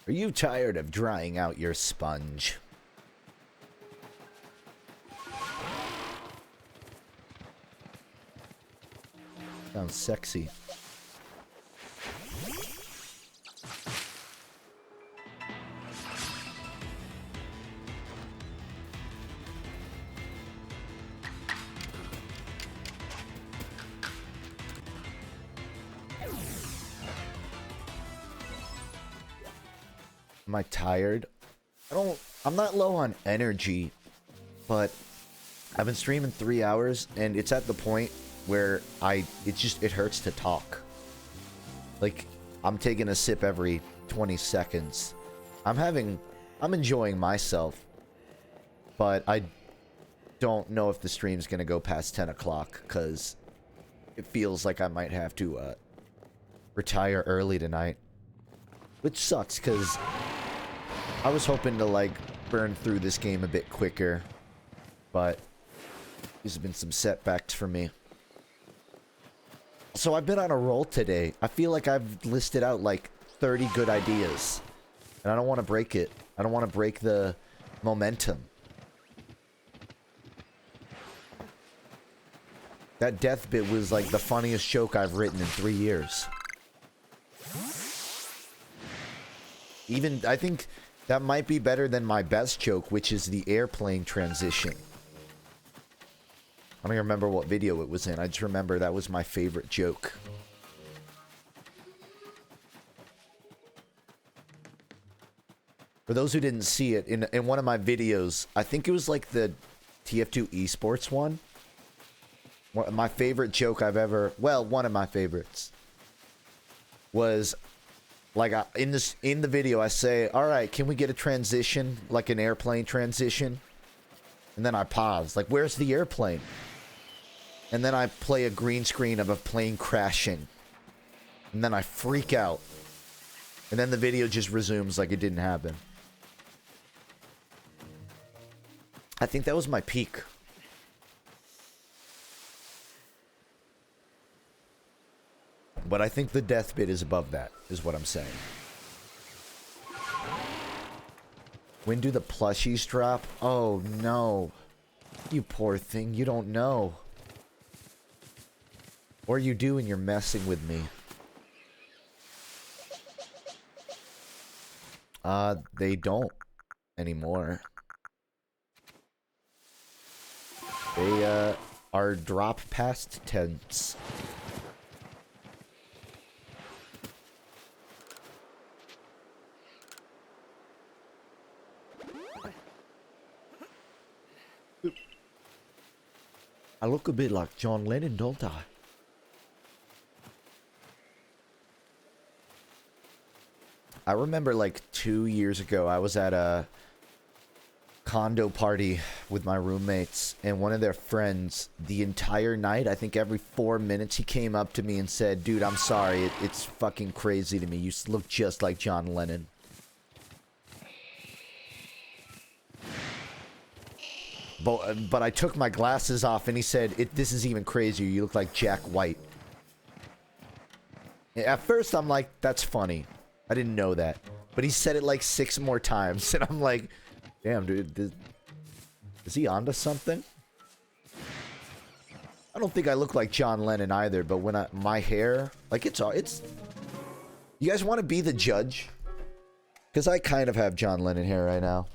Are you tired of drying out your sponge? Sounds sexy. Am I tired? I'm not low on energy, but I've been streaming 3 hours and it's at the point where it hurts to talk. Like, I'm taking a sip every 20 seconds. I'm enjoying myself, but I don't know if the stream's gonna go past 10 o'clock because it feels like I might have to retire early tonight, which sucks because I was hoping to, like, burn through this game a bit quicker, but there's been some setbacks for me. So I've been on a roll today. I feel like I've listed out, like, 30 good ideas, and I don't want to break it. I don't want to break the momentum. That death bit was, like, the funniest joke I've written in 3 years. Even, I think that might be better than my best joke, which is the airplane transition. I don't even remember what video it was in. I just remember that was my favorite joke. For those who didn't see it, in one of my videos, I think it was like the TF2 esports one. My favorite joke I've ever... Well, one of my favorites was... Like, in the video, I say, alright, can we get a transition? Like an airplane transition? And then I pause. Like, where's the airplane? And then I play a green screen of a plane crashing. And then I freak out. And then the video just resumes like it didn't happen. I think that was my peak. But I think the death bit is above that, is what I'm saying. When do the plushies drop? Oh, no. You poor thing, you don't know. Or you do and you're messing with me. They don't anymore. They, are drop past tense. I look a bit like John Lennon, don't I? I remember like 2 years ago, I was at a condo party with my roommates, and one of their friends, the entire night, I think every 4 minutes, he came up to me and said, dude, I'm sorry, it's fucking crazy to me. You look just like John Lennon. But I took my glasses off, and he said, this is even crazier. You look like Jack White. At first, I'm like, that's funny. I didn't know that. But he said it like 6 more times, and I'm like, damn, dude, is he onto something? I don't think I look like John Lennon either, but when my hair, like, it's... You guys want to be the judge? Because I kind of have John Lennon hair right now.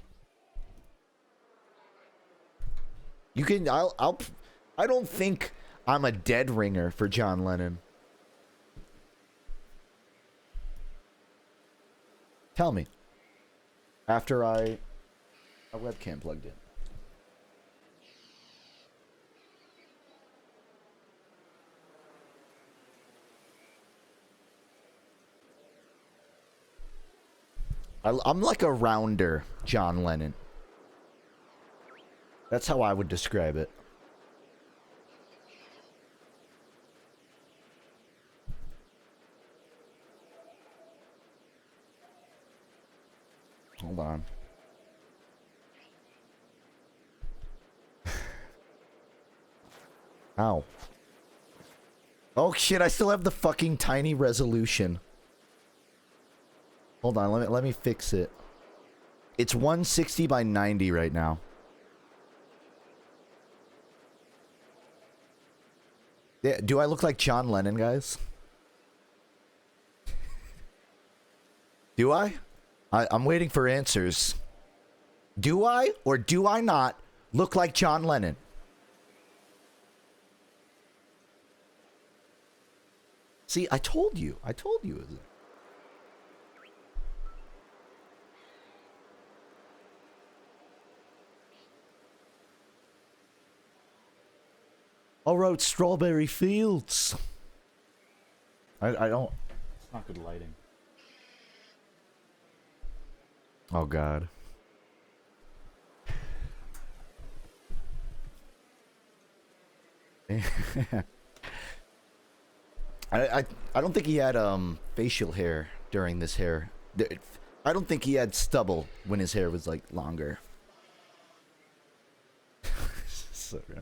You can, I don't think I'm a dead ringer for John Lennon. Tell me. After a webcam plugged in. I'm like a rounder John Lennon. That's how I would describe it. Hold on. Ow. Oh shit, I still have the fucking tiny resolution. Hold on, let me fix it. It's 160 by 90 right now. Yeah, do I look like John Lennon, guys? Do I? I'm waiting for answers. Do I or do I not look like John Lennon? See, I told you. I told you. I wrote Strawberry Fields. I don't... It's not good lighting. Oh, God. I don't think he had facial hair during this hair. I don't think he had stubble when his hair was like longer. So, yeah.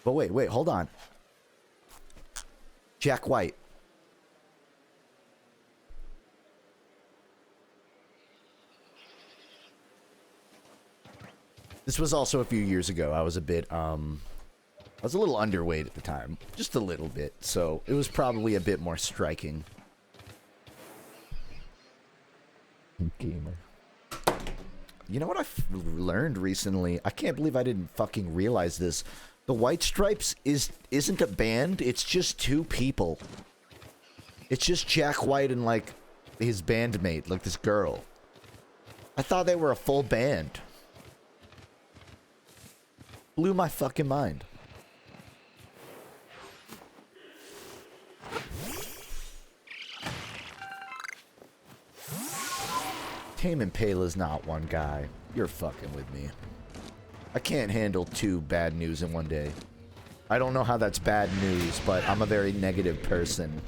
But wait, hold on. Jack White. This was also a few years ago. I was a bit, I was a little underweight at the time. Just a little bit. So it was probably a bit more striking. Gamer. You know what I've learned recently? I can't believe I didn't fucking realize this. The White Stripes isn't a band, it's just 2 people. It's just Jack White and, like, his bandmate, like this girl. I thought they were a full band. Blew my fucking mind. Tame Impala's not one guy. You're fucking with me. I can't handle 2 bad news in one day. I don't know how that's bad news, but I'm a very negative person.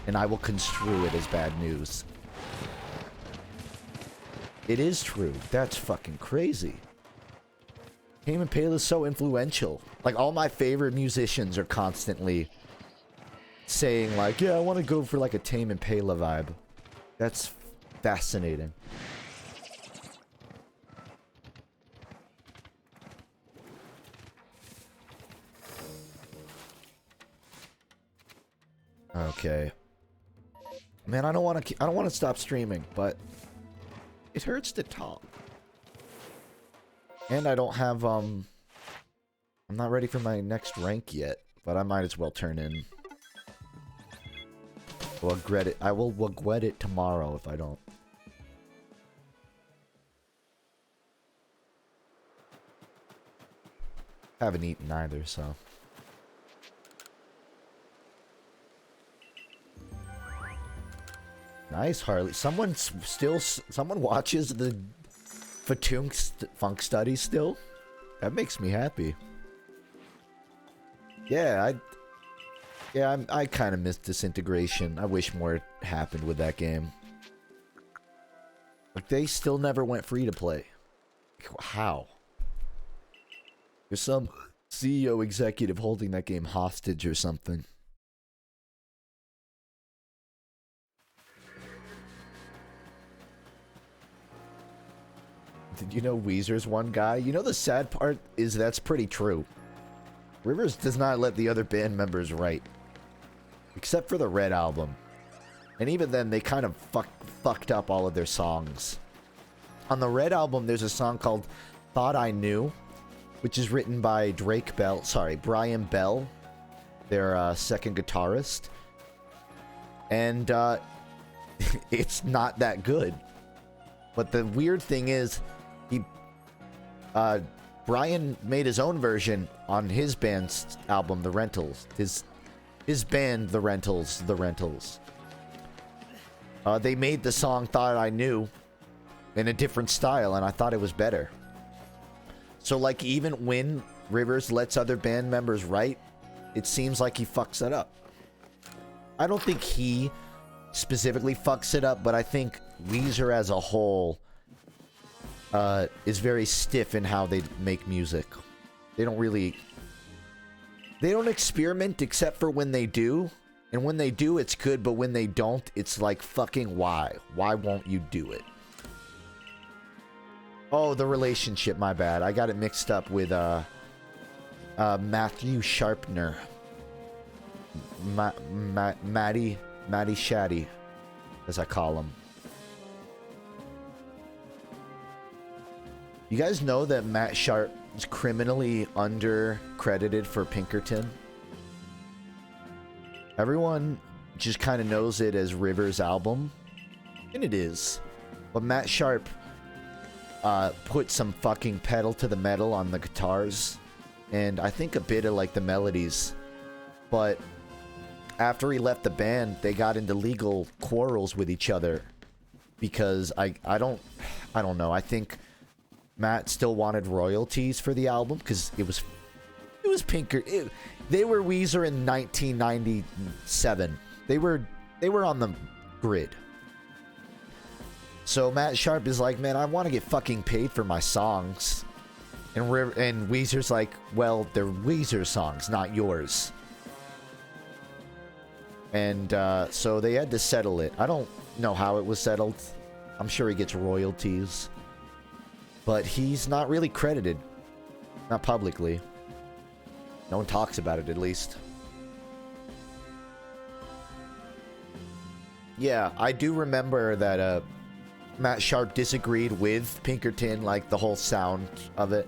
And I will construe it as bad news. It is true. That's fucking crazy. Tame Impala is so influential. Like, all my favorite musicians are constantly saying, like, yeah, I want to go for, like, a Tame Impala vibe. That's fascinating. Okay. Man, I don't want to stop streaming, but it hurts to talk. And I don't have I'm not ready for my next rank yet, but I might as well turn in. We'll regret it. I will regret it tomorrow if I don't. Haven't eaten either, so. Nice, Harley. Someone watches the FUNKe studies still? That makes me happy. Yeah, I kind of missed Disintegration. I wish more happened with that game. Like, they still never went free to play. How? There's some CEO executive holding that game hostage or something. Did you know Weezer's one guy? You know, the sad part is that's pretty true. Rivers does not let the other band members write. Except for the Red album. And even then, they kind of fucked up all of their songs. On the Red album, there's a song called Thought I Knew, which is written by Brian Bell, their second guitarist. And it's not that good. But the weird thing is, Brian made his own version on his band's album, The Rentals. His band, The Rentals. They made the song Thought I Knew in a different style, and I thought it was better. So, like, even when Rivers lets other band members write, it seems like he fucks it up. I don't think he specifically fucks it up, but I think Weezer as a whole is very stiff in how they make music. They don't experiment except for when they do. And when they do, it's good, but when they don't, it's like, fucking why? Why won't you do it? Oh, the relationship, my bad. I got it mixed up with Matthew Sharpner. Matty Shatty, as I call him. You guys know that Matt Sharp is criminally undercredited for Pinkerton? Everyone just kind of knows it as Rivers' album. And it is. But Matt Sharp put some fucking pedal to the metal on the guitars. And I think a bit of like the melodies. But after he left the band, they got into legal quarrels with each other. Because I don't know. I think Matt still wanted royalties for the album because it was Pinkerton. They were Weezer in 1997. They were on the grid. So Matt Sharp is like, man, I want to get fucking paid for my songs. And Weezer's like, well, they're Weezer songs, not yours. And so they had to settle it. I don't know how it was settled. I'm sure he gets royalties. But he's not really credited. Not publicly. No one talks about it, at least. Yeah, I do remember that Matt Sharp disagreed with Pinkerton, like the whole sound of it.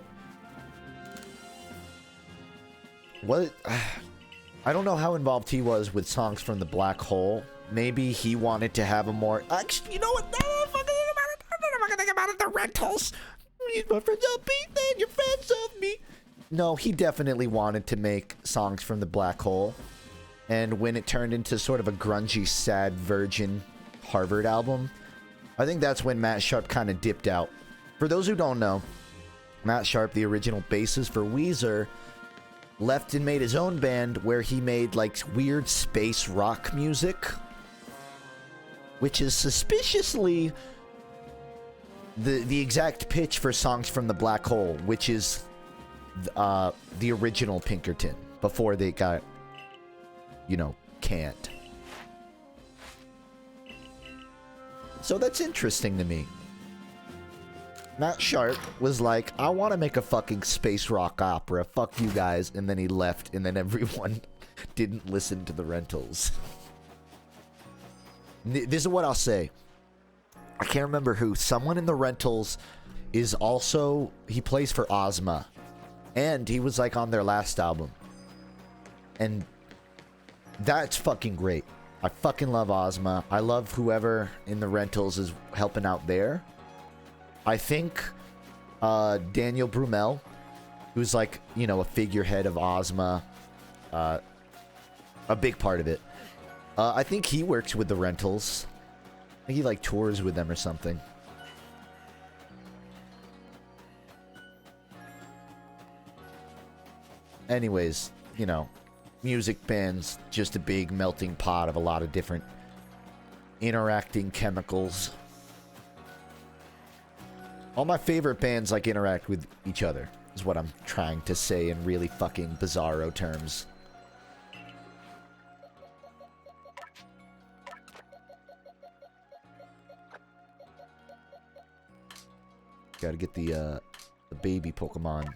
What? I don't know how involved he was with songs from the Black Hole. Maybe he wanted to have a more... Actually, you know what? I don't think about it. The Rentals. My friends upbeat, then your friends of me. No, he definitely wanted to make songs from the Black Hole. And when it turned into sort of a grungy, sad virgin Harvard album, I think that's when Matt Sharp kind of dipped out. For those who don't know, Matt Sharp, the original bassist for Weezer, left and made his own band where he made like weird space rock music, which is suspiciously the exact pitch for songs from the Black Hole, which is the original Pinkerton before they got, you know, canned. So that's interesting to me. Matt Sharp was like, I want to make a fucking space rock opera. Fuck you guys. And then he left, and then everyone didn't listen to the Rentals. This is what I'll say. I can't remember who. Someone in the Rentals is also... He plays for Ozma. And he was like on their last album. And that's fucking great. I fucking love Ozma. I love whoever in the Rentals is helping out there. I think Daniel Brumel, who's like, you know, a figurehead of Ozma, a big part of it. I think he works with the Rentals. I think he like tours with them or something. Anyways, you know, music bands, just a big melting pot of a lot of different interacting chemicals. All my favorite bands like interact with each other, is what I'm trying to say in really fucking bizarro terms. Gotta get the baby Pokemon.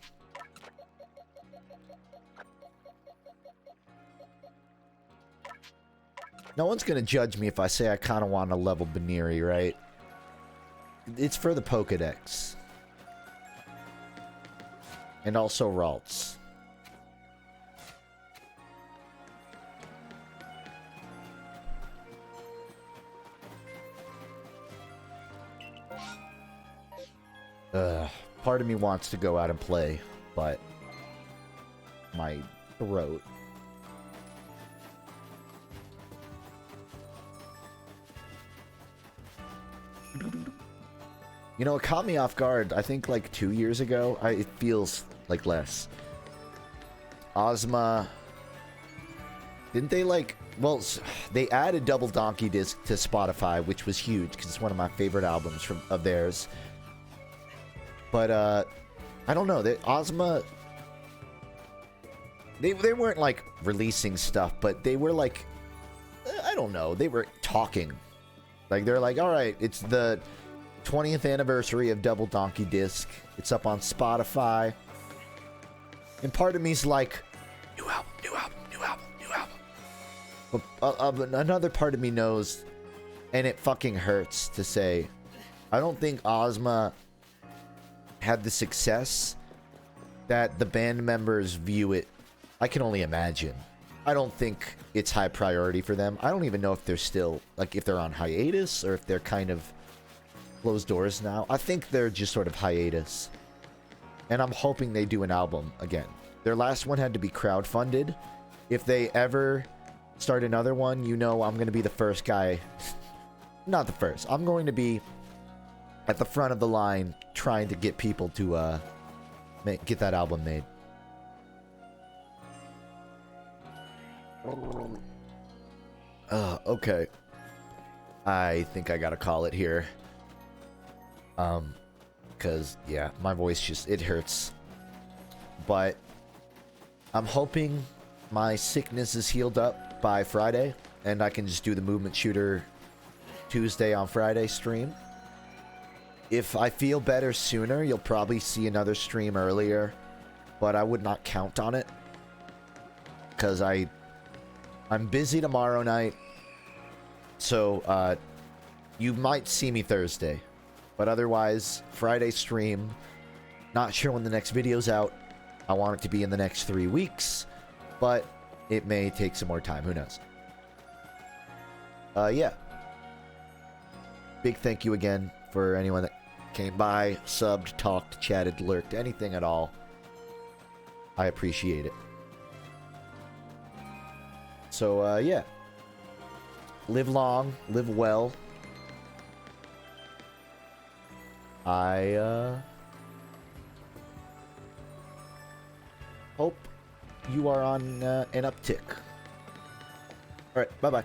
No one's gonna judge me if I say I kind of want to level Baneri, right? It's for the Pokedex. And also Ralts. Part of me wants to go out and play, but my throat. You know, it caught me off guard. I think like 2 years ago. It feels like less. Ozma. Didn't they like... Well, they added Double Donkey Disc to Spotify, which was huge because it's one of my favorite albums of theirs. But, I don't know. Ozma... They weren't like releasing stuff, but they were like... I don't know. They were talking. Like, they're like, alright, it's the 20th anniversary of Double Donkey Disc. It's up on Spotify. And part of me's like, new album, new album, new album, new album. But another part of me knows, and it fucking hurts to say, I don't think Ozma had the success that the band members view it. I can only imagine. I don't think it's high priority for them. I don't even know if they're still, like, if they're on hiatus or if they're kind of closed doors now. I think they're just sort of hiatus. And I'm hoping they do an album again. Their last one had to be crowdfunded. If they ever start another one, you know I'm going to be the first guy. Not the first. I'm going to be at the front of the line trying to get people to get that album made. Okay. I think I gotta call it here. Because, yeah, my voice just, it hurts. But I'm hoping my sickness is healed up by Friday, and I can just do the Movement Shooter Tuesday on Friday stream. If I feel better sooner, you'll probably see another stream earlier, but I would not count on it. Because I'm busy tomorrow night, so you might see me Thursday. But otherwise, Friday stream. Not sure when the next video's out. I want it to be in the next 3 weeks, but it may take some more time. Who knows? Yeah. Big thank you again for anyone that came by, subbed, talked, chatted, lurked, anything at all. I appreciate it. So, yeah. Live long, live well. I hope you are on an uptick. Alright, bye-bye.